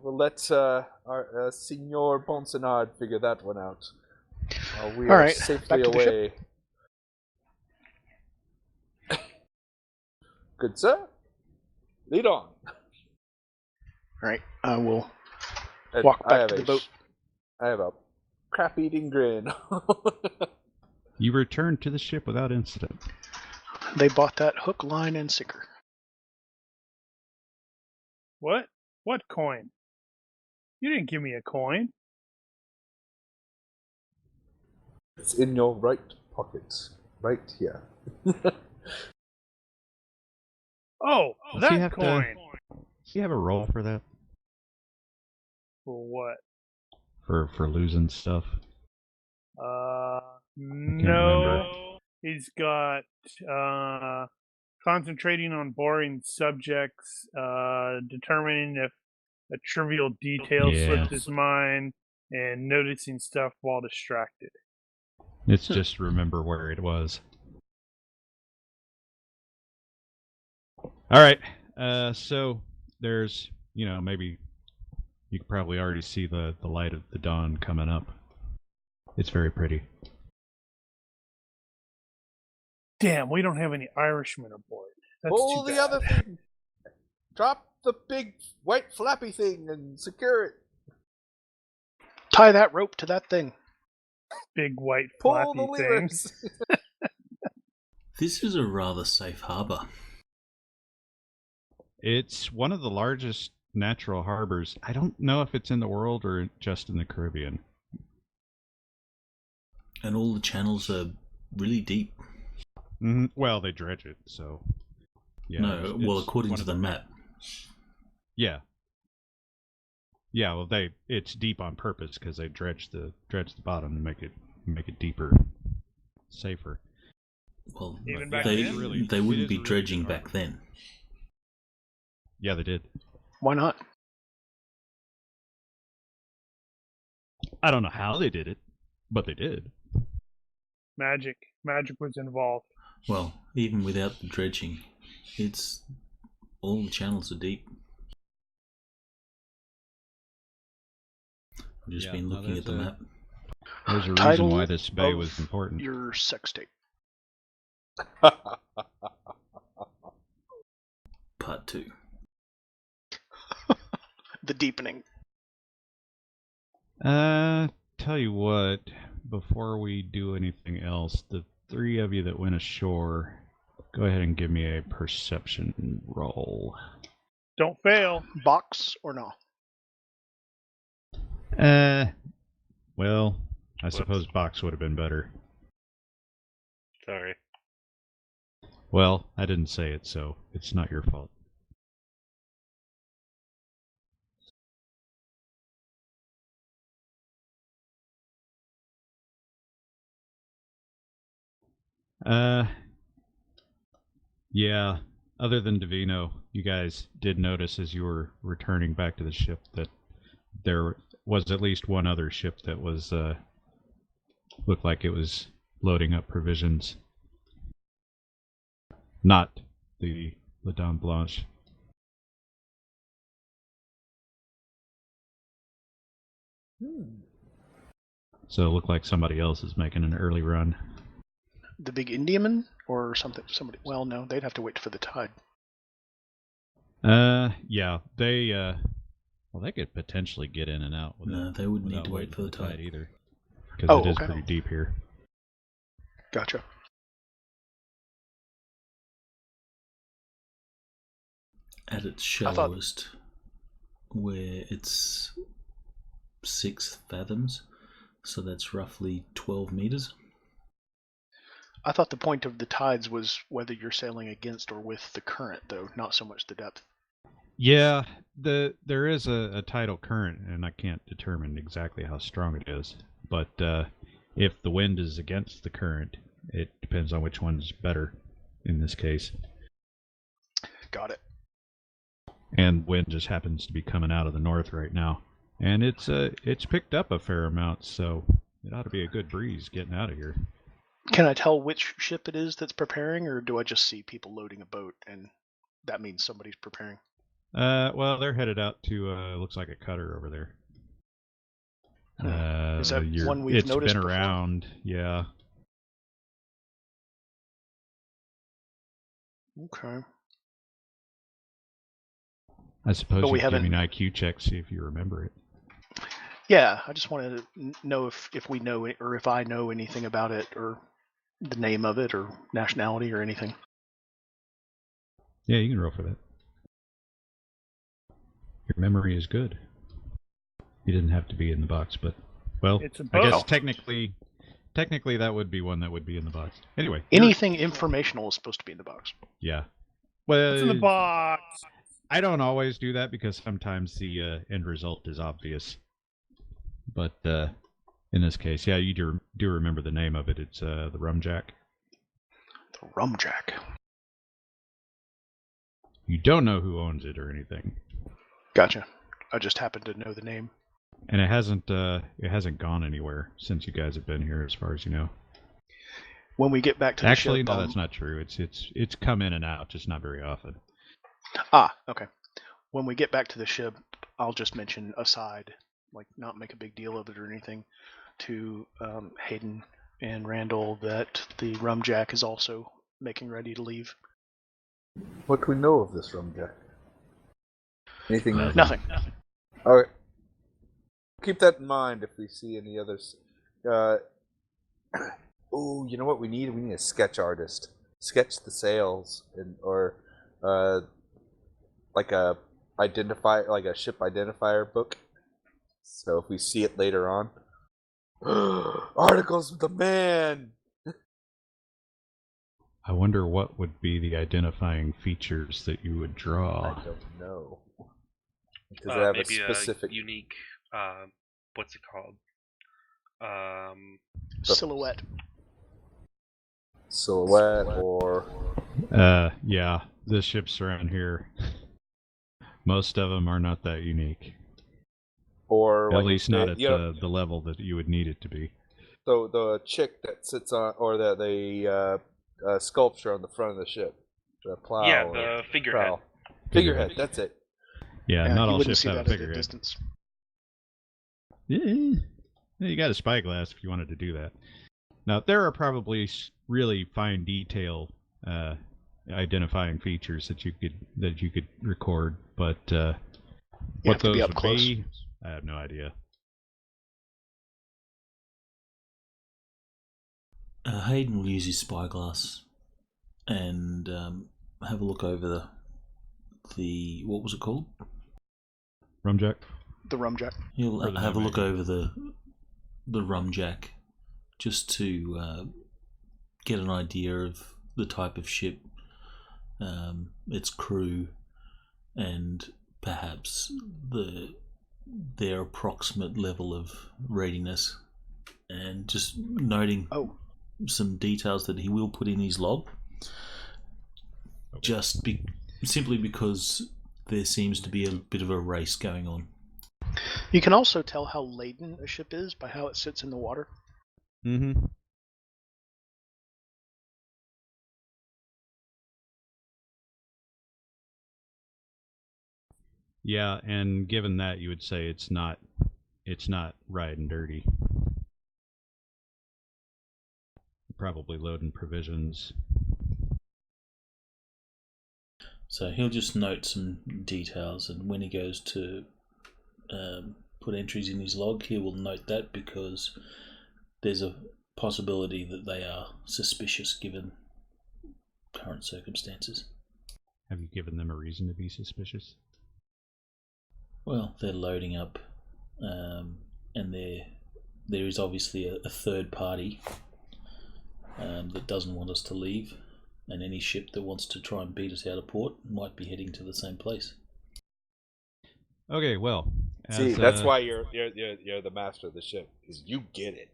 we'll let our Signor Bonsonard figure that one out. While we All are right, safely back to the ship. away. Good sir. Lead on. Alright, I will And walk I back have to the boat. I have a crap-eating grin. You return to the ship without incident. They bought that hook, line, and sinker. What? What coin? You didn't give me a coin. It's in your right pocket, right here. Oh, Does he that have coin. Does he have a roll for that? For what? For losing stuff? No. He's got concentrating on boring subjects, determining if a trivial detail slipped his mind, and noticing stuff while distracted. It's just remember where it was. All right. So there's, maybe you can probably already see the light of the dawn coming up. It's very pretty. Damn, we don't have any Irishmen aboard. That's Pull too the bad. other thing. Drop the big white flappy thing and secure it. Tie that rope to that thing. Big white Pull flappy the thing. levers. This is a rather safe harbour. It's one of the largest natural harbors. I don't know if it's in the world or just in the Caribbean. And all the channels are really deep. Mm-hmm. Well, they dredge it, so... Yeah, no, well, according to the map. Yeah. Yeah, well, it's deep on purpose because they dredge the bottom to make it deeper, safer. Well, Even back they then? they wouldn't be really dredging good back then. Yeah, they did. Why not? I don't know how they did it, but they did. Magic was involved. Well, even without the dredging, all the channels are deep. I've just been looking at the map. There's a reason Title why this bay of was important. Your sex tape. Part 2. The deepening. Tell you what, before we do anything else, the three of you that went ashore, go ahead and give me a perception roll. Don't fail. Box or no? Well, I suppose box would have been better. Sorry. Well, I didn't say it, so it's not your fault. Yeah, other than Divino, you guys did notice as you were returning back to the ship that there was at least one other ship that was, looked like it was loading up provisions. Not the La Dame Blanche. So it looked like somebody else is making an early run. The big Indiaman or something? Somebody? Well, no, they'd have to wait for the tide. Yeah, they could potentially get in and out. No, they wouldn't need to wait for the tide either, because it is okay. pretty deep here. Gotcha. At its shallowest, where it's 6 fathoms, so that's roughly 12 meters. I thought the point of the tides was whether you're sailing against or with the current, though, not so much the depth. Yeah, there is a tidal current, and I can't determine exactly how strong it is. But if the wind is against the current, it depends on which one's better in this case. Got it. And wind just happens to be coming out of the north right now, and it's picked up a fair amount, so it ought to be a good breeze getting out of here. Can I tell which ship it is that's preparing, or do I just see people loading a boat and that means somebody's preparing? Well, they're headed out to looks like a cutter over there. Is that one we've noticed been before? around, yeah. Okay. I suppose But we you can give me haven't- an IQ check, see if you remember it. Yeah, I just wanted to know if we know it, or if I know anything about it, or the name of it, or nationality, or anything. Yeah, you can roll for that. Your memory is good. He didn't have to be in the box, but well, It's a I guess boat. technically that would be one that would be in the box. Anyway, Anything informational is supposed to be in the box. yeah. Well, What's in the box? I don't always do that because sometimes the end result is obvious. But in this case, yeah, you do remember the name of it. It's the Rumjack. The Rumjack. You don't know who owns it or anything, Gotcha. I just happen to know the name. and it hasn't gone anywhere since you guys have been here, as far as you know. When we get back to the Actually, ship, no, that's not true. It's come in and out, just not very often. Okay. When we get back to the ship, I'll just mention aside, like not make a big deal of it or anything, to Hayden and Randall that the Rumjack is also making ready to leave. What do we know of this Rumjack? Anything? Nothing. All right. Keep that in mind if we see any others. Oh, you know what we need? We need a sketch artist. Sketch the sails, or like a ship identifier book. So if we see it later on, articles with the man. I wonder what would be the identifying features that you would draw. I don't know. Because they have a maybe specific a unique, what's it called? Silhouette. silhouette or Yeah, the ships around here, most of them are not that unique. or At like least not at the the level that you would need it to be. So the chick that sits on, or the sculpture on the front of the ship, the plow. Yeah, or the figurehead. prow. Figurehead. That's it. Yeah, not you all wouldn't ships see have a that at a figurehead. distance. Yeah, you got a spyglass if you wanted to do that. Now there are probably really fine detail identifying features that you could record, but You what have to those be up would close. be, I have no idea. Hayden will use his spyglass and have a look over the what was it called? Rumjack? The Rumjack. He'll For the have a look nomad. over the Rumjack just to get an idea of the type of ship, its crew, and perhaps their approximate level of readiness, and just noting some details that he will put in his log, just simply because there seems to be a bit of a race going on. You can also tell how laden a ship is by how it sits in the water. Mm-hmm. Yeah, and given that, you would say it's not riding dirty. Probably loading provisions. So he'll just note some details, and when he goes to put entries in his log, he will note that because there's a possibility that they are suspicious given current circumstances. Have you given them a reason to be suspicious? Well, they're loading up, and there is obviously a third party that doesn't want us to leave, and any ship that wants to try and beat us out of port might be heading to the same place. Okay, well, See, that's why you're the master of the ship, because you get it.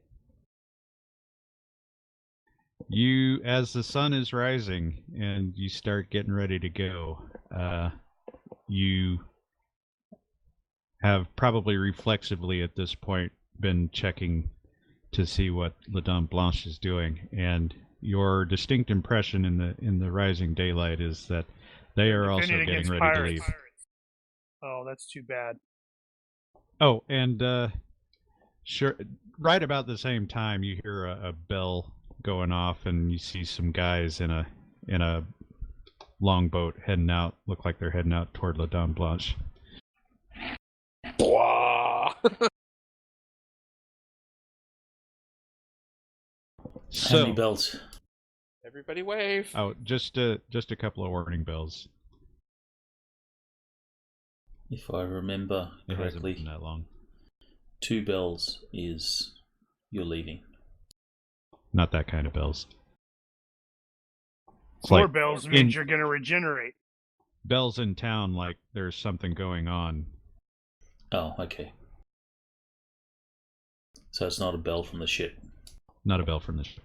You, as the sun is rising and you start getting ready to go, you have probably reflexively at this point been checking to see what La Dame Blanche is doing, and your distinct impression in the rising daylight is that they are also Defending getting against ready pirates. to leave. Oh, that's too bad. Oh, and sure, right about the same time, you hear a bell going off, and you see some guys in a longboat heading out. Look like they're heading out toward La Dame Blanche. Blah. How many So, bells? Everybody wave. oh, just a couple of warning bells. If I remember It hasn't correctly, been that long. 2 bells is you're leaving. Not that kind of bells. It's 4 like bells means you're going to regenerate. bells in town, like there's something going on. Oh, okay. So it's not a bell from the ship. Not a bell from the ship.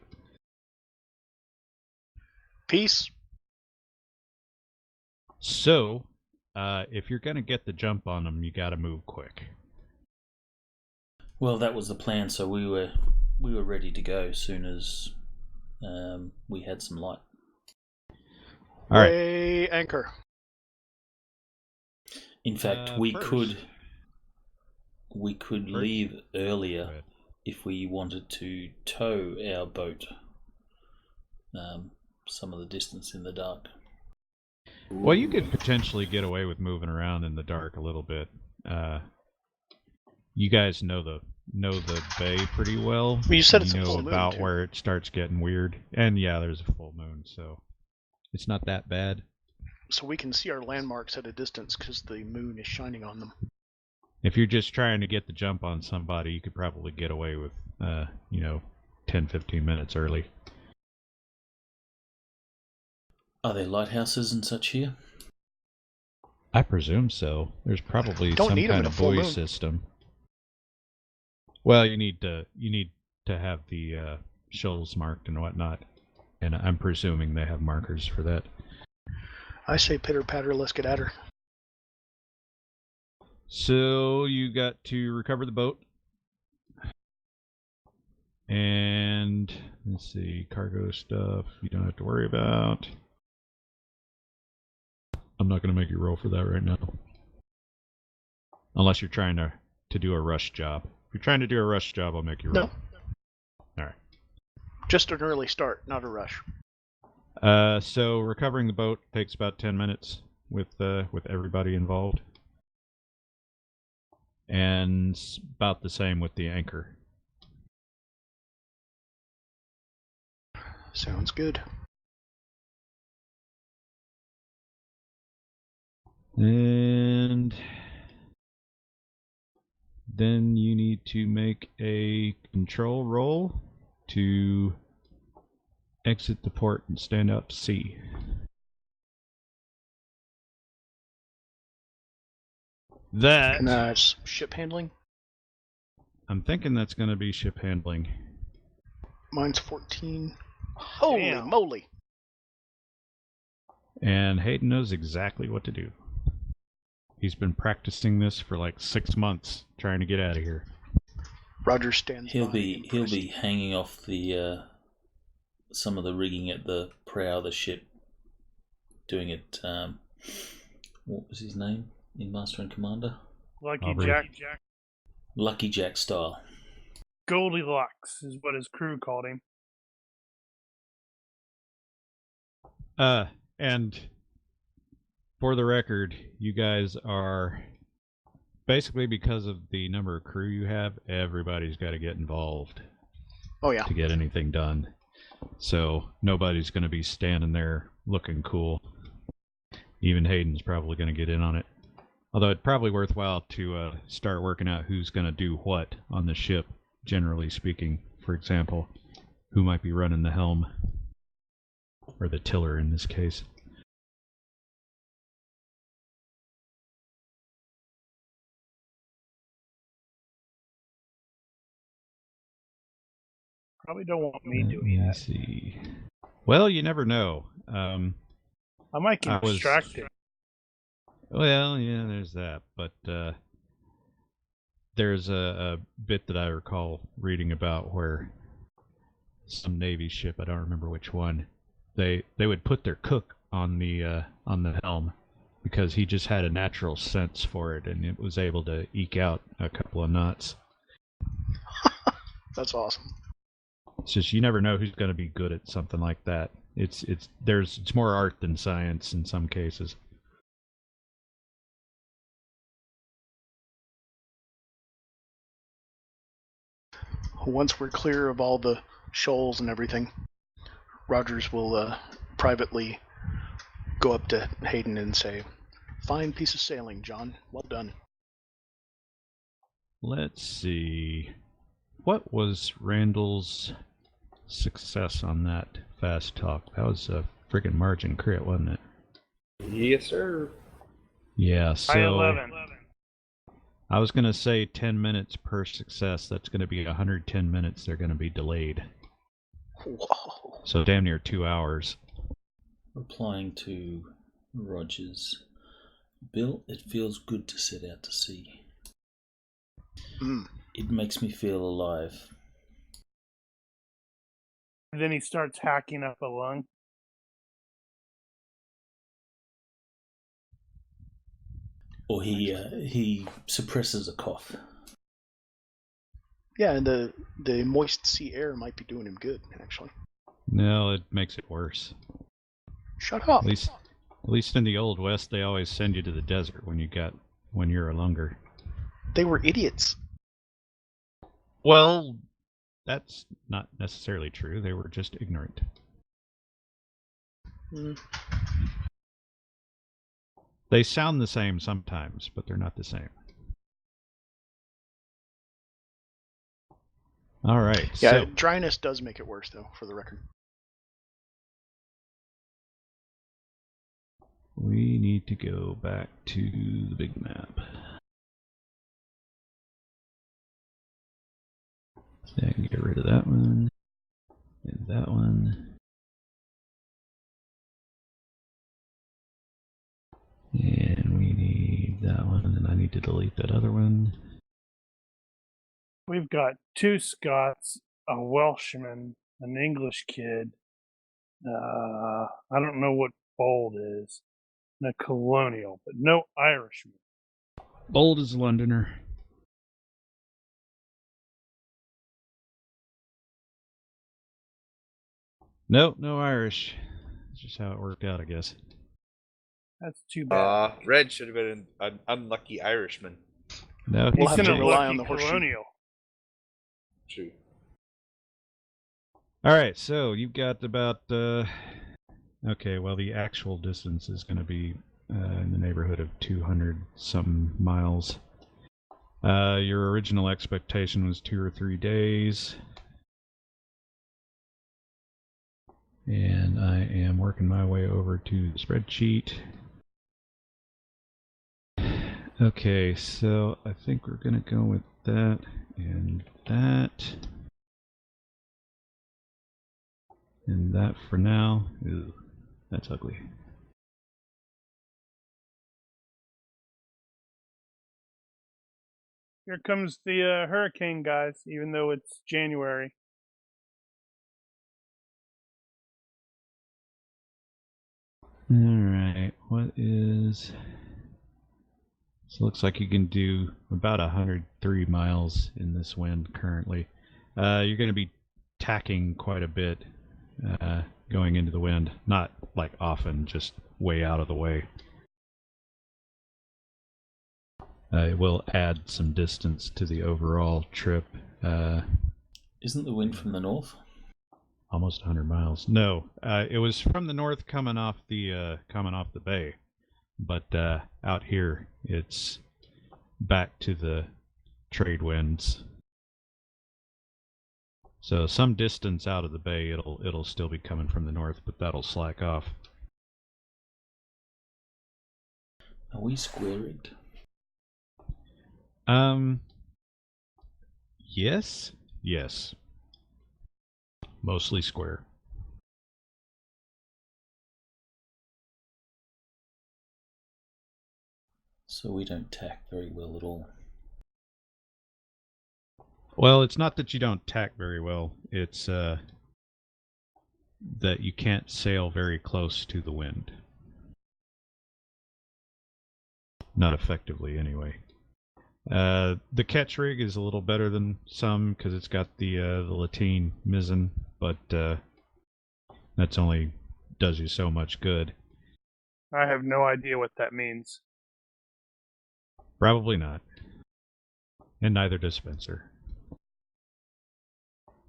Peace. So, if you're going to get the jump on them, you got to move quick. Well, that was the plan. So we were ready to go as soon as we had some light. All right. Weigh anchor. In fact, we could leave earlier if we wanted to tow our boat some of the distance in the dark. Well, you could potentially get away with moving around in the dark a little bit. You guys know the bay pretty well. Well, you said it's a know full moon, about too. where it starts getting weird, and yeah, there's a full moon, so it's not that bad. So we can see our landmarks at a distance because the moon is shining on them. If you're just trying to get the jump on somebody, you could probably get away with, 10-15 minutes early. Are there lighthouses and such here? I presume so. There's probably Don't some need 'em kind in a of full buoy moon. system. Well, you need to have the shoals marked and whatnot, and I'm presuming they have markers for that. I say pitter patter, let's get at her. So you got to recover the boat, and let's see, cargo stuff you don't have to worry about. I'm not going to make you roll for that right now, unless you're trying to do a rush job. If you're trying to do a rush job, I'll make you roll. No. All right. Just an early start, not a rush. So recovering the boat takes about 10 minutes with everybody involved, and it's about the same with the anchor. Sounds good. And then you need to make a control roll to exit the port and stand out to sea. That, And that's ship handling. I'm thinking that's going to be ship handling. Mine's 14. Holy Damn. moly. And Hayden knows exactly what to do. He's been practicing this for like 6 months, trying to get out of here. Roger stands He'll by, be impressed. hanging off the some of the rigging at the prow of the ship, doing it. What was his name in Master and Commander? Lucky Aubrey. Jack. Lucky Jack style. Goldilocks is what his crew called him. And for the record, you guys are basically, because of the number of crew you have, everybody's got to get involved Oh, yeah. to get anything done. So nobody's going to be standing there looking cool. Even Hayden's probably going to get in on it. Although it's probably worthwhile to start working out who's going to do what on the ship, generally speaking. For example, who might be running the helm, or the tiller in this case. Probably don't want me Let doing me that. see. Well, you never know. I might get I was- distracted. Well, yeah, there's that. But there's a bit that I recall reading about where some Navy ship, I don't remember which one, they would put their cook on the helm because he just had a natural sense for it, and it was able to eke out a couple of knots. That's awesome. It's just you never know who's going to be good at something like that. It's more art than science in some cases. Once we're clear of all the shoals and everything, Rogers will privately go up to Hayden and say, "Fine piece of sailing, John. Well done." Let's see. What was Randall's success on that fast talk? That was a friggin' margin crit, wasn't it? Yes, sir. Yeah, I so 11. I was going to say 10 minutes per success. That's going to be 110 minutes they're going to be delayed. Whoa. So damn near 2 hours. Replying to Rogers. Bill, it feels good to set out to sea. It makes me feel alive. And then he starts hacking up a lung. Or he suppresses a cough. Yeah, and the moist sea air might be doing him good, actually. No, it makes it worse. Shut up. At least in the Old West, they always send you to the desert when you're a lunger. They were idiots. Well, that's not necessarily true. They were just ignorant. They sound the same sometimes, but they're not the same. All right. Yeah, So, dryness does make it worse, though, for the record. we need to go back to the big map. So I can get rid of that one and that one. And we need that one, and I need to delete that other one. We've got 2 Scots, a Welshman, an English kid. I don't know what Bold is. And a Colonial, but no Irishman. Bold is Londoner. Nope, no Irish. That's just how it worked out, I guess. That's too bad. Red should have been an unlucky Irishman. No, We'll He's have to an rely on unlucky the horseshoe. Colonial. Shoot. All right, so you've got about okay, well, the actual distance is going to be in the neighborhood of 200-some miles. Your original expectation was 2 or 3 days. And I am working my way over to the spreadsheet. Okay, so I think we're going to go with that and that. And that for now. Ooh, that's ugly. Here comes the hurricane, guys, even though it's January. Alright, what is... So it looks like you can do about 103 miles in this wind currently. You're going to be tacking quite a bit going into the wind. Not like often, just way out of the way. It will add some distance to the overall trip. Isn't the wind from the north? Almost 100 miles. No, it was from the north coming off the bay, but out here it's back to the trade winds. So some distance out of the bay, it'll still be coming from the north, but that'll slack off. Are we square rigged? Yes. Mostly square. So we don't tack very well at all. Well, it's not that you don't tack very well. It's that you can't sail very close to the wind. Not effectively, anyway. The catch rig is a little better than some because it's got the lateen mizzen, but that's only does you so much good. I have no idea what that means. Probably not. And neither does Spencer.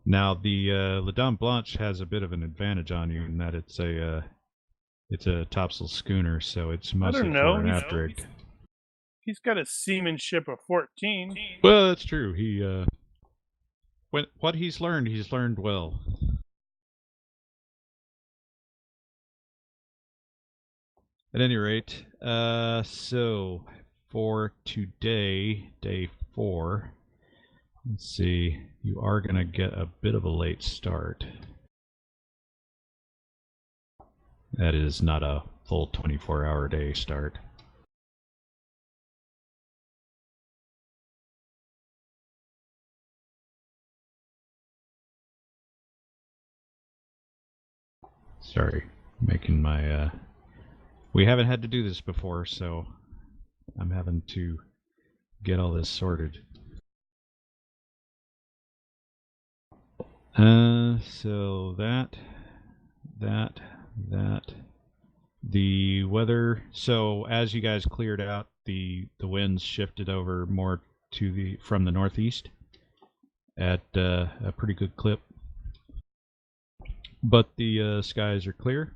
Now the La Dame Blanche has a bit of an advantage on you in that it's a topsail schooner, so it's mostly know. fore and aft rigged. He's got a seamanship of 14. Well, that's true. He what he's learned well. At any rate, so for today, day 4, let's see, you are going to get a bit of a late start. That is not a full 24-hour day start. Sorry, making my, we haven't had to do this before, so I'm having to get all this sorted. So that. The weather, so as you guys cleared out, the winds shifted over more to from the northeast at a pretty good clip. But the skies are clear.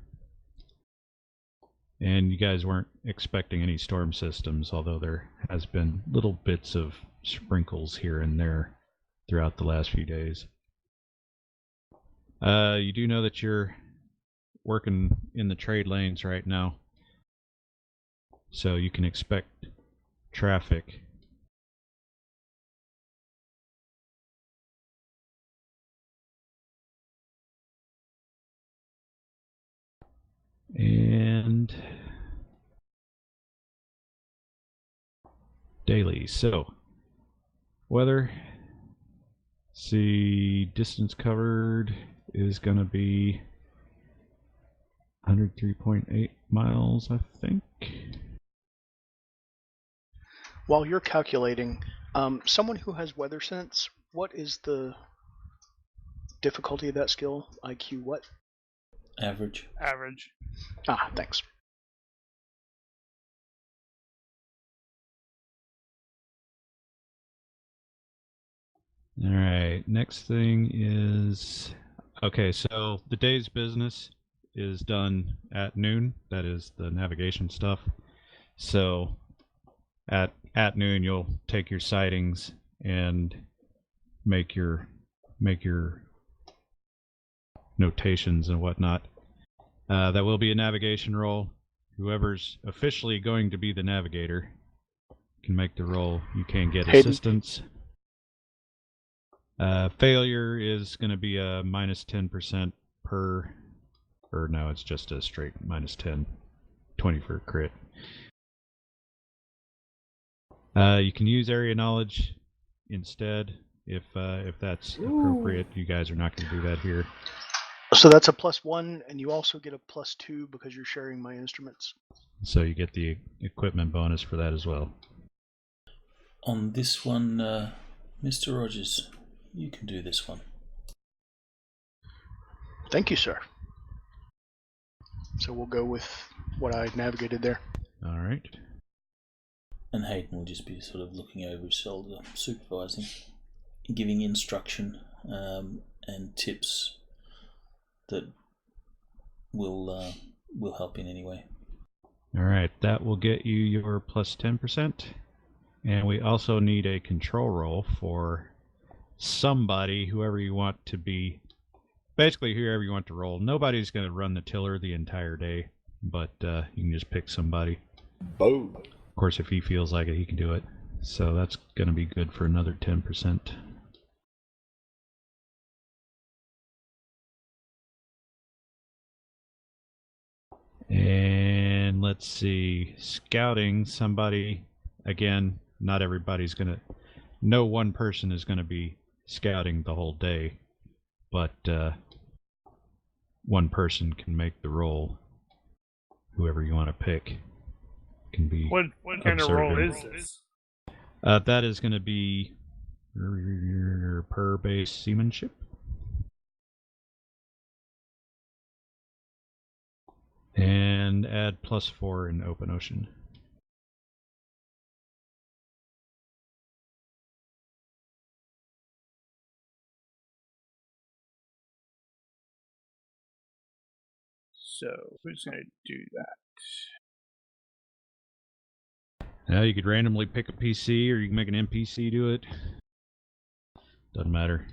And you guys weren't expecting any storm systems, although there has been little bits of sprinkles here and there throughout the last few days. You do know that you're working in the trade lanes right now, so you can expect traffic. And daily. So weather, see, distance covered is going to be 103.8 miles, I think. While you're calculating, someone who has weather sense, what is the difficulty of that skill? IQ what? Average. Average. Ah, thanks. All right, next thing is, okay, so the day's business is done at noon. That is the navigation stuff. So at noon, you'll take your sightings and make your notations and whatnot. That will be a navigation roll. Whoever's officially going to be the navigator can make the roll. You can get Hayden. assistance. Failure is going to be a minus 10% per, or no, it's just a straight minus 10, 20 for a crit. You can use area knowledge instead if that's appropriate. You guys are not going to do that here. So that's a +1, and you also get a +2 because you're sharing my instruments. So you get the equipment bonus for that as well. On this one, Mr. Rogers, you can do this one. Thank you, sir. So we'll go with what I navigated there. All right. And Hayden will just be sort of looking over his shoulder, supervising, giving instruction and tips that will help in any way. All right, that will get you your plus 10%. And we also need a control roll for somebody, whoever you want to be. Basically, whoever you want to roll. Nobody's going to run the tiller the entire day, but you can just pick somebody. Boom. Of course, if he feels like it, he can do it. So that's going to be good for another 10%. And let's see, scouting, somebody, again, not everybody's going to, no one person is going to be scouting the whole day, but one person can make the roll. Whoever you want to pick can be. What kind of roll is this? That is going to be per base seamanship. And add +4 in open ocean. So who's going to do that? Now you could randomly pick a PC, or you can make an NPC do it. Doesn't matter.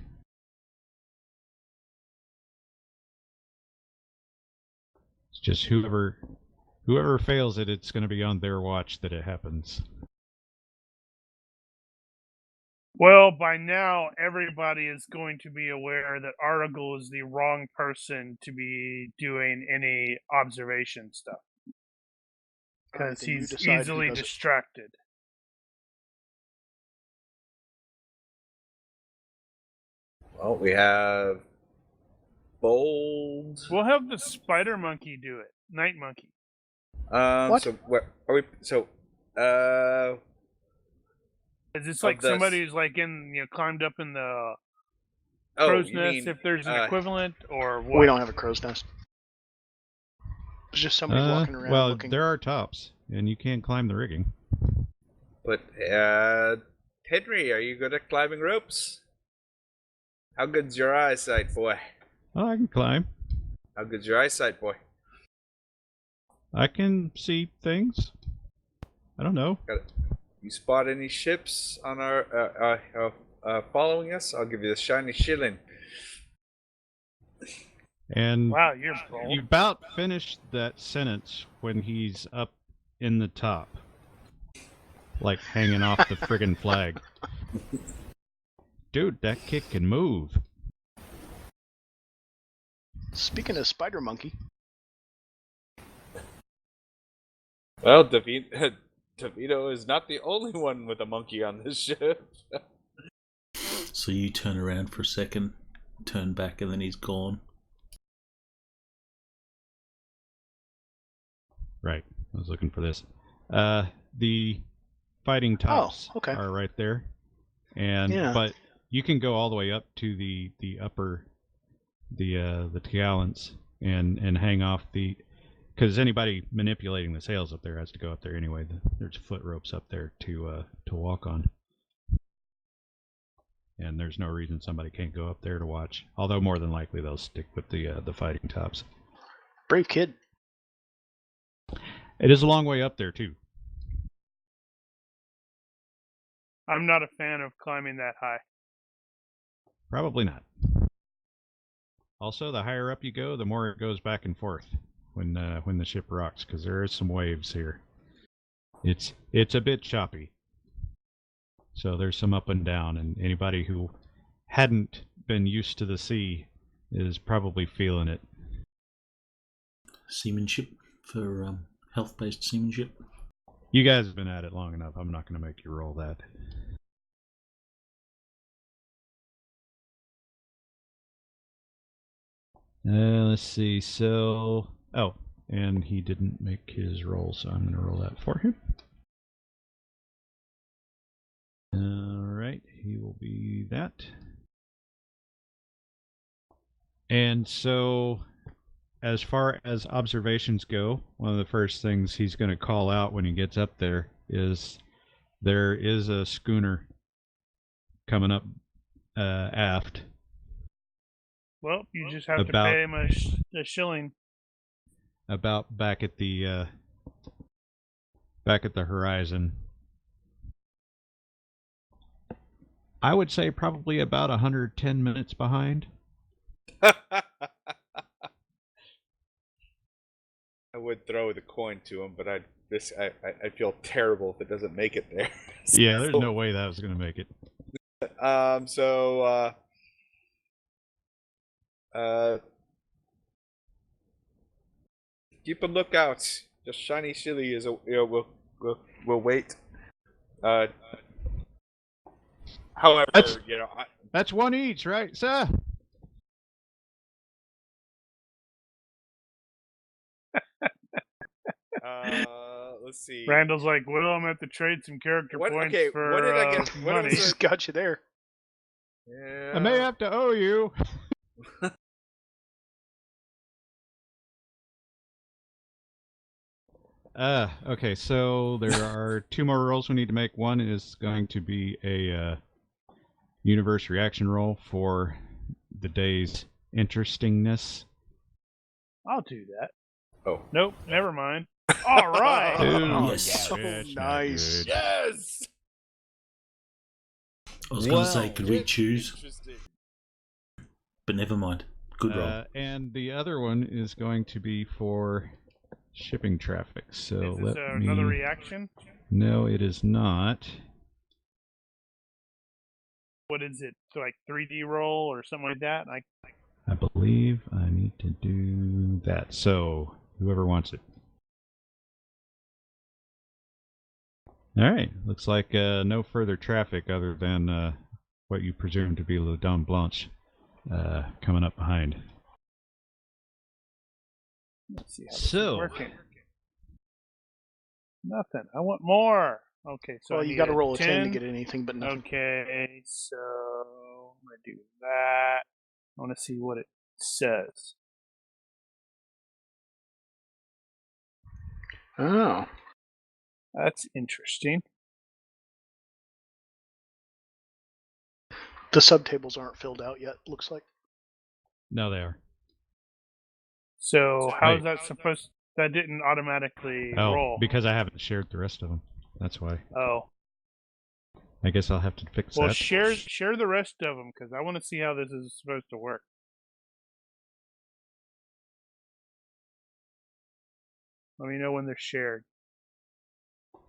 It's just whoever fails it, it's going to be on their watch that it happens. Well, by now, everybody is going to be aware that Article is the wrong person to be doing any observation stuff. Because then you he's decide who easily does it. distracted. Well, we have Bold. We'll have the spider monkey do it. Night monkey. What? So where are we? So Is this Of like the- somebody who's like climbed up in the oh, crow's you nest mean, if there's an equivalent, or what? We don't have a crow's nest. It's just somebody walking around well, looking. there are tops, and you can climb the rigging. But Henry, are you good at climbing ropes? How good's your eyesight, boy? Oh, I can climb. How good's your eyesight, boy? I can see things. I don't know. You spot any ships on our following us? I'll give you the shiny shilling. And Wow, you're bold. you about finished that sentence when he's up in the top. Like hanging off the friggin' flag. Dude, that kid can move. Speaking of spider monkey, Well, DeVito is not the only one with a monkey on this ship. So you turn around for a second, turn back, and then he's gone. Right, I was looking for this. The fighting tops okay. are right there. And Yeah. but you can go all the way up to the upper the gallants and hang off the, because anybody manipulating the sails up there has to go up there anyway. There's foot ropes up there to walk on, and there's no reason somebody can't go up there to watch. Although more than likely they'll stick with the fighting tops. brave kid. It is a long way up there too. I'm not a fan of climbing that high. Probably not. Also, the higher up you go, the more it goes back and forth when the ship rocks, because there is some waves here. It's a bit choppy. So there's some up and down, and anybody who hadn't been used to the sea is probably feeling it. Seamanship for health-based seamanship. You guys have been at it long enough. I'm not going to make you roll that. Let's see. So, oh, and he didn't make his roll, so I'm going to roll that for him. All right, he will be that. And so, as far as observations go, one of the first things he's going to call out when he gets up there is a schooner coming up aft. Well, you just have to About- pay him a shilling. About back at the horizon. I would say probably about 110 minutes behind. I would throw the coin to him, but I feel terrible if it doesn't make it there. Yeah, there's no way that was going to make it. Keep a lookout. Just shiny shilly is we'll wait. However, That's- I, That's one each, right, sir? let's see. Randall's like, well, I'm going to have to trade some character What- points okay, for what did I get- what money. was He's got you there. Yeah. I may have to owe you. Okay, so there are two more rolls we need to make. One is going to be a universe reaction roll for the day's interestingness. I'll do that. Oh. Nope, never mind. All right. Ooh, Yes. Oh, that's not nice. good. Yes. I was going to say, Well, could we choose? Interesting. But never mind. Good roll. And the other one is going to be for shipping traffic. So Is this let me. another reaction? No, it is not. What is it? So like 3D roll or something like that? I believe I need to do that. So whoever wants it. All right. Looks like no further traffic other than what you presume to be Le Dame Blanche coming up behind. Let's see how this is So, working. Nothing. I want more. Okay, so Well, I you need got to roll a 10 to 10. get anything but nothing. Okay, so I'm gonna do that. I want to see what it says. Oh. That's interesting. The subtables aren't filled out yet, looks like. no, they are. So how's Wait. that supposed? That didn't automatically Oh, roll. because I haven't shared the rest of them. That's why. Oh, I guess I'll have to fix well, that. share the rest of them because I want to see how this is supposed to work. Let me know when they're shared.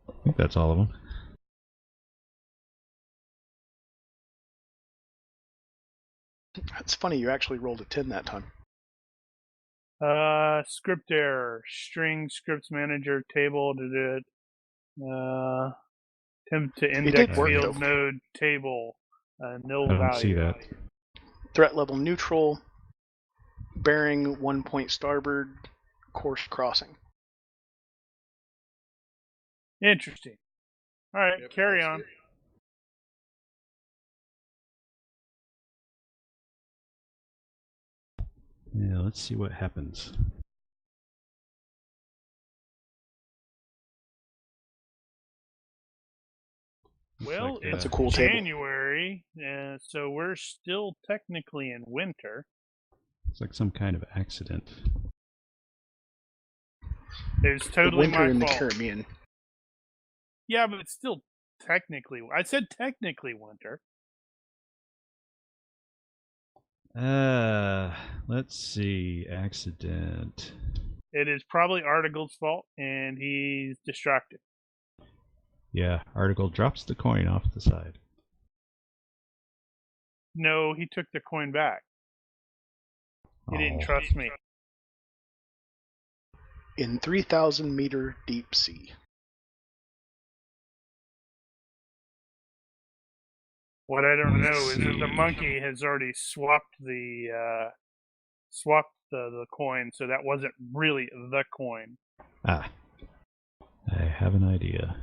I think that's all of them. It's funny, you actually rolled a 10 that time. Script error. String scripts manager table to do it. Attempt to index work, field though. node table. Nil I don't value. see that. Threat level neutral, bearing 1 point starboard, course crossing. Interesting. All right, Yep, carry that's on. good. Yeah, let's see what happens. Well, like, it's a cool table. January, so we're still technically in winter. It's like some kind of accident. It's The totally winter my in the fault. Caribbean. Yeah, but it's still technically. I said technically winter. Let's see. Accident. It is probably Article's fault, and he's distracted. Yeah, Article drops the coin off the side. No, he took the coin back. He didn't Oh. trust me. In 3,000 meter deep sea. What I don't Let's know is that the see. monkey has already swapped the coin, so that wasn't really the coin. Ah. I have an idea.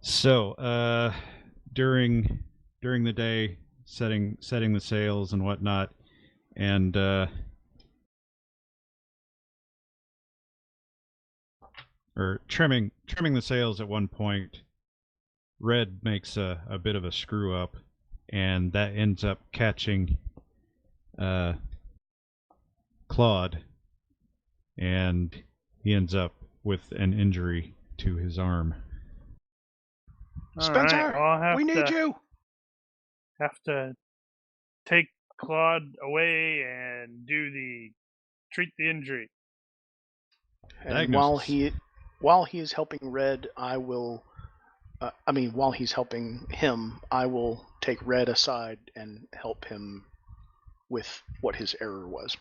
So, during the day, setting the sails and whatnot, and or trimming the sails at one point, Red makes a bit of a screw up, and that ends up catching Claude, and he ends up with an injury to his arm. Spencer, All right, I'll have we need to, you! Have to take Claude away and treat the injury. And while he is helping Red, I will. While he's helping him, I will take Red aside and help him with what his error was.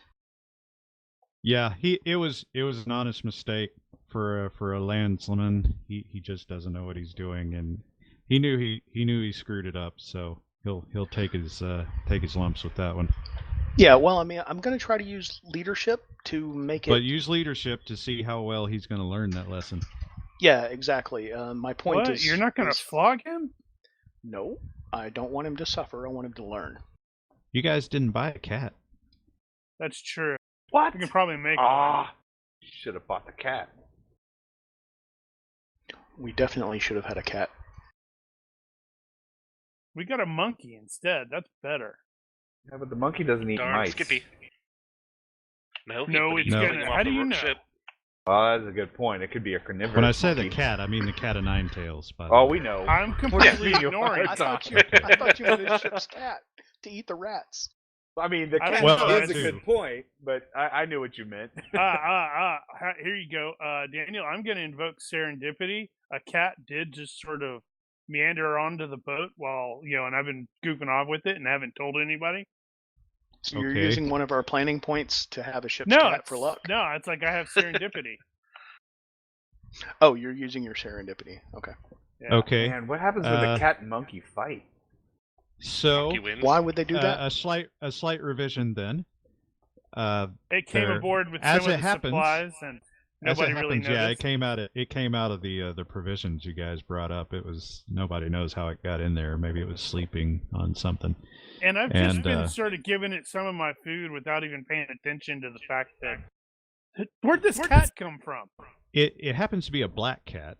Yeah, it was an honest mistake for a landsman. He just doesn't know what he's doing, and he knew he screwed it up. So he'll take his lumps with that one. Yeah, well, I'm going to try to use leadership to make it. But use leadership to see how well he's going to learn that lesson. Yeah, exactly. My point is, You're not going to flog him? No, I don't want him to suffer. I want him to learn. You guys didn't buy a cat. That's true. What? We can probably make You should have bought the cat. We definitely should have had a cat. We got a monkey instead. That's better. Yeah, but the monkey doesn't eat Darn mice. Skippy. No, No, but it's he's No. killing him How off do the you know? ship. Oh, that's a good point. It could be a carnivorous. When I say the monkey. cat, I mean the cat of nine tails. By the Oh, way. we know. I'm completely giving you a ignoring. hard I time. thought you wanted ship's cat to eat the rats. I mean, the I cat don't know, is a that's- good point, but I knew what you meant. Here you go, Daniel. I'm going to invoke serendipity. A cat did just sort of meander onto the boat while and I've been goofing off with it and haven't told anybody. So you're Okay. using one of our planning points to have a ship's No, cat for luck. No, it's like I have serendipity. Oh, you're using your serendipity. Okay. Yeah. Okay. Man, what happens when the cat and monkey fight? So Monkey wins. Why would they do that? a slight revision then. It came there- aboard with as some of it the happens- supplies, and As nobody it really happens, yeah, noticed. it came out of the provisions you guys brought up. It was nobody knows how it got in there. Maybe it was sleeping on something. And I've just and, been sort of giving it some of my food without even paying attention to the fact that where'd this cat come from? It happens to be a black cat,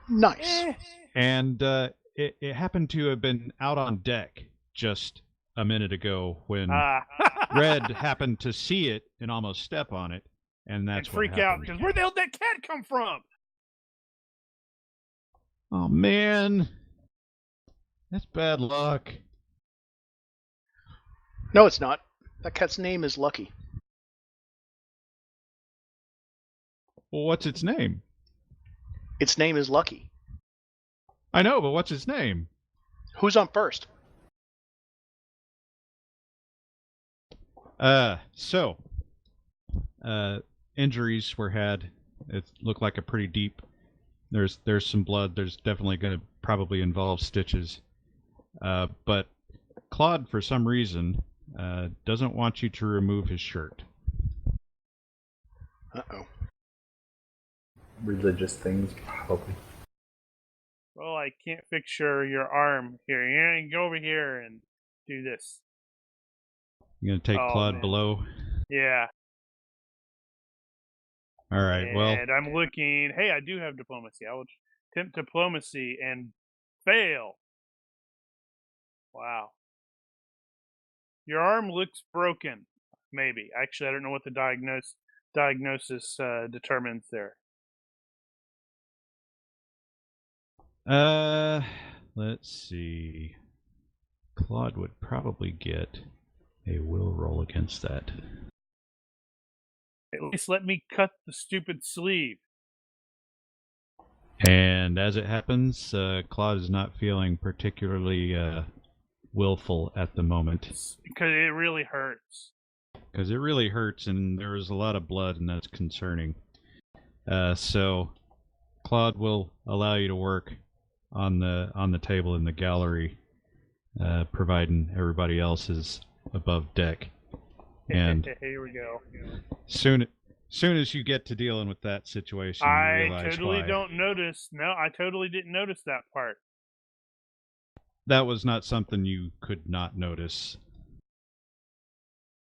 Nice. and it happened to have been out on deck just a minute ago when Red happened to see it and almost step on it, and that's and what freak out happened. because where the hell did that cat come from? Oh man, that's bad luck. No, it's not. That cat's name is Lucky. Well, what's its name? Its name is Lucky. I know, but what's its name? Who's on first? Injuries were had. It looked like a pretty deep. There's some blood. There's definitely going to probably involve stitches. But Claude, for some reason, doesn't want you to remove his shirt. Uh-oh. Religious things, probably. Well, I can't fix your arm here. You can go over here and do this. You going to take Oh, Claude man. below? Yeah. All right. Well, And I'm looking. Hey, I do have diplomacy. I will attempt diplomacy and fail. Wow. Your arm looks broken. Maybe. Actually, I don't know what the diagnosis determines there. let's see. Claude would probably get a will roll against that. At least let me cut the stupid sleeve. And as it happens, Claude is not feeling particularly willful at the moment. Because it really hurts. Because it really hurts, and there is a lot of blood, and that's concerning. So Claude will allow you to work on the table in the gallery, providing everybody else is above deck. And Here we go. soon as you get to dealing with that situation, you I realize totally why. don't notice. No, I totally didn't notice that part. That was not something you could not notice.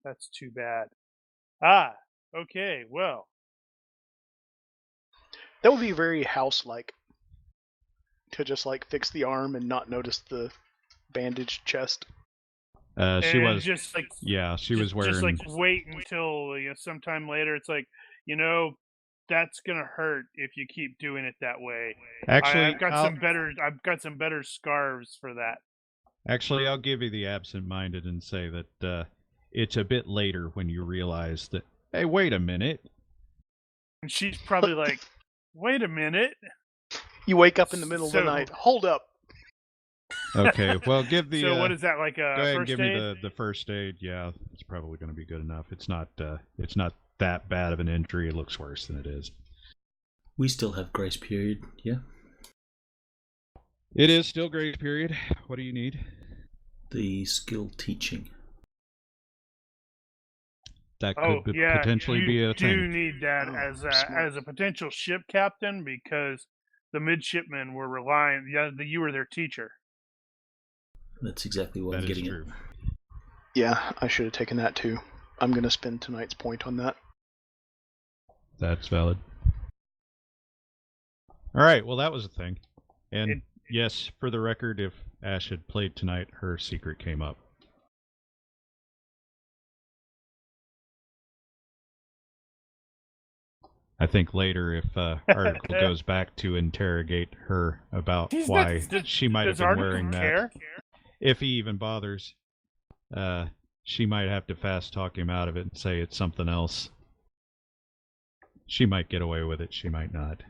That's too bad. Ah, okay, well. That would be very house-like. To just fix the arm and not notice the bandaged chest. She and was, just yeah, she was wearing. Just wait until sometime later. It's that's gonna hurt if you keep doing it that way. Actually, I've got some better scarves for that. Actually, I'll give you the absent-minded and say that it's a bit later when you realize that. Hey, wait a minute. And she's probably like, "Wait a minute." You wake up in the middle of the night. Hold up. Okay, well, give the. So what is that, like a Go ahead and first give aid? me the first aid. Yeah, it's probably going to be good enough. It's not that bad of an injury. It looks worse than it is. We still have grace period, yeah? It is still grace period. What do you need? The skill teaching. That could potentially be a you thing. do need that smart. as a potential ship captain because the midshipmen were relying. Yeah, you were their teacher. That's exactly what That I'm is getting true. at. Yeah, I should have taken that too. I'm going to spend tonight's point on that. That's valid. All right, well, that was a thing. And yes, for the record, if Ash had played tonight, her secret came up. I think later, if Article goes back to interrogate her about why she might have been wearing that, if he even bothers, she might have to fast talk him out of it and say it's something else. She might get away with it. She might not.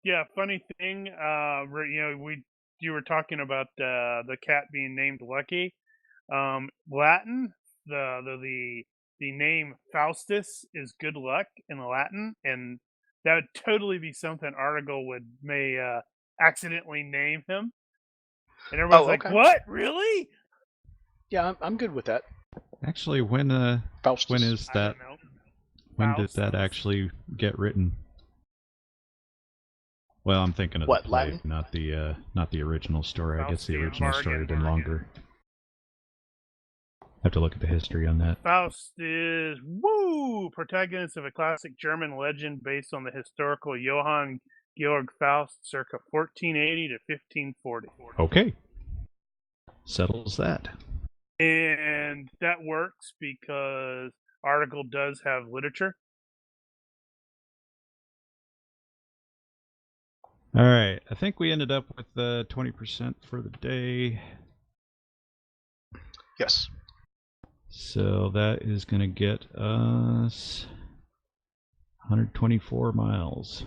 Yeah. Funny thing. You were talking about the cat being named Lucky. Latin. The name Faustus is good luck in Latin, and that would totally be something Article may accidentally name him. And everyone's like, okay. "What? Really?" Yeah, I'm good with that. Actually, when is I that? don't know. When did that Faustus. actually get written? Well, I'm thinking of What, the play, Latin? not the original story. I guess the Faustian original story bargain. had been longer. Have to look at the history on that. Faust is protagonist of a classic German legend based on the historical Johann Georg Faust, circa 1480 to 1540. Okay. Settles that. And that works because Article does have literature. All right. I think we ended up with 20% for the day. Yes. So that is going to get us 124 miles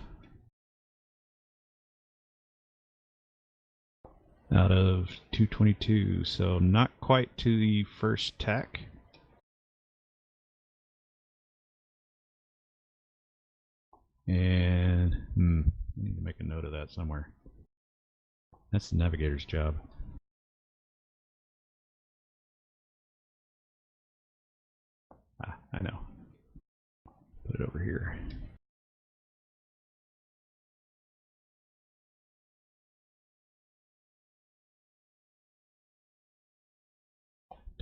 out of 222. So not quite to the first tack. And I need to make a note of that somewhere. That's the navigator's job. I know. Put it over here.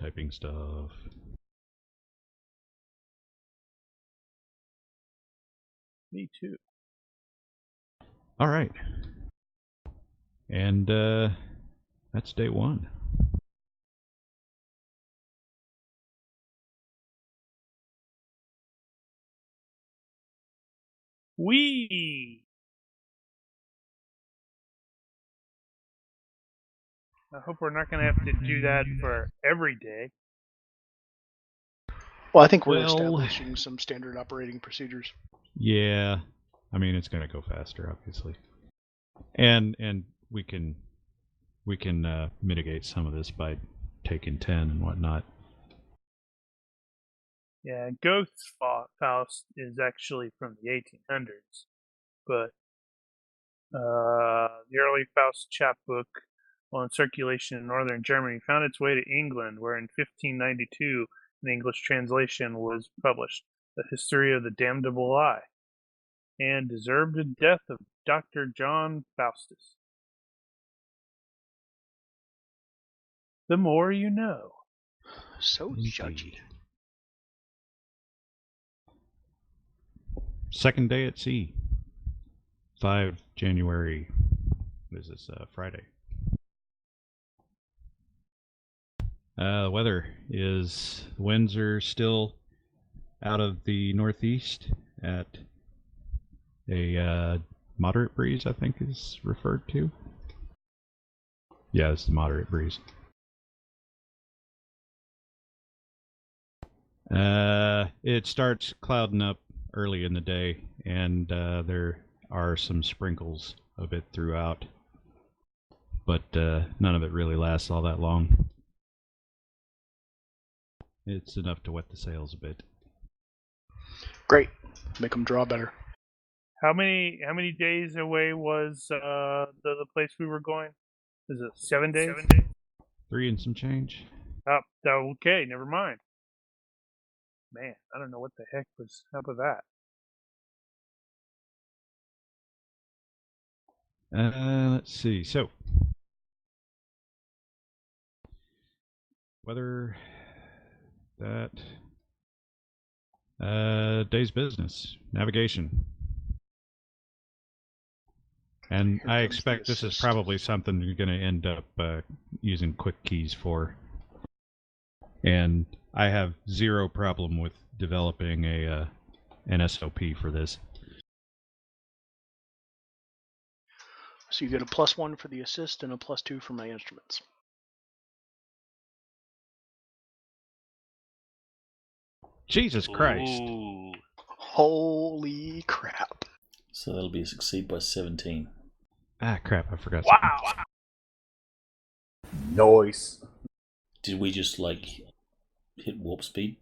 Typing stuff. Me too. All right. And that's day one. Wee. I hope we're not going to have to do that for every day. Well, I think we're Well- establishing some standard operating procedures. Yeah. I mean, it's going to go faster, obviously. And we can mitigate some of this by taking 10 and whatnot. Yeah, Ghost Faust is actually from the 1800s, but the early Faust chapbook on circulation in northern Germany found its way to England, where in 1592 an English translation was published, The History of the Damnable Eye, and deserved the death of Dr. John Faustus. The more you know. So judgy. Second day at sea. 5 January. What is this? Friday. The weather is, the winds are still out of the northeast at a moderate breeze, I think is referred to. Yeah, it's the moderate breeze. It starts clouding up early in the day, and there are some sprinkles of it throughout, but none of it really lasts all that long. It's enough to wet the sails a bit. Great. Make them draw better. How many days away was the place we were going? Is it 7 days? 7 days. 3 and some change. Oh, okay, never mind. Man, I don't know what the heck was up with that. Let's see. So, weather, that, day's business, navigation. And Here I comes expect the this is assist. probably something you're going to end up using quick keys for. And I have zero problem with developing an SOP for this. So you get a +1 for the assist and a +2 for my instruments. Jesus Christ. Ooh. Holy crap. So that'll be a succeed by 17. Ah, crap, I forgot Wow. Noise. Did we just, hit warp speed?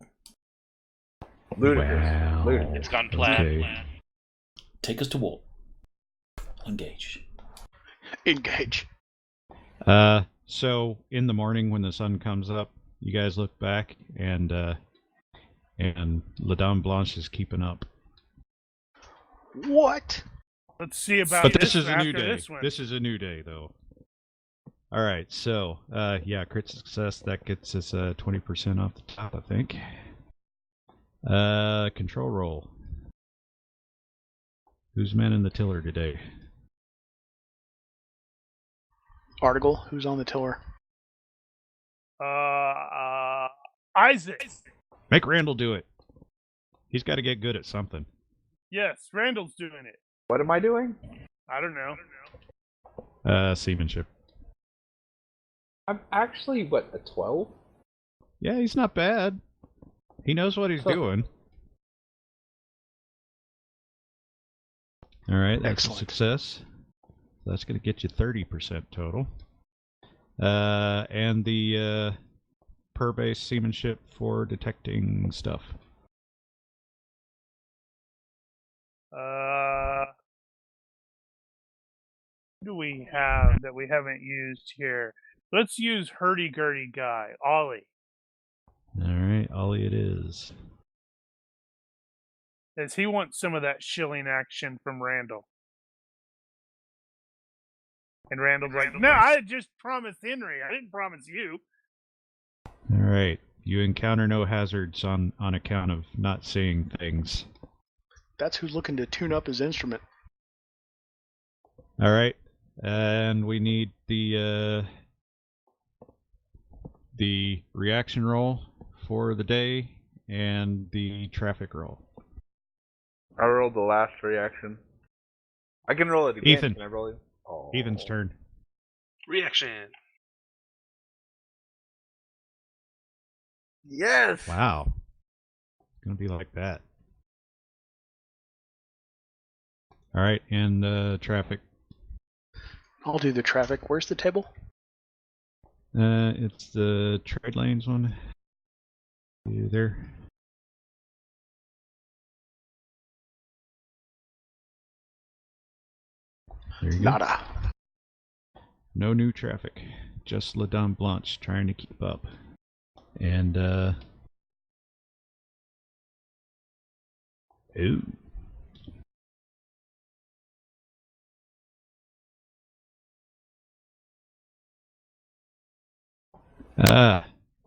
Ludicrous. Wow. Ludicrous. It's gone plaid. Okay. Take us to warp. Engage. Engage. So in the morning when the sun comes up, you guys look back and La Dame Blanche is keeping up. What? Let's see about But this is a after new day. This one. This is a new day, though. All right, so crit success, that gets us 20% off the top, I think. Control roll. Who's manning the tiller today? Article, who's on the tiller? Isaac. Make Randall do it. He's got to get good at something. Yes, Randall's doing it. What am I doing? I don't know. Seamanship. I'm actually, a 12? Yeah, he's not bad. He knows what he's doing. All right, that's Excellent. a success. That's going to get you 30% total. And the per base seamanship for detecting stuff. Who do we have that we haven't used here? Let's use hurdy-gurdy guy, Ollie. All right, Ollie it is. As he wants some of that shilling action from Randall. And Randall's like, no, I just promised Henry. I didn't promise you. All right, you encounter no hazards on account of not seeing things. That's who's looking to tune up his instrument. All right, and we need the reaction roll for the day and the traffic roll. I rolled the last reaction. I can roll it again. Ethan. Can I roll it? Oh. Ethan's turn. Reaction. Yes! Wow. It's going to be like that. All right, and traffic. I'll do the traffic. Where's the table? It's the trade lanes one. You there? There you go. Nada. No new traffic. Just La Dame Blanche trying to keep up. And, ooh.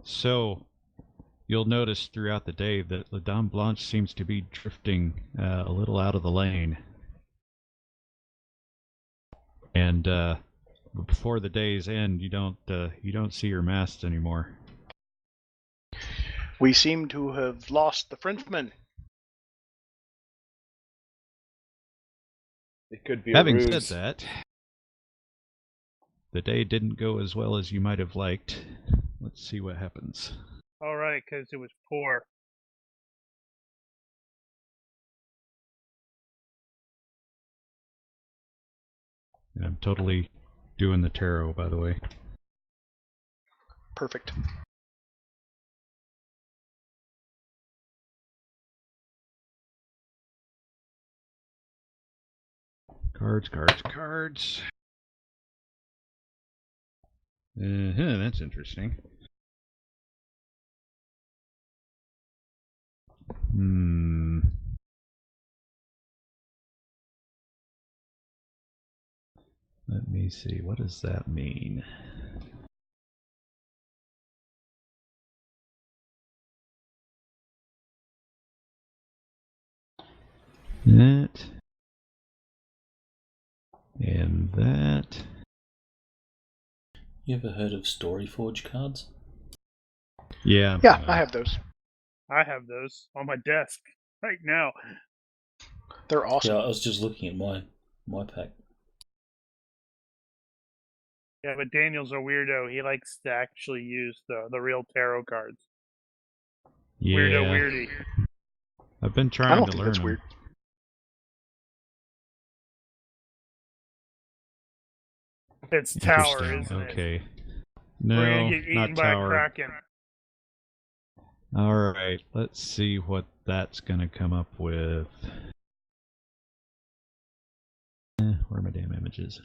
So you'll notice throughout the day that La Dame Blanche seems to be drifting a little out of the lane. And before the day's end, you don't see her masts anymore. We seem to have lost the Frenchman. It could be a Having ruse. said that, the day didn't go as well as you might have liked. Let's see what happens. All right, because it was poor. And I'm totally doing the tarot, by the way. Perfect. Cards, cards, cards. That's interesting. Let me see. What does that mean? That. And that. You ever heard of Storyforge cards? Yeah. Yeah, I have those. I have those on my desk right now. They're awesome. Yeah, I was just looking at my pack. Yeah, but Daniel's a weirdo. He likes to actually use the real tarot cards. Yeah. Weirdo weirdy. I've been I trying don't to think learn that's them. weird. It's Tower, Interesting. isn't it? Okay. We're No, gonna get eaten not by a Tower. kraken. All right, let's see what that's gonna come up with. Where are my damn images?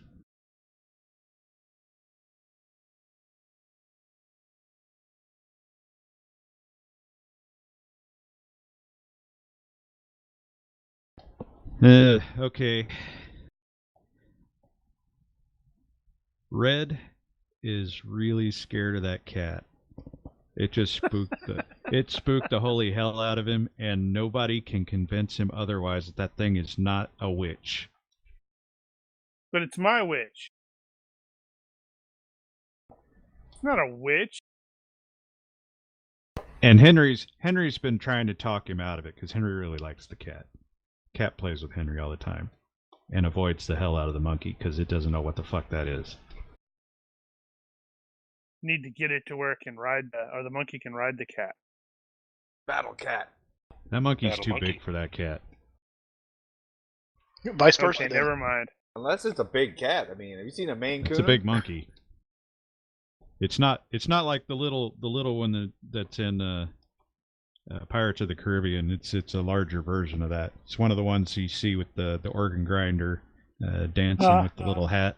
Okay. Red is really scared of that cat. It just spooked the holy hell out of him, and nobody can convince him otherwise that that thing is not a witch. But it's my witch. It's not a witch. And Henry's been trying to talk him out of it because Henry really likes the cat. Cat plays with Henry all the time and avoids the hell out of the monkey because it doesn't know what the fuck that is. Need to get it to where it can ride the monkey can ride the cat. Battle cat. That monkey's Battle too monkey. big for that cat. Vice versa. Okay, then. never mind. Unless it's a big cat. I mean, have you seen a Maine Coon? It's a big monkey. It's not like the little one that's in Pirates of the Caribbean. It's a larger version of that. It's one of the ones you see with the organ grinder dancing with the little hat.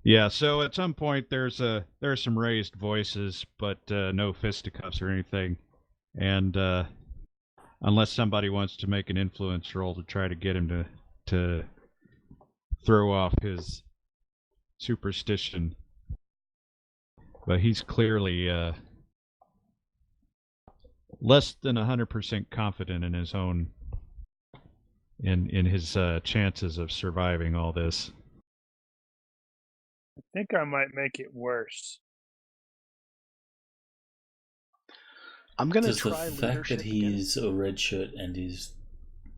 Yeah, so at some point there's some raised voices, but no fisticuffs or anything. And unless somebody wants to make an influence roll to try to get him to throw off his superstition. But he's clearly less than 100% confident in his own in his chances of surviving all this. I think I might make it worse. I'm gonna Does the try fact leadership that again. he's a red shirt and is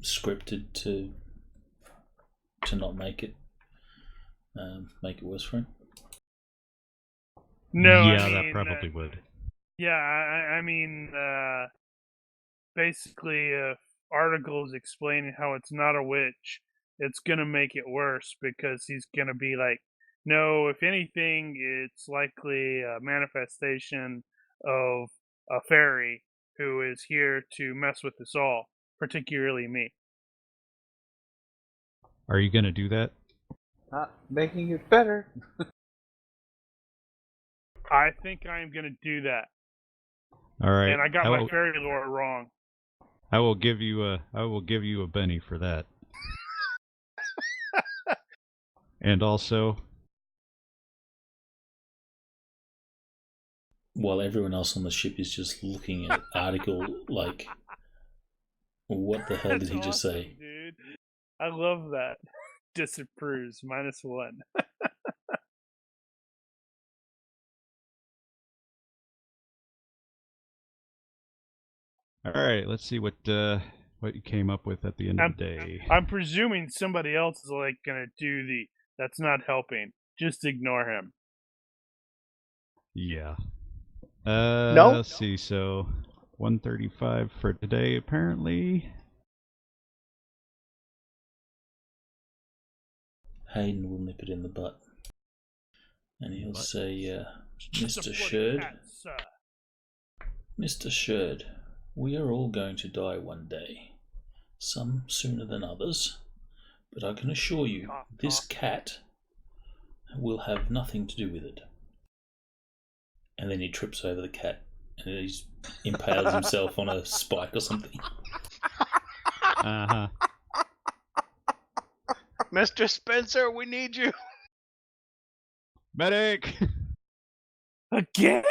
scripted to not make it worse for him? No, yeah, I mean, that probably would. Yeah, I mean, basically, articles explaining how it's not a witch, it's gonna make it worse because he's gonna be like, no, if anything, it's likely a manifestation of a fairy who is here to mess with us all, particularly me. Are you going to do that? Not making it better. I think I am gonna do that, All right. and I got my fairy lore wrong. I will give you a Benny for that. And also, While everyone else on the ship is just looking at the article like, what the hell did That's he just awesome, say? dude. I love that. Disapproves, -1. all right, let's see what you came up with at the end of the day. I'm presuming somebody else is like gonna do the. That's not helping. Just ignore him. Yeah. No? Let's see. So, 135 for today, apparently. Hayden will nip it in the butt. And he'll Butt. say, Mr. Support Sherd, cats, Mr. Sherd, we are all going to die one day. Some sooner than others. But I can assure you, this cat will have nothing to do with it. And then he trips over the cat and he impales himself on a spike or something. Uh-huh. Mr. Spencer, we need you. Medic! Again?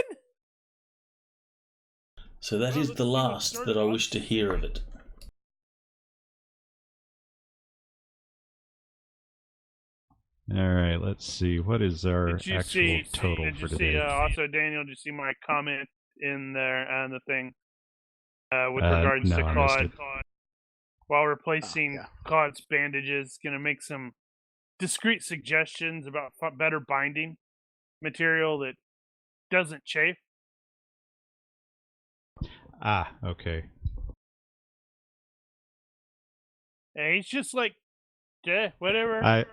So that Oh, is let's the see what last started that I off. wish to hear of it. All right, let's see. What is our Did you actual see? total Did for you see? today? Also, Daniel, did you see my comment in there on the thing with regards no, to I missed Claude? it. While replacing yeah. Claude's bandages, going to make some discreet suggestions about better binding material that doesn't chafe. Ah, okay. And he's just like, whatever.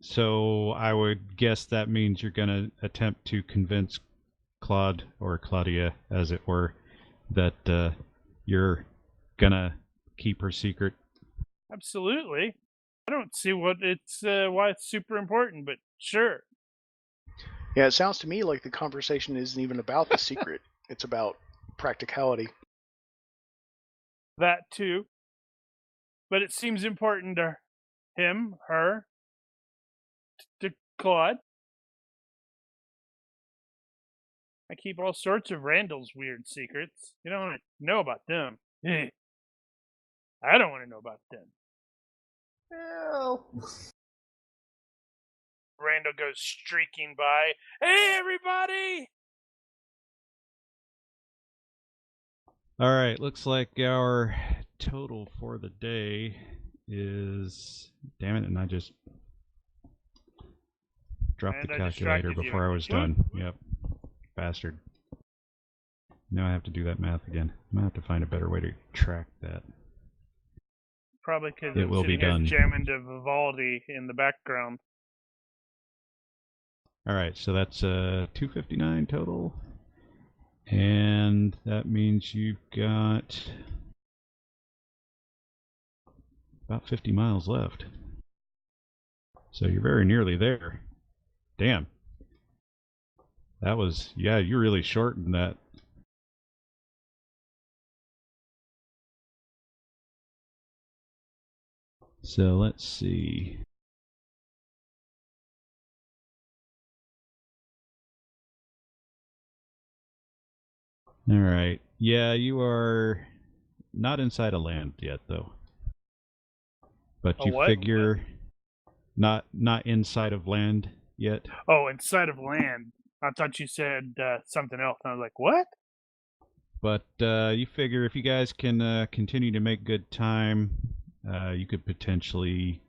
So I would guess that means you're going to attempt to convince Claude, or Claudia, as it were, that you're going to keep her secret. Absolutely. I don't see why it's super important, but sure. Yeah, it sounds to me like the conversation isn't even about the secret. It's about practicality. That too. But it seems important to him, her, to Claude. I keep all sorts of Randall's weird secrets. You don't want to know about them. I don't want to know about them. Well, Randall goes streaking by. Hey, everybody! All right, looks like our total for the day is... Damn it, and I just dropped And the I calculator distracted you. before I was done. Yep. Bastard. Now I have to do that math again. I'm going to have to find a better way to track that. Probably because It I'm will be sitting here done. jamming to Vivaldi in the background. All right, so that's 259 total. And that means you've got about 50 miles left. So you're very nearly there. Damn. That was, yeah, you really shortened that. So let's see. All right. Yeah, you are not inside of land yet, though. But A you what? figure not inside of land yet. Oh, inside of land. I thought you said something else. I was like, what? But you figure if you guys can continue to make good time, you could potentially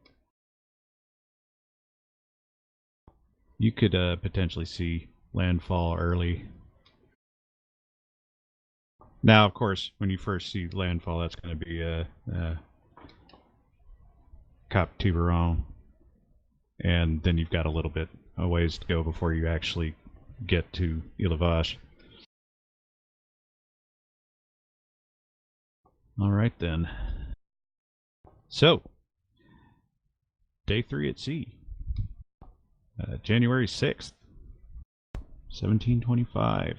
see landfall early. Now, of course, when you first see landfall, that's going to be Cap Tiburon, and then you've got a little bit a ways to go before you actually get to Île-à-Vache. All right then. So, day 3 at sea, January 6th, 1725.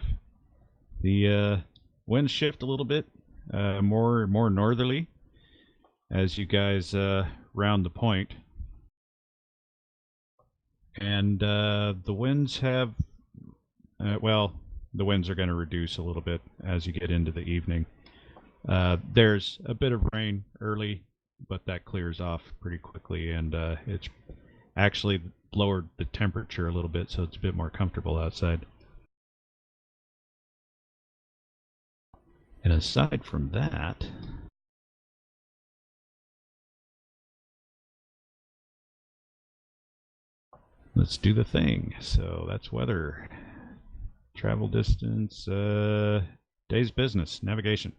The winds shift a little bit, more northerly as you guys round the point. And the winds have, the winds are going to reduce a little bit as you get into the evening. There's a bit of rain early, but that clears off pretty quickly, and it's actually lowered the temperature a little bit, so it's a bit more comfortable outside. And aside from that, let's do the thing. So that's weather, travel distance, day's business, navigation.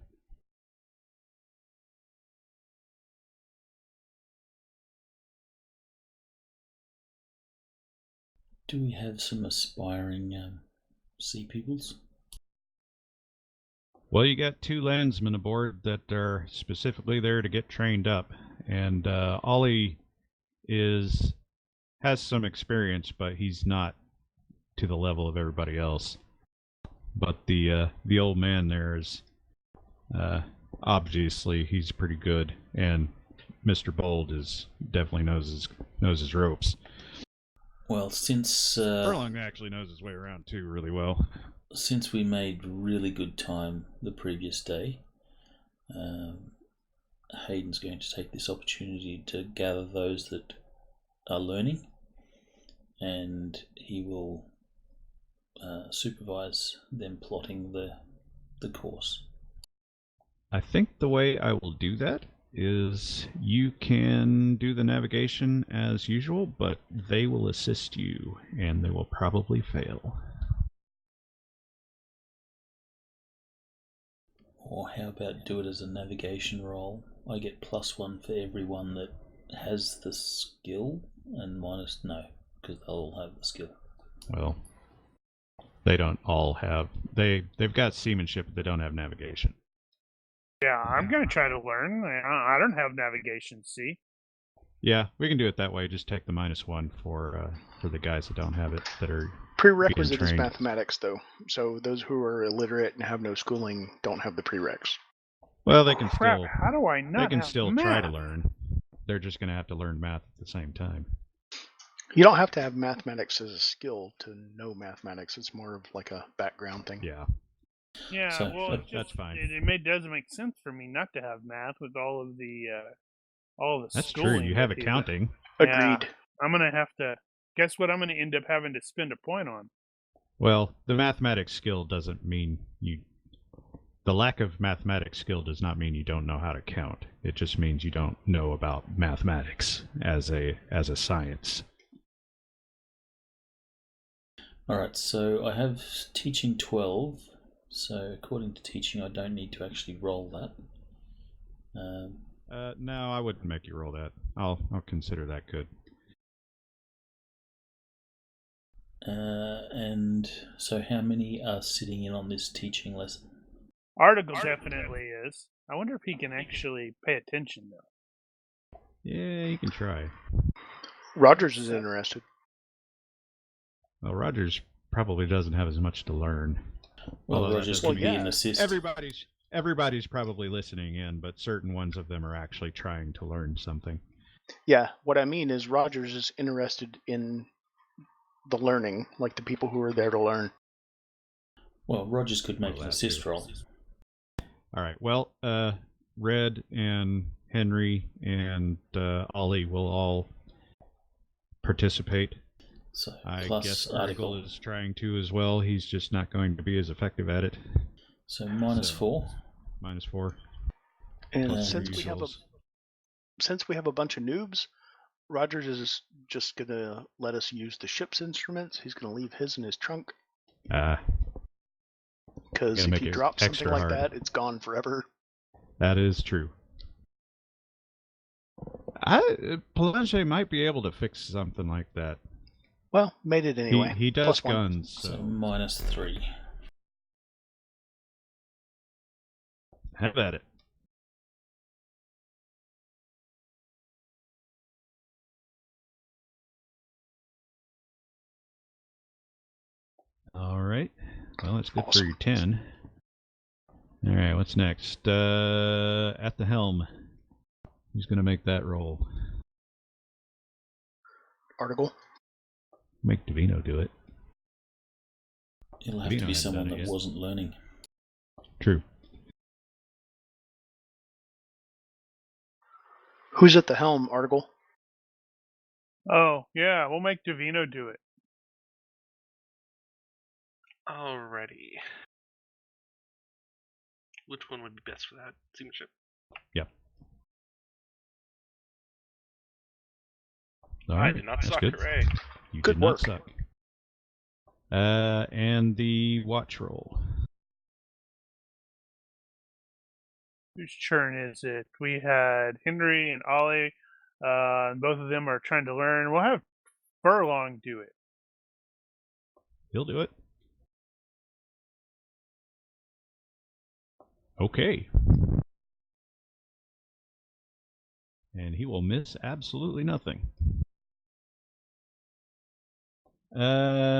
Do we have some aspiring sea peoples? Well, you got 2 landsmen aboard that are specifically there to get trained up, and Ollie has some experience, but he's not to the level of everybody else. But the old man there is obviously he's pretty good, and Mr. Bold definitely knows his ropes. Well, since Furlong actually knows his way around too really well. Since we made really good time the previous day, Hayden's going to take this opportunity to gather those that are learning, and he will supervise them plotting the course. I think the way I will do that is you can do the navigation as usual, but they will assist you, and they will probably fail. Or how about do it as a navigation roll? I get +1 for everyone that has the skill, and minus no, because they'll all have the skill. Well, they don't all have... They've got seamanship, but they don't have navigation. Yeah, I'm going to try to learn. I don't have navigation, see? Yeah, we can do it that way. Just take the -1 for the guys that don't have it, that are Prerequisite is trained. mathematics, though. So those who are illiterate and have no schooling don't have the prereqs. Well, they can Crap, still... how do I not They can have still math? try to learn. They're just going to have to learn math at the same time. You don't have to have mathematics as a skill to know mathematics. It's more of like a background thing. Yeah. Yeah, So, well, it's that's just, fine. It doesn't make sense for me not to have math with all of the That's schooling. true. You have that he's- accounting. Yeah. Agreed. I'm gonna have to. Guess what? I'm gonna end up having to spend a point on. Well, the mathematics skill doesn't mean you... The lack of mathematics skill does not mean you don't know how to count. It just means you don't know about mathematics as a science. Alright, so I have teaching 12, so according to teaching I don't need to actually roll that. No, I wouldn't make you roll that. I'll consider that good. And so how many are sitting in on this teaching lesson? Article definitely is. I wonder if he can actually pay attention though. Yeah, you can try. Rogers is interested. Well, Rogers probably doesn't have as much to learn. Well, Although that Rogers doesn't could be mean- an assist. Everybody's probably listening in, but certain ones of them are actually trying to learn something. Yeah, what I mean is Rogers is interested in the learning, like the people who are there to learn. Well, Rogers could make Well, an that assist too. roll. All right. Well, Red and Henry and Ollie will all participate. So I plus guess article. Article is trying to as well. He's just not going to be as effective at it. So minus So- 4. -4. And Yeah. since we have a bunch of noobs, Rogers is just gonna let us use the ship's instruments. He's gonna leave his in his trunk Gonna because if make he it drops something extra like hard. that, it's gone forever. That is true. Palanche might be able to fix something like that. Well, made it anyway. He does +1. guns, So so minus 3. have at it. All right. Well, that's good for Awesome. your 10. All right, what's next? At the helm. Who's going to make that roll? Article. Make Davino do it. It'll have Davino to be hasn't someone done it that yet. wasn't learning. True. Who's at the helm? Article. Oh yeah, we'll make Davino do it. Alrighty. Which one would be best for that? Seamanship? Yep. All I right, did not that's suck, good. hooray. You Good did not work. suck. And the watch roll. Whose turn is it? We had Henry and Ollie. And both of them are trying to learn. We'll have Furlong do it. He'll do it. Okay. And he will miss absolutely nothing.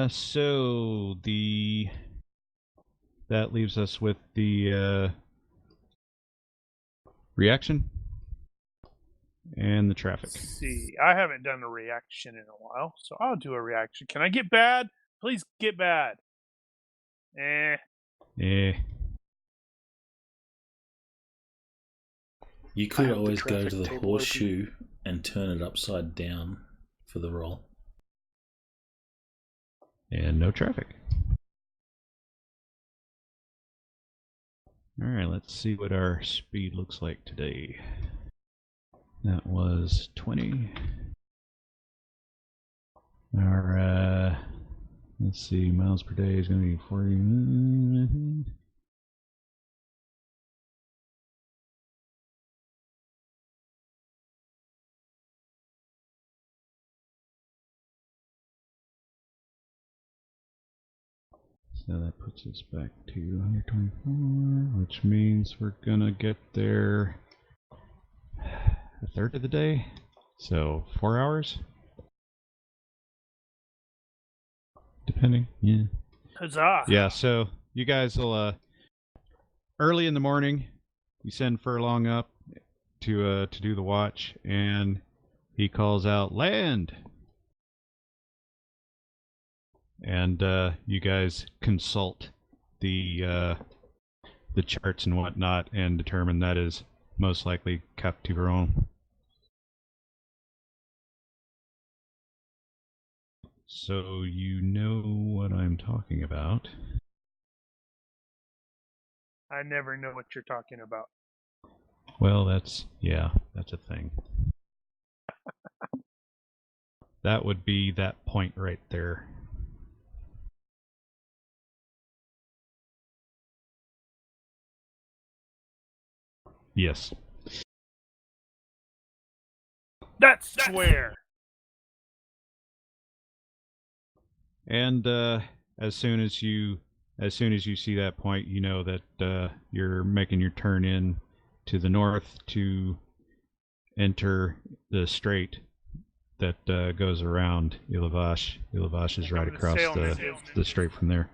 So that leaves us with the reaction and the traffic. Let's see, I haven't done a reaction in a while, so I'll do a reaction. Can I get bad? Please get bad. Eh. You I could have the always go traffic to the table open. horseshoe and turn it upside down for the roll. And no traffic. Alright, let's see what our speed looks like today. That was 20. Our, let's see, miles per day is going to be 40. So that puts us back to 124, which means we're gonna get there a third of the day. So 4 hours? Depending, yeah. Huzzah! Yeah, so you guys will, early in the morning, you send Furlong up to do the watch, and he calls out, "Land!" And you guys consult the charts and whatnot and determine that is most likely Cap Tiburon. So you know what I'm talking about. I never know what you're talking about. Well, that's a thing. That would be that point right there. Yes. That's where. And as soon as you see that point, you know that you're making your turn in to the north to enter the strait that goes around Île-à-Vache. Île-à-Vache is right across the strait from there.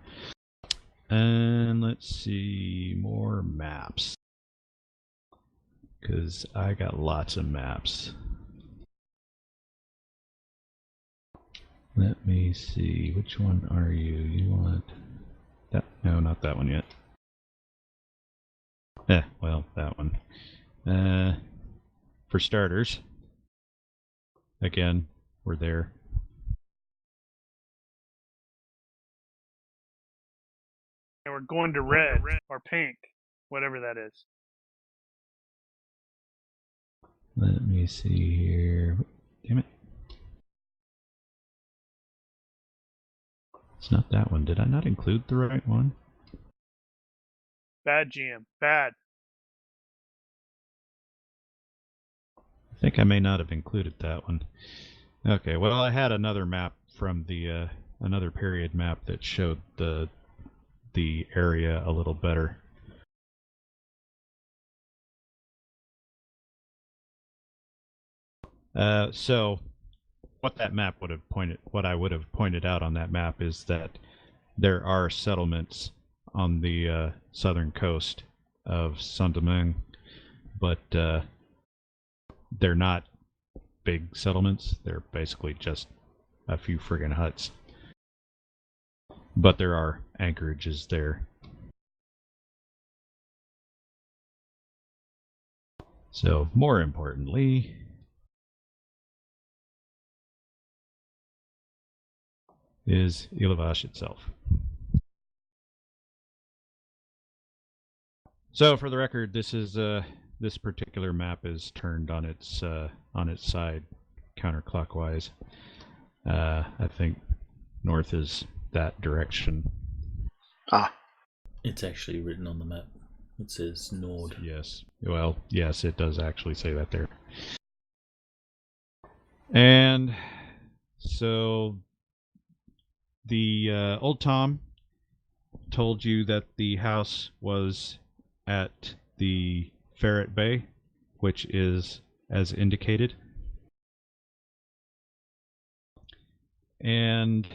And let's see, more maps. Because I got lots of maps. Let me see, which one are you? You want that? No, not that one yet. Well, that one. For starters, again, we're there. And we're going to red or pink, whatever that is. Let me see here. Damn it. It's not that one. Did I not include the right one? Bad GM. Bad. I think I may not have included that one. Okay, well, I had another map from the another period map that showed the area a little better. So what I would have pointed out on that map is that there are settlements on the southern coast of Saint-Domingue, but they're not big settlements. They're basically just a few friggin' huts. But there are anchorages there. So, more importantly, is Île-à-Vache itself. So, for the record, this particular map is turned on its side, counterclockwise. I think north is that direction. Ah. It's actually written on the map. It says Nord. Yes. Well, yes, it does actually say that there. And so the old Tom told you that the house was at the Ferret Bay, which is as indicated. And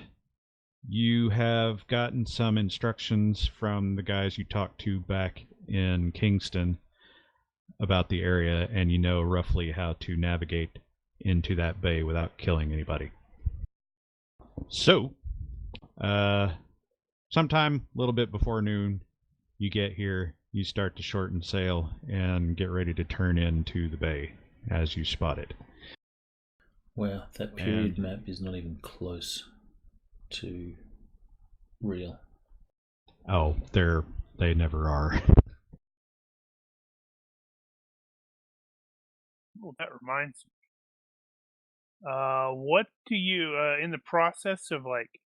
you have gotten some instructions from the guys you talked to back in Kingston about the area, and you know roughly how to navigate into that bay without killing anybody. So, sometime a little bit before noon, you get here, you start to shorten sail and get ready to turn into the bay as you spot it. Wow, that period map is not even close to real. Oh, they never are. Oh, that reminds me. What do you in the process of like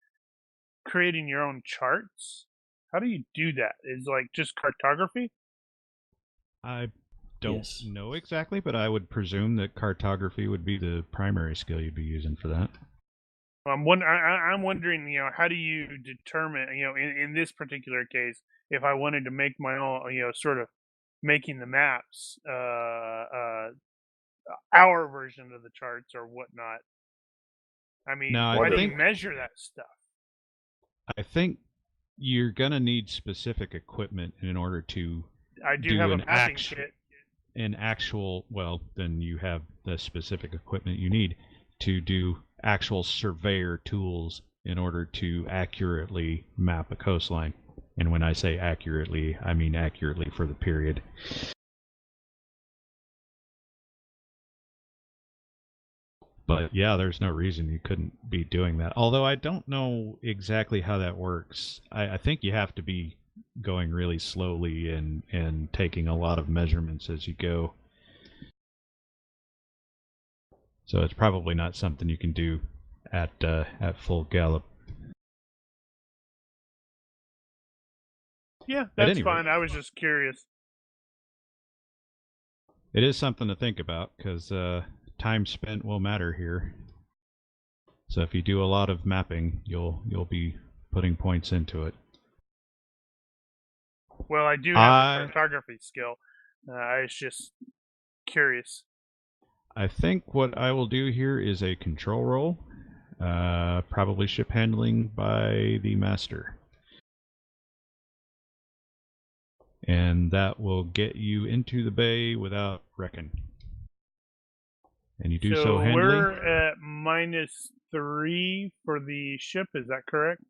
creating your own charts? How do you do that? Is like just cartography? I don't Yes. know exactly, but I would presume that cartography would be the primary skill you'd be using for that. I'm wondering, how do you determine, in this particular case, if I wanted to make my own, sort of making the maps, our version of the charts or whatnot. I mean, No, how do you measure that stuff? I think you're gonna need specific equipment in order to I do have a an mapping kit. well, then you have the specific equipment you need to do actual surveyor tools in order to accurately map a coastline. And when I say accurately, I mean accurately for the period. But yeah, there's no reason you couldn't be doing that. Although I don't know exactly how that works. I think you have to be going really slowly and taking a lot of measurements as you go. So it's probably not something you can do at full gallop. Yeah, At that's any rate, fine. I was just curious. it is something to think about because time spent will matter here. So if you do a lot of mapping, you'll be putting points into it. Well, I do have a cartography skill. I was just curious. I think what I will do here is a control roll, probably ship handling by the master. And that will get you into the bay without wrecking. And you do so handily. We're at -3 for the ship, is that correct?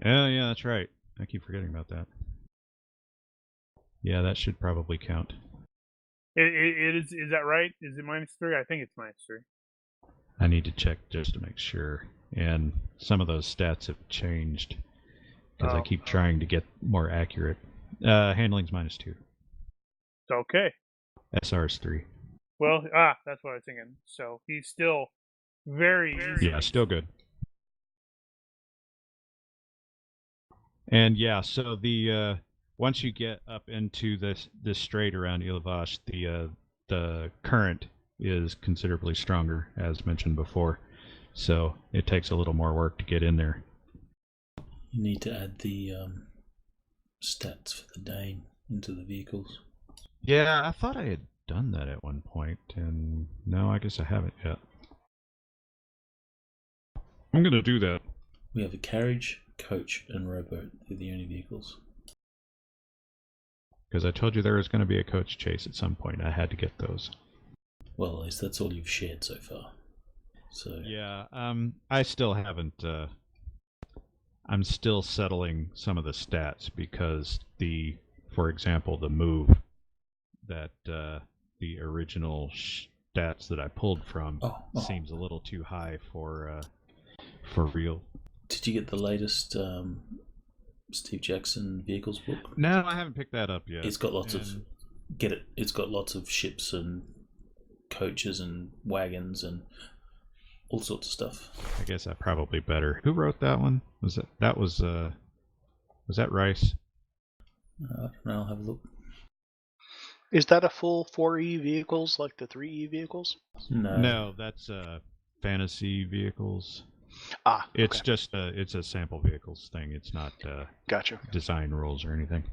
Oh, yeah, that's right. I keep forgetting about that. Yeah, that should probably count. It is that right? Is it -3? I think it's -3. I need to check just to make sure. And some of those stats have changed because I keep trying to get more accurate. Handling's -2. It's okay. SR's 3. Well, that's what I was thinking. So he's still very easy. Yeah, still good. And yeah, so the once you get up into this strait around Île-à-Vache, the current is considerably stronger, as mentioned before. So it takes a little more work to get in there. You need to add the stats for the Dame into the vehicles. Yeah, I thought I had done that at one point, and no, I guess I haven't yet. I'm gonna do that. We have a carriage, coach, and rowboat. They're the only vehicles. Because I told you there was going to be a coach chase at some point. I had to get those. Well, at least that's all you've shared so far. So yeah, I still haven't. I'm still settling some of the stats because for example, the move that the original stats that I pulled from seems a little too high for real. Did you get the latest Steve Jackson vehicles book? No, I haven't picked that up yet. It's got lots of It's got lots of ships and coaches and wagons and all sorts of stuff. I guess I probably better. Who wrote that one? Was that Rice? I don't know. I'll have a look. Is that a full 4E vehicles like the 3E vehicles? No, that's fantasy vehicles. It's just it's a sample vehicles thing. It's not gotcha design rules or anything.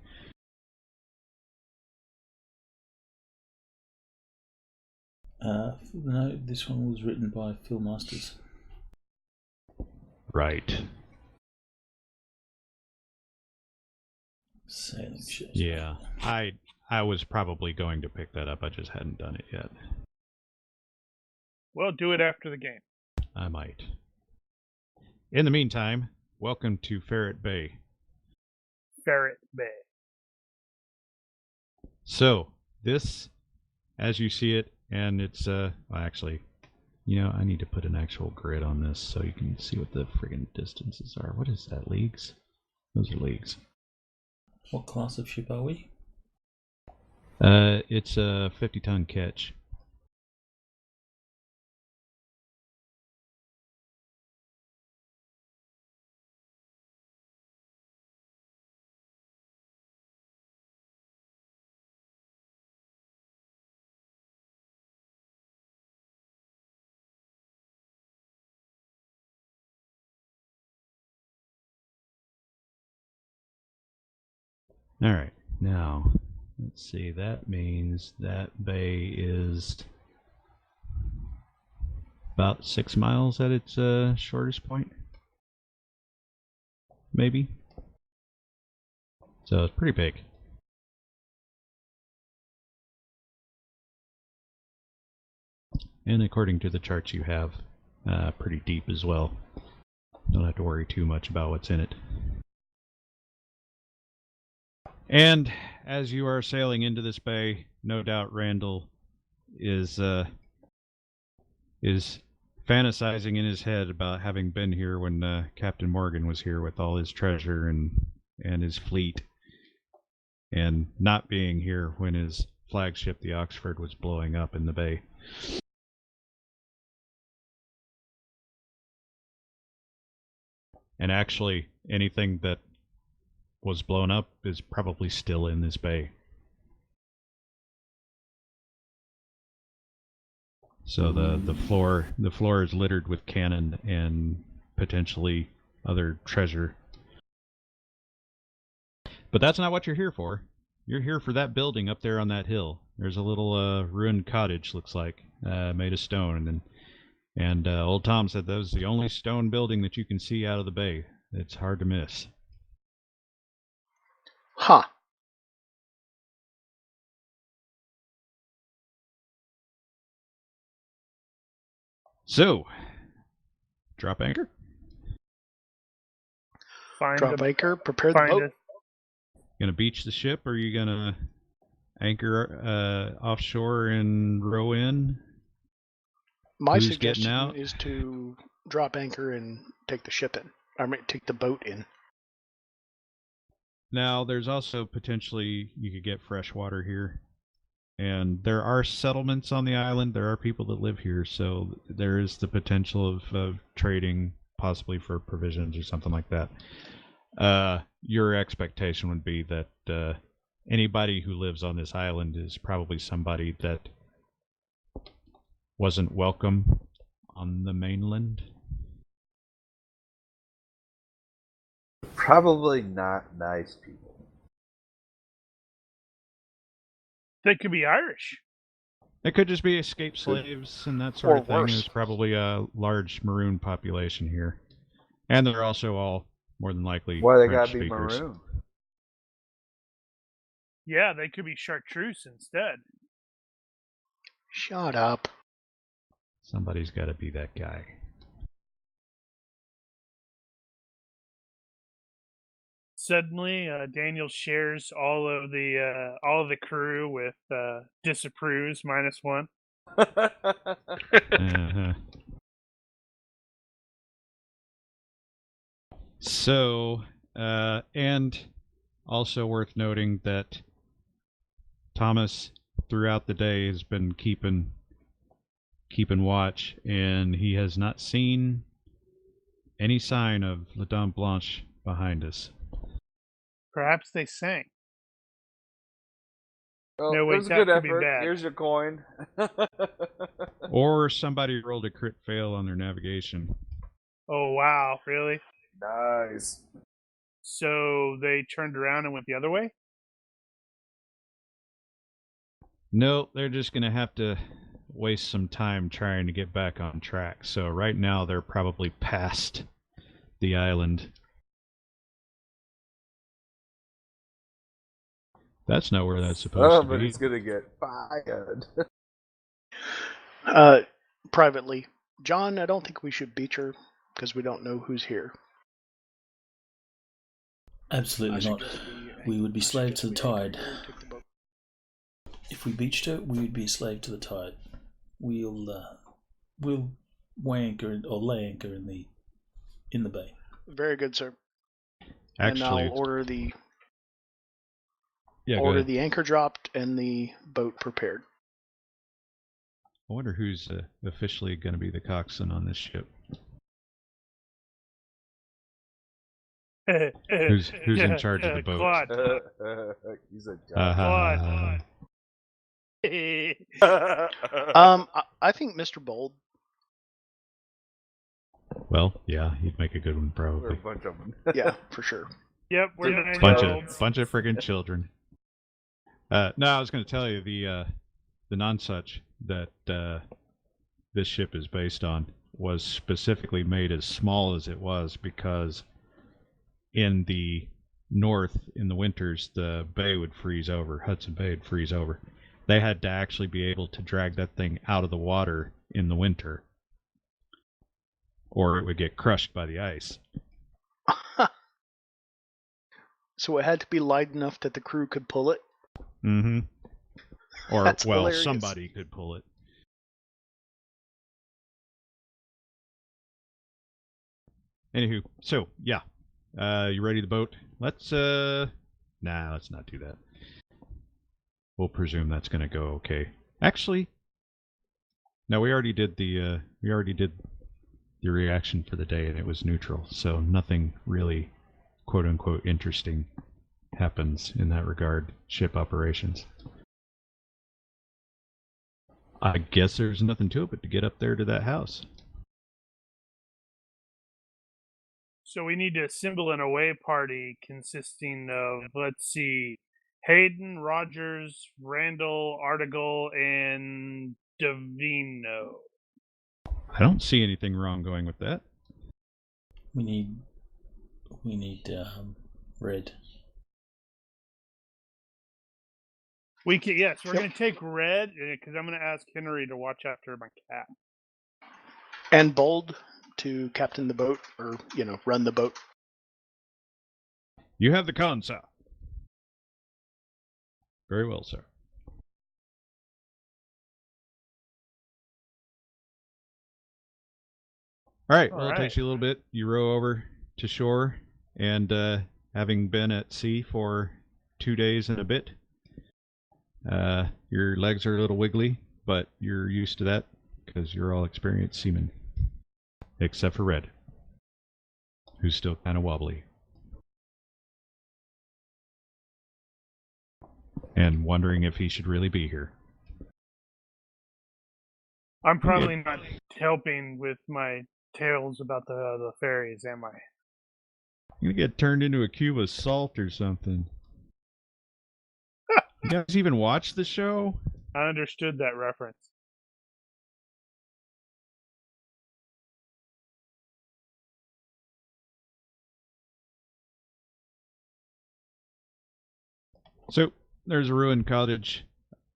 No, this one was written by Phil Masters. Right. Sailing ships. Yeah, I was probably going to pick that up. I just hadn't done it yet. Well, do it after the game. I might. In the meantime, welcome to Ferret Bay. Ferret Bay. So, this, as you see it, and it's, actually, You know, I need to put an actual grid on this so you can see what the friggin' distances are. What is that, leagues? Those are leagues. What class of ship are we? It's a 50-ton catch. All right, now let's see. That means that bay is about 6 miles at its shortest point, maybe. So it's pretty big. And according to the charts you have, pretty deep as well. Don't have to worry too much about what's in it. And as you are sailing into this bay, no doubt Randall is fantasizing in his head about having been here when Captain Morgan was here with all his treasure and his fleet, and not being here when his flagship, the Oxford, was blowing up in the bay. And actually, anything that was blown up is probably still in this bay. So the floor is littered with cannon and potentially other treasure. But that's not what you're here for. You're here for that building up there on that hill. There's a little ruined cottage, looks like, made of stone, and old Tom said that was the only stone building that you can see out of the bay. It's hard to miss. Huh. So, drop anchor? Drop anchor, prepare the boat. Gonna beach the ship, or are you gonna anchor offshore and row in? My Who's suggestion is to drop anchor and take the ship in. I mean, take the boat in. Now, there's also potentially you could get fresh water here. And there are settlements on the island. There are people that live here, so there is the potential of trading, possibly for provisions or something like that. Your expectation would be that anybody who lives on this island is probably somebody that wasn't welcome on the mainland. Probably not nice people. They could be Irish. It could just be escaped slaves and that sort of thing. worse. There's probably a large maroon population here. And they're also all, more than likely, Why they French gotta be speakers. maroon? Yeah, they could be chartreuse instead. Shut up. Somebody's got to be that guy. Suddenly, Daniel shares all of the crew with disapproves -1. Uh-huh. So, and also worth noting that Thomas, throughout the day, has been keeping watch, and he has not seen any sign of La Dame Blanche behind us. Perhaps they sank. Oh, No, it wait, was a that good could be effort. bad. Here's your coin. Or somebody rolled a crit fail on their navigation. Oh, wow, really? Nice. So they turned around and went the other way? No, they're just going to have to waste some time trying to get back on track. So right now they're probably past the island. That's not where that's supposed to But be. it's gonna get fired. Privately, John, I don't think we should beach her because we don't know who's here. Absolutely not. We would be slave to the tide. If we beached her, we would be a slave to the tide. We'll we'll anchor or lay anchor in the bay. Very good, sir. Actually, and I'll order the go order ahead. the anchor dropped and the boat prepared. I wonder who's officially going to be the coxswain on this ship. Who's in charge of the boat? Claude. He's a Uh-huh. I think Mr. Bold. Well, yeah, he'd make a good one We're a probably. bunch of them. Yeah, for sure. Yep, we're 9 Bunch year of olds. friggin' children. No, I was going to tell you the nonsuch that this ship is based on was specifically made as small as it was because in the north in the winters the bay would freeze over. Hudson Bay would freeze over. They had to actually be able to drag that thing out of the water in the winter, or it would get crushed by the ice. So it had to be light enough that the crew could pull it. Mm-hmm. Or, That's well, hilarious. somebody could pull it. Anywho, so, yeah. You ready to boat? Let's let's not do that. We'll presume that's going to go okay. Actually, no, we already did the reaction for the day, and it was neutral, so nothing really, quote-unquote, interesting happens in that regard. Ship operations. I guess there's nothing to it but to get up there to that house. So we need to assemble an away party consisting of, let's see, Hayden, Rogers, Randall, Artigal, and Davino. I don't see anything wrong going with that. We need Red. We can, yes, we're going to take Red because I'm going to ask Henry to watch after my cat. And Bold to captain the boat, or, run the boat. You have the con, sir. Very well, sir. All right, well, it takes you a little bit. You row over to shore, and having been at sea for 2 days and a bit, your legs are a little wiggly, but you're used to that because you're all experienced seamen. Except for Red, who's still kind of wobbly. And wondering if he should really be here. I'm probably not helping with my tales about the fairies, am I? You're gonna get turned into a cube of salt or something. You guys even watch the show? I understood that reference. So there's a ruined cottage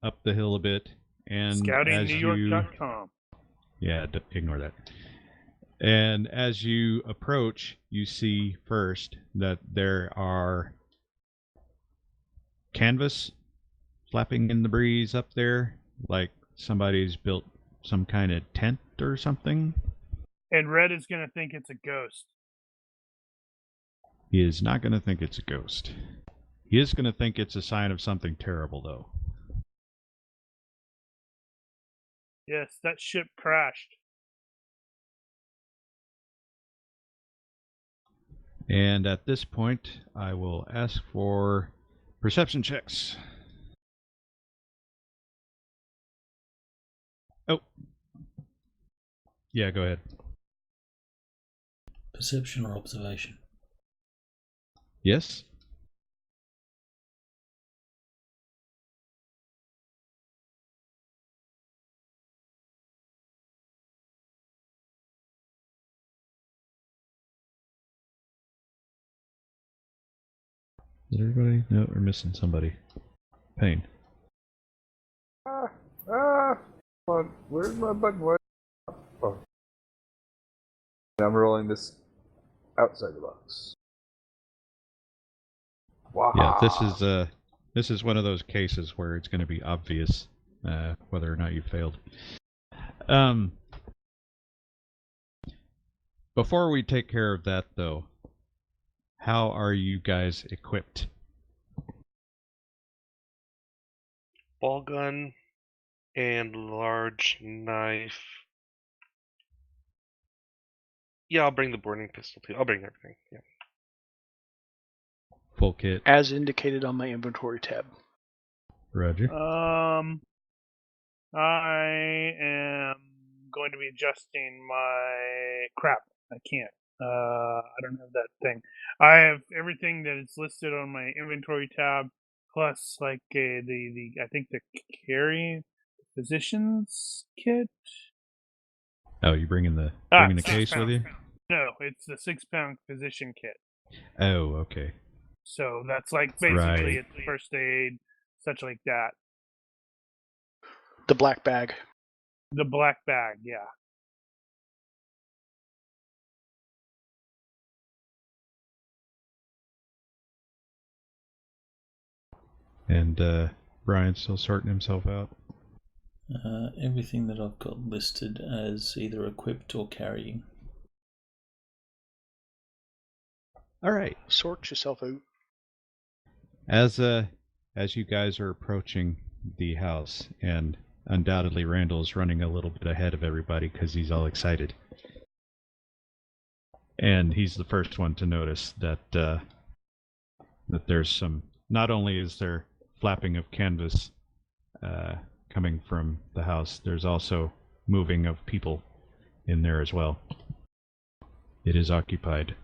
up the hill a bit, and ScoutingNewYork.com. Yeah, ignore that. And as you approach, you see first that there are canvas flapping in the breeze up there, like somebody's built some kind of tent or something. And Red is going to think it's a ghost. He is not going to think it's a ghost. He is going to think it's a sign of something terrible, though. Yes, that ship crashed. And at this point, I will ask for perception checks. Oh. Yeah, go ahead. Perception or observation? Yes? Is it everybody? No, we're missing somebody. Pain. Where's my button? Oh. I'm rolling this outside the box. Wow. Yeah, this is one of those cases where it's going to be obvious whether or not you failed. Before we take care of that, though, how are you guys equipped? Ball gun and large knife. Yeah, I'll bring the boarding pistol too. I'll bring everything. Yeah. Full kit. As indicated on my inventory tab. Roger. I am going to be adjusting my crap. I can't. I don't have that thing. I have everything that is listed on my inventory tab, plus like the I think the carry physician's kit. Oh, you bringing the 6 case with you? No, it's the 6-pound physician kit. Oh, okay. So that's like basically Right. it's first aid, such like that. The black bag. The black bag, yeah. And Brian's still sorting himself out. Everything that I've got listed as either equipped or carrying. All right. Sort yourself out. As you guys are approaching the house, and undoubtedly Randall's running a little bit ahead of everybody because he's all excited. And he's the first one to notice that that there's some. Not only is there flapping of canvas coming from the house, there's also moving of people in there as well. It is occupied.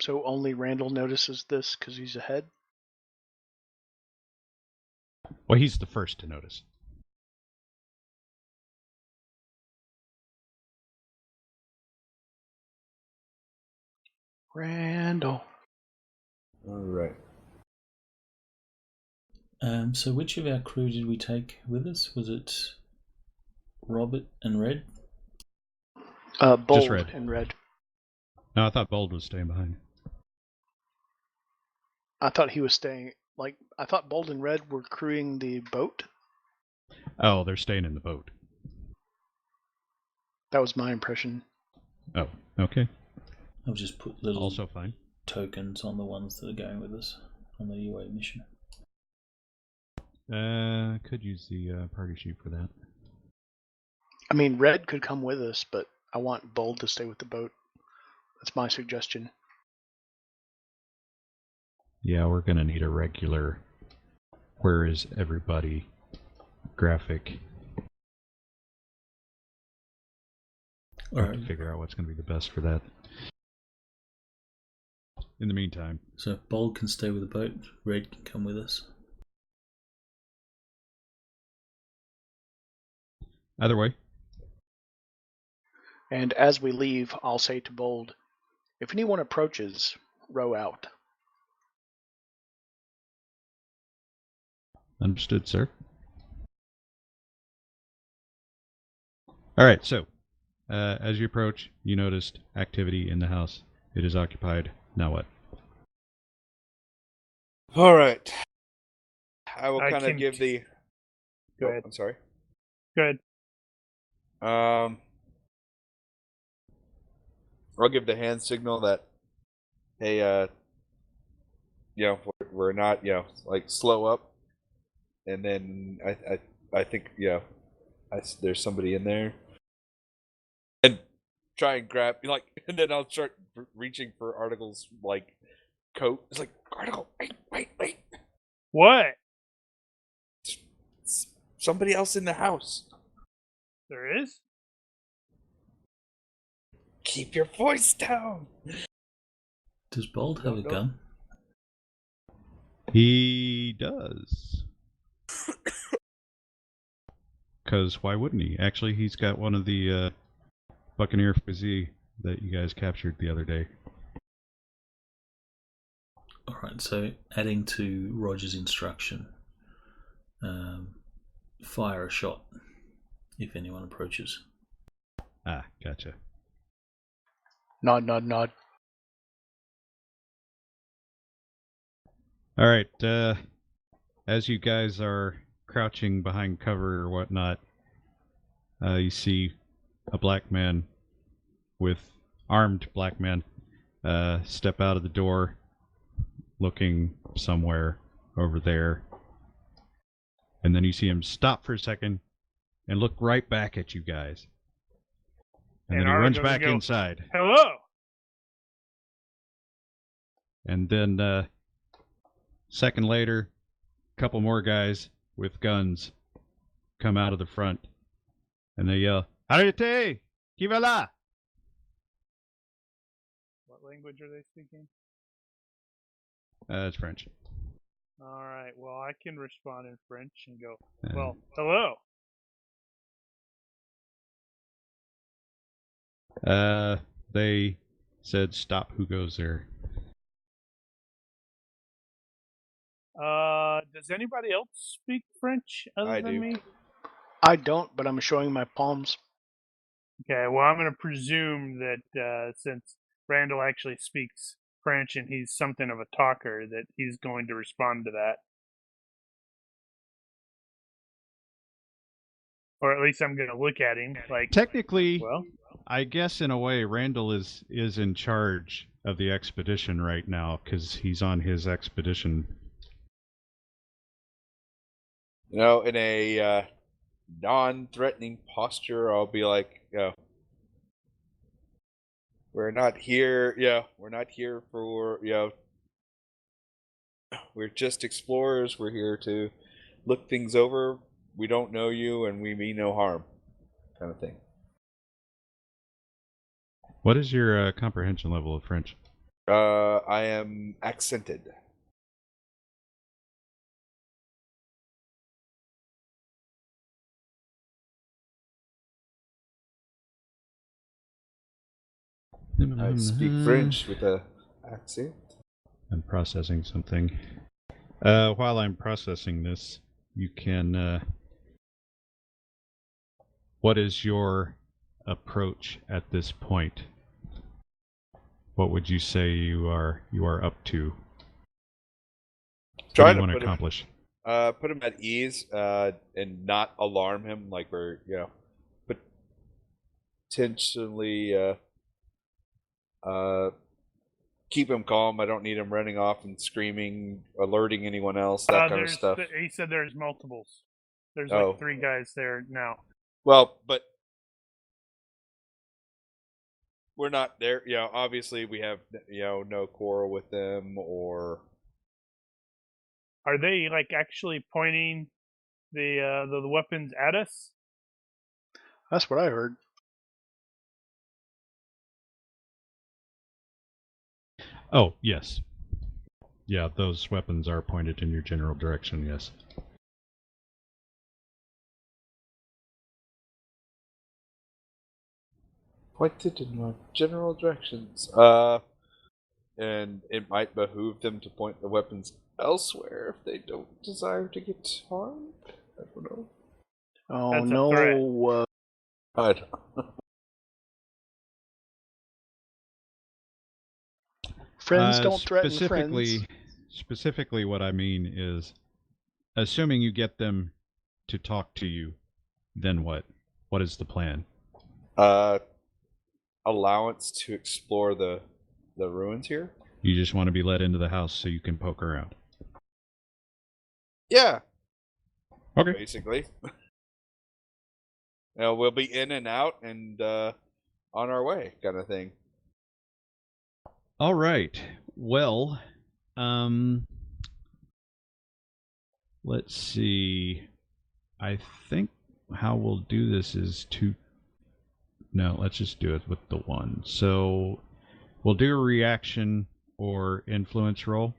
So only Randall notices this because he's ahead? Well, he's the first to notice. Randall. All right. So which of our crew did we take with us? Was it Robert and Red? Bold Red. and red. No, I thought Bold was staying behind. I thought he was staying. I thought Bold and Red were crewing the boat. Oh, they're staying in the boat. That was my impression. Oh, okay. I've just put little Also fine. tokens on the ones that are going with us on the UA mission. Could use the party sheet for that. I mean, Red could come with us, but I want Bold to stay with the boat. That's my suggestion. Yeah, we're gonna need a regular "where is everybody" graphic. All Have right. to figure out what's gonna be the best for that. In the meantime, So Bold can stay with the boat. Red can come with us. either way. And as we leave, I'll say to Bold, if anyone approaches, row out. Understood, sir. All right, so as you approach, you noticed activity in the house. It is occupied. Now what? All right. I will I kind can- of give the. Go Oh, ahead. I'm sorry. Good. I'll give the hand signal that, hey, we're not, like slow up, and then I think, there's somebody in there, and try and grab, and then I'll start reaching for Article's coat. It's like, Article, wait, What? somebody else in the house. There is? Keep your voice down. Does Bold have a No. gun? He does. Because why wouldn't he? Actually, he's got one of the Buccaneer Fuzzy that you guys captured the other day. Alright, so adding to Roger's instruction, fire a shot if anyone approaches. Ah, gotcha. Nod, nod, nod. All right. As you guys are crouching behind cover or whatnot, you see a black man armed black man step out of the door, looking somewhere over there. And then you see him stop for a second and look right back at you guys. And then he runs back inside. Hello. And then second later, a couple more guys with guns come out of the front. And they yell, "Arrêtez! Qui va là?" What language are they speaking? It's French. All right. Well, I can respond in French and go, well, hello. They said, "Stop, who goes there?" Does anybody else speak French other than me? I don't, but I'm showing my palms. Okay, well, I'm going to presume that since Randall actually speaks French and he's something of a talker, that he's going to respond to that. Or at least I'm going to look at him like... Technically, well, I guess in a way, Randall is in charge of the expedition right now because he's on his expedition. You know, in a non-threatening posture, I'll be like, we're not here, we're not here for, we're just explorers. We're here to look things over. We don't know you, and we mean no harm, kind of thing. What is your comprehension level of French? I am accented. I speak French with a accent. I'm processing something. While I'm processing this, you can... what is your approach at this point? What would you say you are up to? Try what do to you want put to accomplish? Put him at ease and not alarm him, like we're, potentially keep him calm. I don't need him running off and screaming, alerting anyone else, that kind of stuff. He said there's multiples. There's like 3 guys there now. Well, but we're not there. Obviously we have, no quarrel with them or... Are they like actually pointing the weapons at us? That's what I heard. Oh, yes. Yeah, those weapons are pointed in your general direction, yes. Pointed in my general directions. And it might behoove them to point the weapons elsewhere if they don't desire to get harmed. I don't know. Oh That's a no! I don't. Friends don't threaten friends. Specifically, what I mean is, assuming you get them to talk to you, then what? What is the plan? Allowance to explore the ruins here. You just want to be let into the house so you can poke around. Yeah. Okay. Basically. We'll be in and out and on our way, kind of thing. All right. Well, let's see. I think how we'll do this is no, let's just do it with the 1. So we'll do a reaction or influence roll,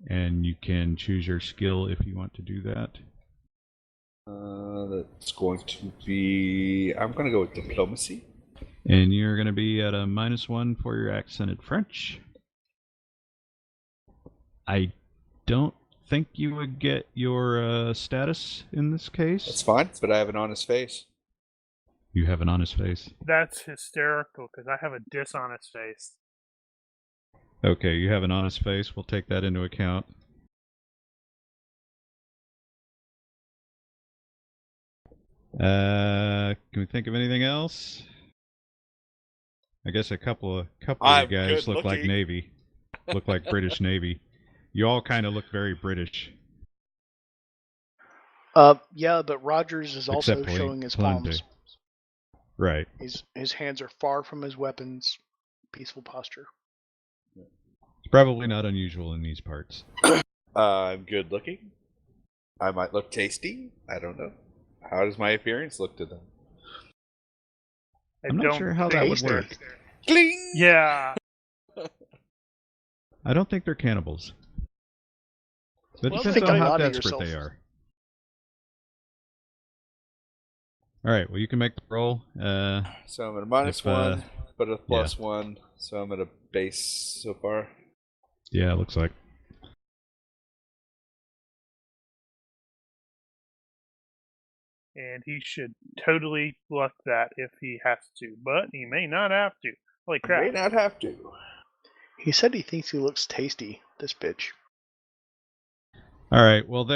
and you can choose your skill if you want to do that. That's going to be... I'm going to go with diplomacy. And you're going to be at a -1 for your accented French. I don't think you would get your status in this case. That's fine, but I have an honest face. You have an honest face. That's hysterical because I have a dishonest face. Okay, you have an honest face. We'll take that into account. Can we think of anything else? I guess a couple of I'm you guys good look like looking. Navy. Look like British Navy. You all kind of look very British. Yeah, but Rogers is also Except showing his Polente. palms. Right. His hands are far from his weapons. Peaceful posture. It's probably not unusual in these parts. I'm good looking. I might look tasty. I don't know. How does my appearance look to them? I'm not sure how that would work. Cling! Yeah. I don't think they're cannibals. But it Well, depends think on a how lot of desperate they yourself. are. Alright, well you can make the roll. So I'm at a minus If, 1, but a plus 1. So I'm at a base so far. Yeah, it looks like. And he should totally luck that if he has to, but he may not have to. Holy crap. May not have to. He said he thinks he looks tasty, this bitch. Alright, well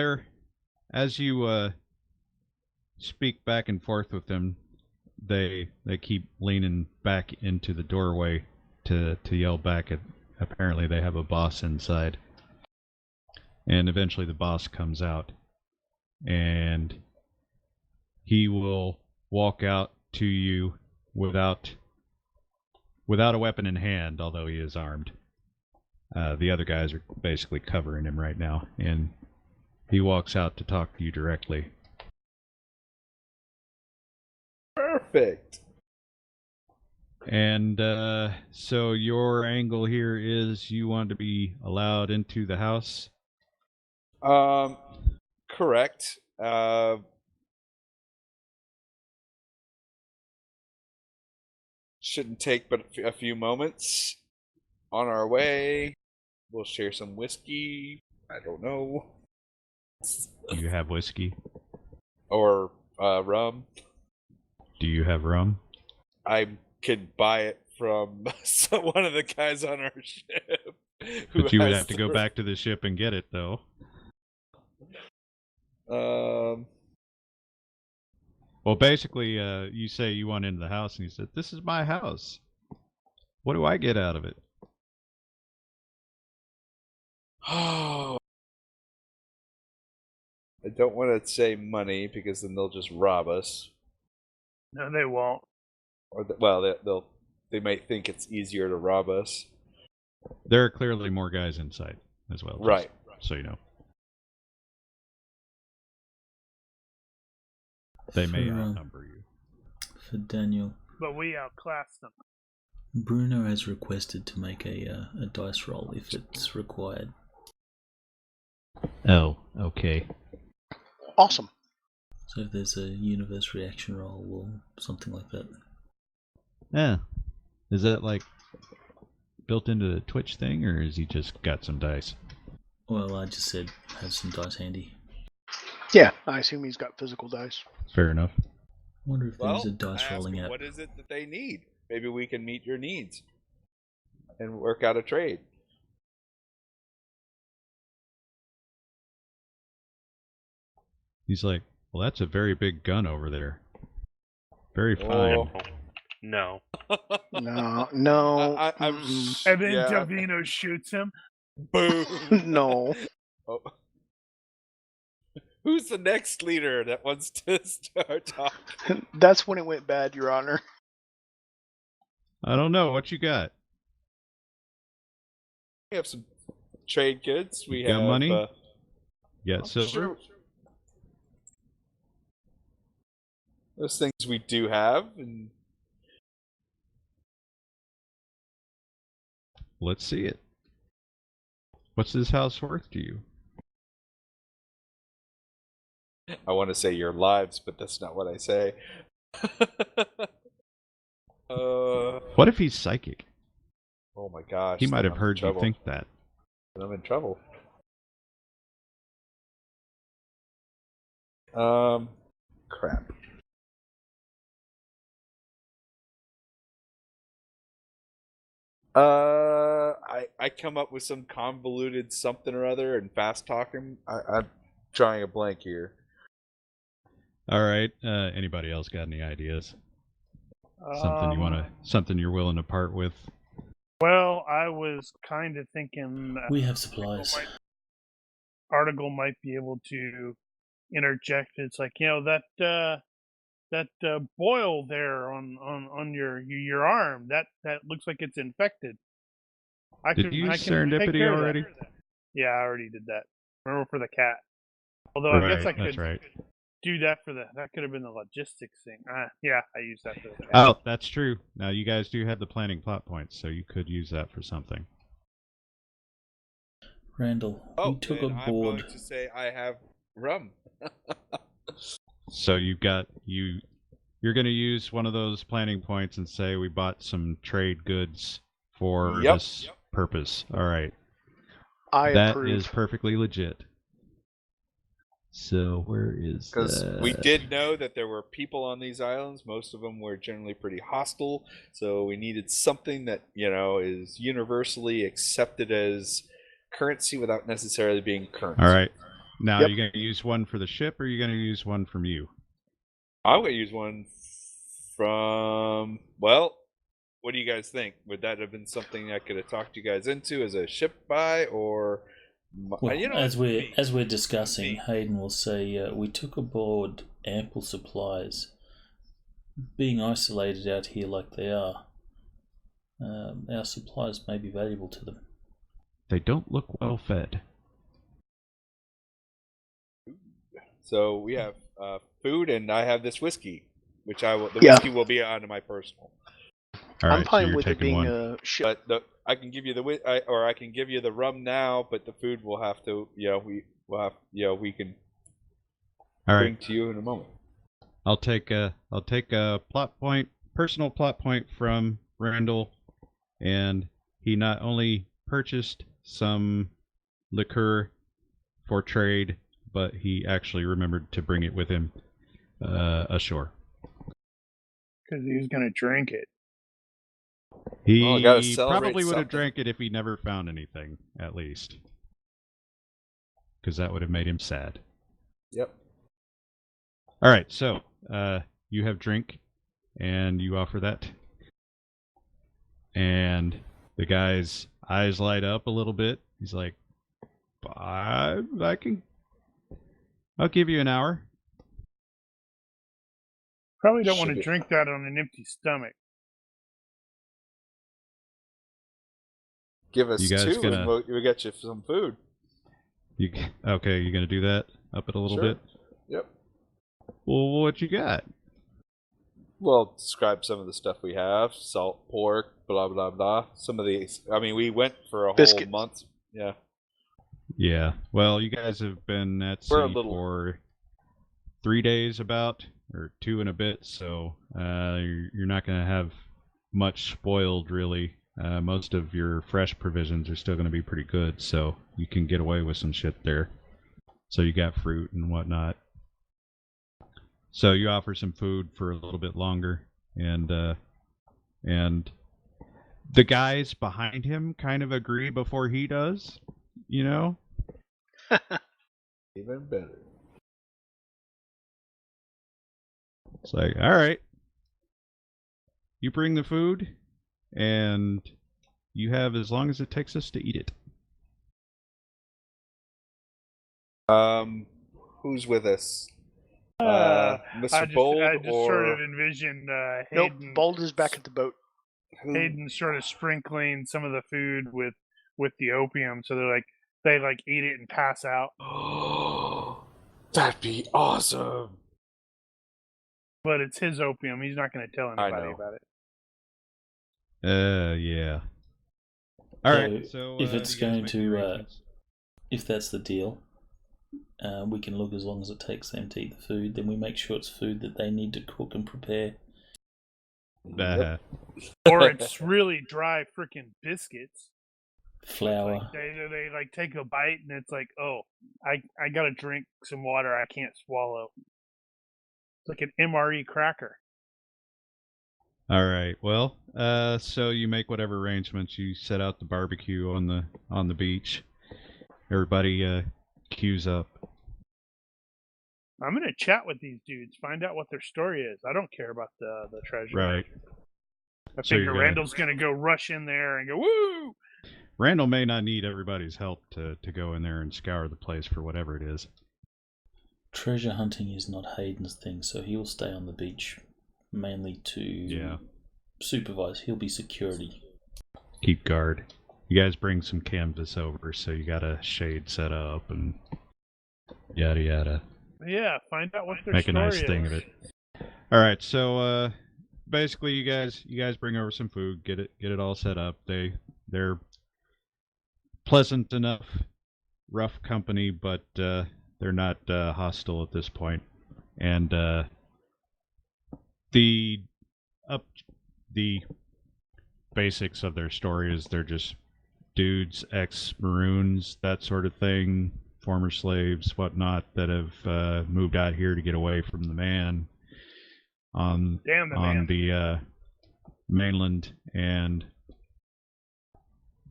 as you speak back and forth with them, they keep leaning back into the doorway to yell back at, apparently they have a boss inside. And eventually the boss comes out. And he will walk out to you without a weapon in hand, although he is armed. The other guys are basically covering him right now, and he walks out to talk to you directly. Perfect. And so your angle here is you want to be allowed into the house? Correct. Shouldn't take but a few moments. On our way, we'll share some whiskey. I don't know. Do you have whiskey? Or rum. Do you have rum? I could buy it from one of the guys on our ship. But you would have to go back to the ship and get it, though. Well, basically, you say you want into the house, and he said, "This is my house. What do I get out of it?" Oh, I don't want to say money because then they'll just rob us. No, they won't. Or they might think it's easier to rob us. There are clearly more guys inside as well. Right. So you know. They may outnumber you. For Daniel. But we outclass them. Bruno has requested to make a dice roll if it's required. Oh, okay. Awesome. So if there's a universe reaction roll or something like that. Yeah. Is that like built into the Twitch thing, or has he just got some dice? Well, I just said have some dice handy. Yeah, I assume he's got physical dice. Fair enough. I wonder if there's a dice I asked rolling him, app. what is it that they need? Maybe we can meet your needs and work out a trade. He's like, well, that's a very big gun over there. Very fine. Oh. No. No. I'm And then yeah. Davino shoots him. Boom. No. Oh. Who's the next leader that wants to start talking? That's when it went bad, Your Honor. I don't know. What you got? We have some trade goods. We You got have money? You got silver? Sure. Those things we do have, and Let's see it. What's this house worth to you? I want to say your lives, but that's not what I say. What if he's psychic? Oh my gosh. He might then have I'm in heard you trouble. think that. Then I'm in trouble. Crap. I come up with some convoluted something or other and fast talking. I'm drawing a blank here. All right. Anybody else got any ideas? Something you're willing to part with? Well, I was kind of thinking We have supplies. Article might be able to interject. It's like, that boil there on your arm, that looks like it's infected. Did you use serendipity already? Yeah, I already did that. Remember, for the cat. Although Right, I guess I could that's right. do that for that could have been the logistics thing. Yeah, I used that for the cat. Oh, that's true. Now you guys do have the planning plot points, so you could use that for something. Randall, we took then aboard. I'm going to say I have rum. So you're going to use one of those planning points and say we bought some trade goods for this purpose. All right. That approve. is perfectly legit. So where is that? Because we did know that there were people on these islands. Most of them were generally pretty hostile. So we needed something that, is universally accepted as currency without necessarily being currency. All right. Now, Are you going to use one for the ship, or are you going to use one from you? I'm going to use one from... Well, what do you guys think? Would that have been something I could have talked you guys into as a ship buy, or... Well, as we're discussing, Hayden will say, we took aboard ample supplies. Being isolated out here like they are, our supplies may be valuable to them. They don't look well fed. So we have food, and I have this whiskey, which whiskey will be onto my personal. All right, I'm fine so with it being one. a ship. But I can give you I can give you the rum now, but the food will have to, we can bring to you in a moment. I'll take a plot point, personal plot point from Randall, and he not only purchased some liquor for trade, but he actually remembered to bring it with him ashore. Because he was going to drink it. He probably would have drank it if he never found anything, at least. Because that would have made him sad. Yep. All right, so you have drink, and you offer that. And the guy's eyes light up a little bit. He's like, I'll give you an hour. Probably don't want to drink that on an empty stomach. Give us two, and we'll get you some food. Okay, you're gonna do that? Up it a little bit? Yep. Well, what you got? Well, describe some of the stuff we have. Salt, pork, blah, blah, blah. Some of these. I mean, we went for a whole month. Yeah. Yeah. Well, you guys have been at sea for 3 days about, or 2 and a bit, so you're not going to have much spoiled, really. Most of your fresh provisions are still going to be pretty good, so you can get away with some shit there. So you got fruit and whatnot. So you offer some food for a little bit longer, and the guys behind him kind of agree before he does, Even better. It's like, all right, you bring the food, and you have as long as it takes us to eat it. Who's with us? Mr. Bold, I just or... sort of envisioned Hayden. Nope, Bold is back at the boat. Hayden sort of sprinkling some of the food with the opium, so they eat it and pass out. That'd be awesome. But it's his opium. He's not going to tell anybody about it. Yeah. All right. So if it's going to, if that's the deal, we can look as long as it takes them to eat the food. Then we make sure it's food that they need to cook and prepare. Or it's really dry freaking biscuits. Flour. They take a bite and it's like, oh, I gotta drink some water I can't swallow. It's like an MRE cracker. All right. Well, so you make whatever arrangements. You set out the barbecue on the beach. Everybody queues up. I'm gonna chat with these dudes, find out what their story is. I don't care about the treasure. Right. I So figure you're gonna- Randall's gonna go rush in there and go, woo! Randall may not need everybody's help to go in there and scour the place for whatever it is. Treasure hunting is not Hayden's thing, so he'll stay on the beach mainly to supervise. He'll be security. Keep guard. You guys bring some canvas over, so you got a shade set up and yada yada. Yeah, find out what their Make a story nice thing is. of it. All right, so basically, you guys bring over some food, get it all set up. They're pleasant enough, rough company, but they're not hostile at this point. And the basics of their story is they're just dudes, ex-Maroons, that sort of thing, former slaves, whatnot, that have moved out here to get away from the man on the mainland, and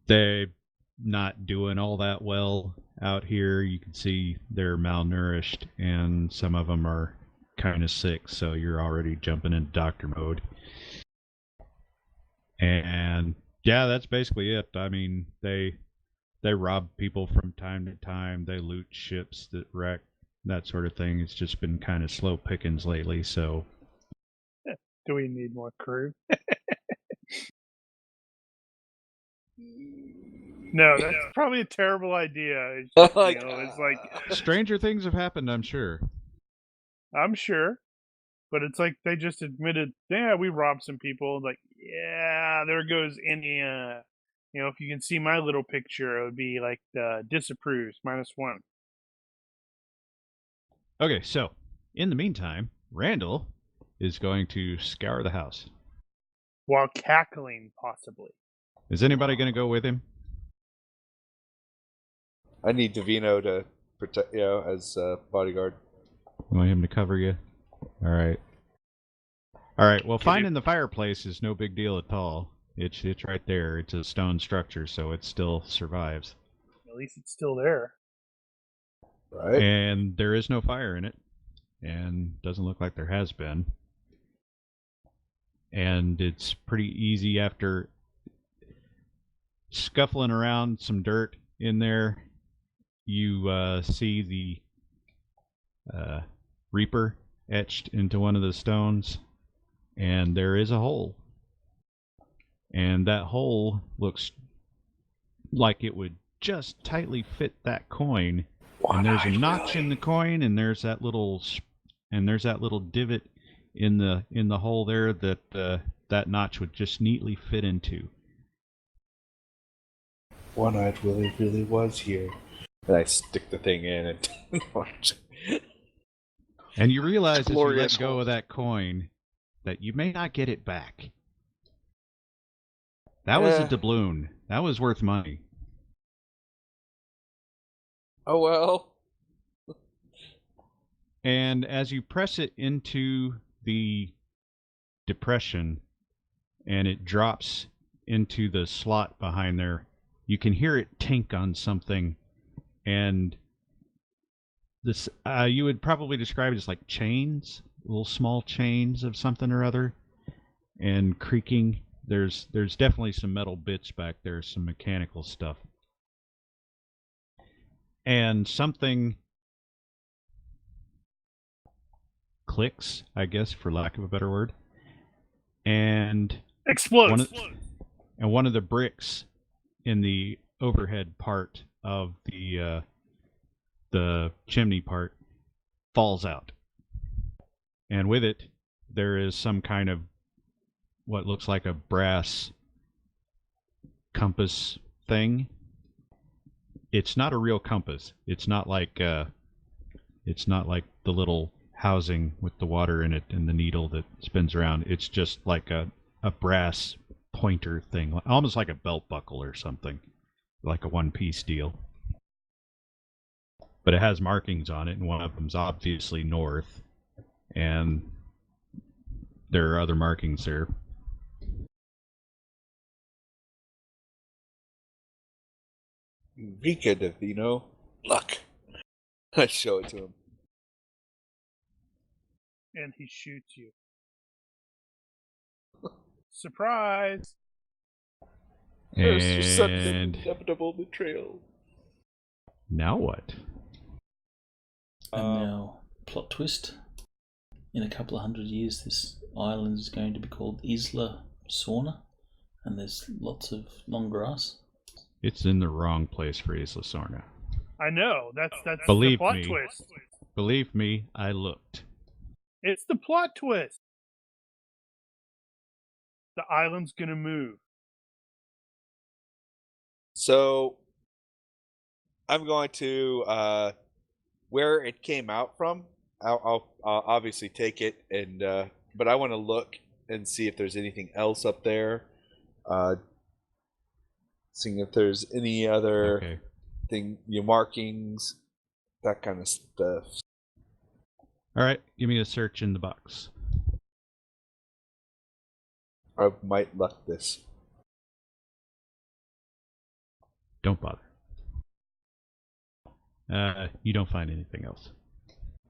they're not doing all that well out here. You can see they're malnourished, and some of them are kind of sick, so you're already jumping into doctor mode. And yeah, that's basically it. I mean, they rob people from time to time. They loot ships that wreck, that sort of thing. It's just been kind of slow pickings lately, so... Do we need more crew? No, that's probably a terrible idea. It's just, it's like... Stranger things have happened, I'm sure. I'm sure. But it's like they just admitted, yeah, we robbed some people. Like, yeah, there goes any, if you can see my little picture, it would be like disapproves, -1. Okay, so, in the meantime, Randall is going to scour the house. While cackling, possibly. Is anybody going to go with him? I need Davino to protect, as bodyguard. You want him to cover you? All right. Well, finding the fireplace is no big deal at all. It's right there. It's a stone structure, so it still survives. At least it's still there. Right. And there is no fire in it, and doesn't look like there has been. And it's pretty easy after scuffling around some dirt in there. You see the Reaper etched into one of the stones, and there is a hole. And that hole looks like it would just tightly fit that coin. And there's a notch in the coin, and there's that little divot in the hole there that that notch would just neatly fit into. One-Eyed Willie really was here. And I stick the thing in and And you realize as you let Glorious go hole. of that coin that you may not get it back. That was a doubloon. That was worth money. oh well. And as you press it into the depression and it drops into the slot behind there, you can hear it tink on something. And this, you would probably describe it as like chains, little small chains of something or other, and creaking. There's definitely some metal bits back there, some mechanical stuff. And something clicks, I guess, for lack of a better word. And Explodes. one of the bricks in the overhead part of the chimney part falls out. And with it, there is some kind of what looks like a brass compass thing. It's not a real compass. It's not like the little housing with the water in it and the needle that spins around. It's just like a brass pointer thing, almost like a belt buckle or something, like a one-piece deal. But it has markings on it, and one of them's obviously north, and there are other markings there. Vika Davino. Look. I show it to him. and he shoots you. Surprise! There's your sudden And inevitable betrayal. now what? And now, plot twist. In a couple of 100 years, this island is going to be called Isla Sorna, and there's lots of long grass. It's in the wrong place for Isla Sorna. I know, that's Believe the plot me. twist. Believe me, I looked. It's the plot twist. The island's gonna move. So I'm going to where it came out from. I'll obviously take it, and but I want to look and see if there's anything else up there. Seeing if there's any other thing, markings, that kind of stuff. All right, give me a search in the box. I might luck this. Don't bother. You don't find anything else.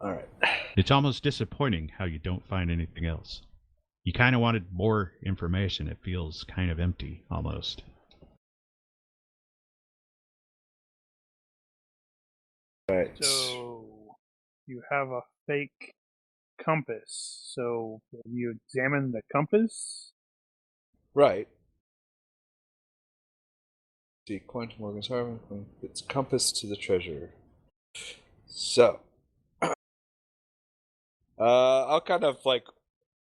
All right. It's almost disappointing how you don't find anything else. You kind of wanted more information. It feels kind of empty, almost. All right. So you have a fake compass. So have you examined the compass? Right. See, Quantum Morgan's Harvard. It's compass to the treasure. So, I'll kind of like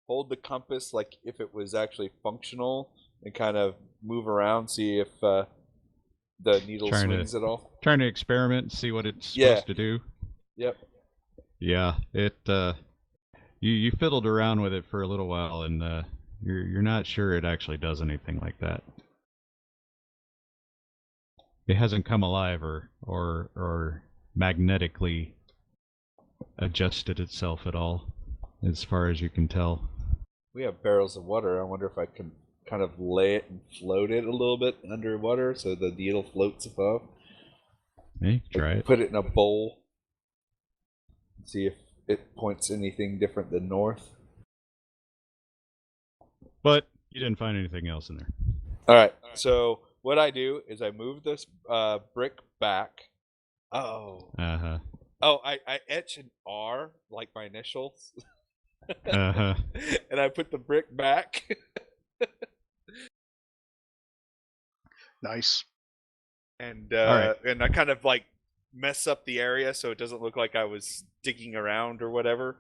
hold the compass like if it was actually functional and kind of move around, see if the needle swings at all. Trying to experiment and see what it's supposed to do. Yep. Yeah, it. You fiddled around with it for a little while, and you're not sure it actually does anything like that. It hasn't come alive or magnetically adjusted itself at all, as far as you can tell. We have barrels of water. I wonder if I can kind of lay it and float it a little bit underwater so the needle floats above. Hey, try it. Put it in a bowl. See if it points anything different than north. But you didn't find anything else in there. All right. So what I do is I move this brick back. Oh. Uh-huh. Oh, I etch an R like my initials. Uh-huh. And I put the brick back. Nice. And right. and I kind of like mess up the area so it doesn't look like I was digging around or whatever.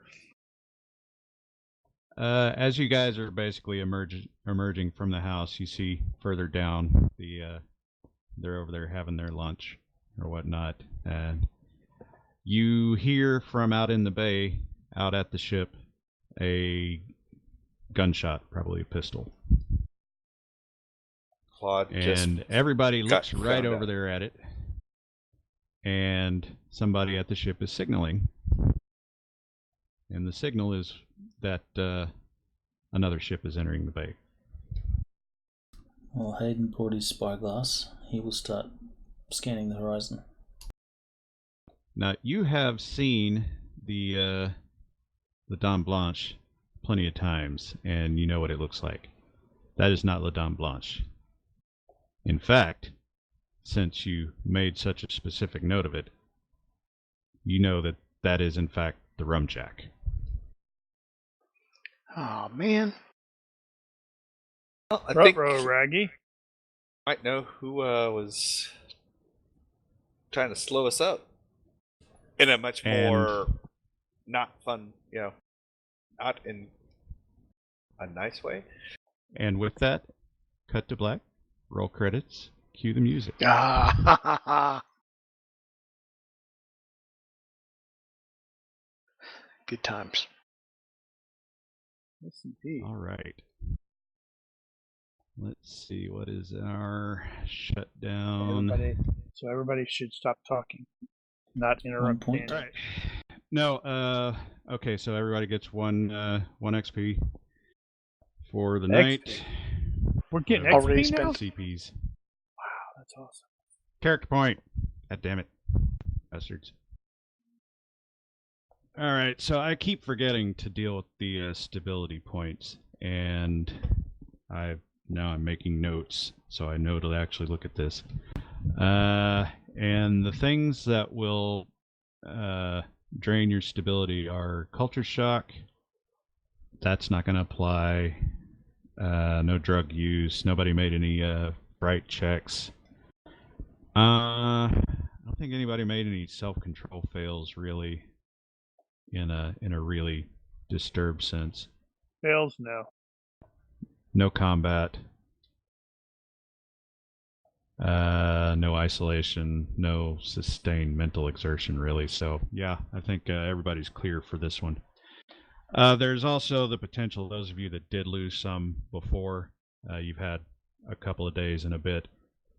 As you guys are basically emerging from the house, you see further down they're over there having their lunch or whatnot, and you hear from out in the bay, out at the ship, a gunshot, probably a pistol. Claude And everybody looks got right found over out. there at it, and somebody at the ship is signaling, and the signal is that another ship is entering the bay. Well, Hayden brought his spyglass. He will start scanning the horizon. Now, you have seen the Dame Blanche plenty of times, and you know what it looks like. That is not La Dame Blanche. In fact, since you made such a specific note of it, you know that that is, in fact, the Rumjack. Oh man. Well, I think Ruh-roh, Raggy. might know who was trying to slow us up in a much more not fun, not in a nice way. And with that, cut to black, roll credits, cue the music. Ah, good times. Yes, indeed. All right. Let's see, what is our shutdown? Everybody should stop talking, not 1 interrupt. point. Danny. Right. No, okay, so everybody gets one XP for the night. We're getting Already XP now? spent. CPs. Wow, that's awesome. Character point. God damn it. Bastards. All right, so I keep forgetting to deal with the stability points, and now I'm making notes, so I know to actually look at this. And the things that will drain your stability are culture shock. That's not going to apply. No drug use. Nobody made any fright checks. I don't think anybody made any self-control fails really. In a really disturbed sense. Fails, no. No combat. No isolation. No sustained mental exertion, really. So, yeah, I think everybody's clear for this one. There's also the potential, those of you that did lose some before, you've had a couple of days and a bit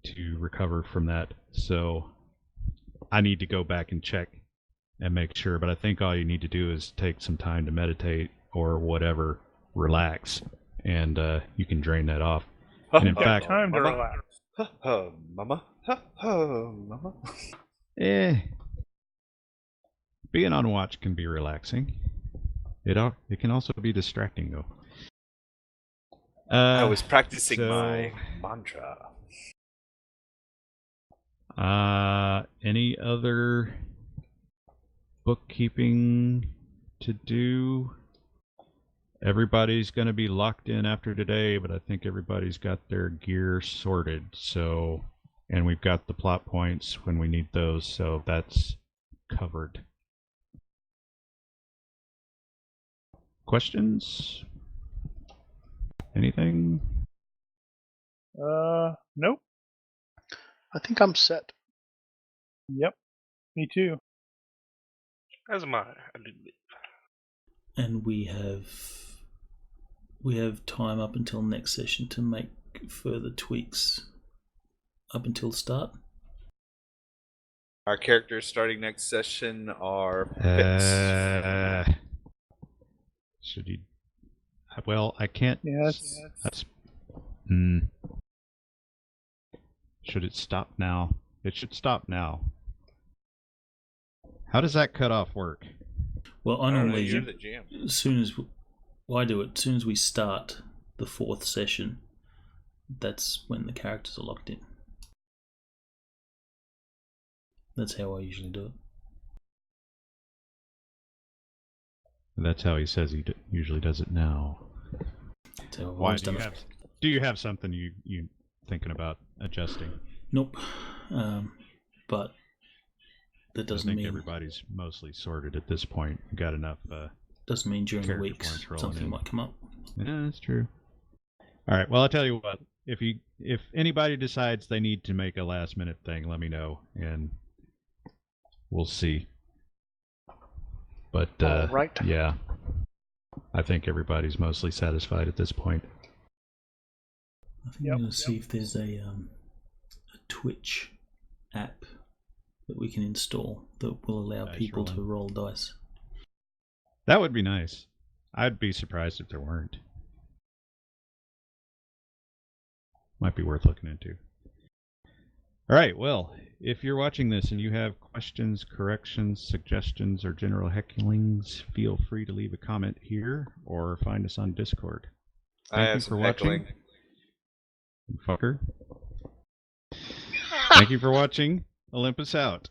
to recover from that. So, I need to go back and check and make sure, but I think all you need to do is take some time to meditate or whatever, relax, and you can drain that off. And in fact, Time to relax. Mama. Mama. Being on watch can be relaxing. It can also be distracting, though. I was practicing so, my mantra. Any other bookkeeping to do? Everybody's going to be locked in after today, but I think everybody's got their gear sorted. So, and we've got the plot points when we need those, so that's covered. Questions? Anything? Nope. I think I'm set. Yep. Me too. As am I do believe. And we have time up until next session to make further tweaks up until start. Our characters starting next session are Fitz. Should you? Well, I can't. Yes. That's. Should it stop now? It should stop now. How does that cutoff work? Well, I normally, You're the GM. as soon as I do it, as soon as we start the 4th session, that's when the characters are locked in. That's how I usually do it. That's how he says he usually does it now. That's how I've Why always do you done it. do you have something you thinking about adjusting? Nope. But that doesn't I think mean everybody's mostly sorted at this point. You got enough. Doesn't mean during the character weeks points rolling something in. might come up. Yeah, that's true. All right. Well, I'll tell you what. If anybody decides they need to make a last minute thing, let me know, and we'll see. But All right. yeah, I think everybody's mostly satisfied at this point. I think I'm going to see if there's a Twitch app that we can install that will allow Dice people rolling. to roll dice. That would be nice. I'd be surprised if there weren't. Might be worth looking into. All right, well, if you're watching this and you have questions, corrections, suggestions, or general hecklings, feel free to leave a comment here or find us on Discord. I have some heckling. Fucker. Thank you for watching. Olympus out.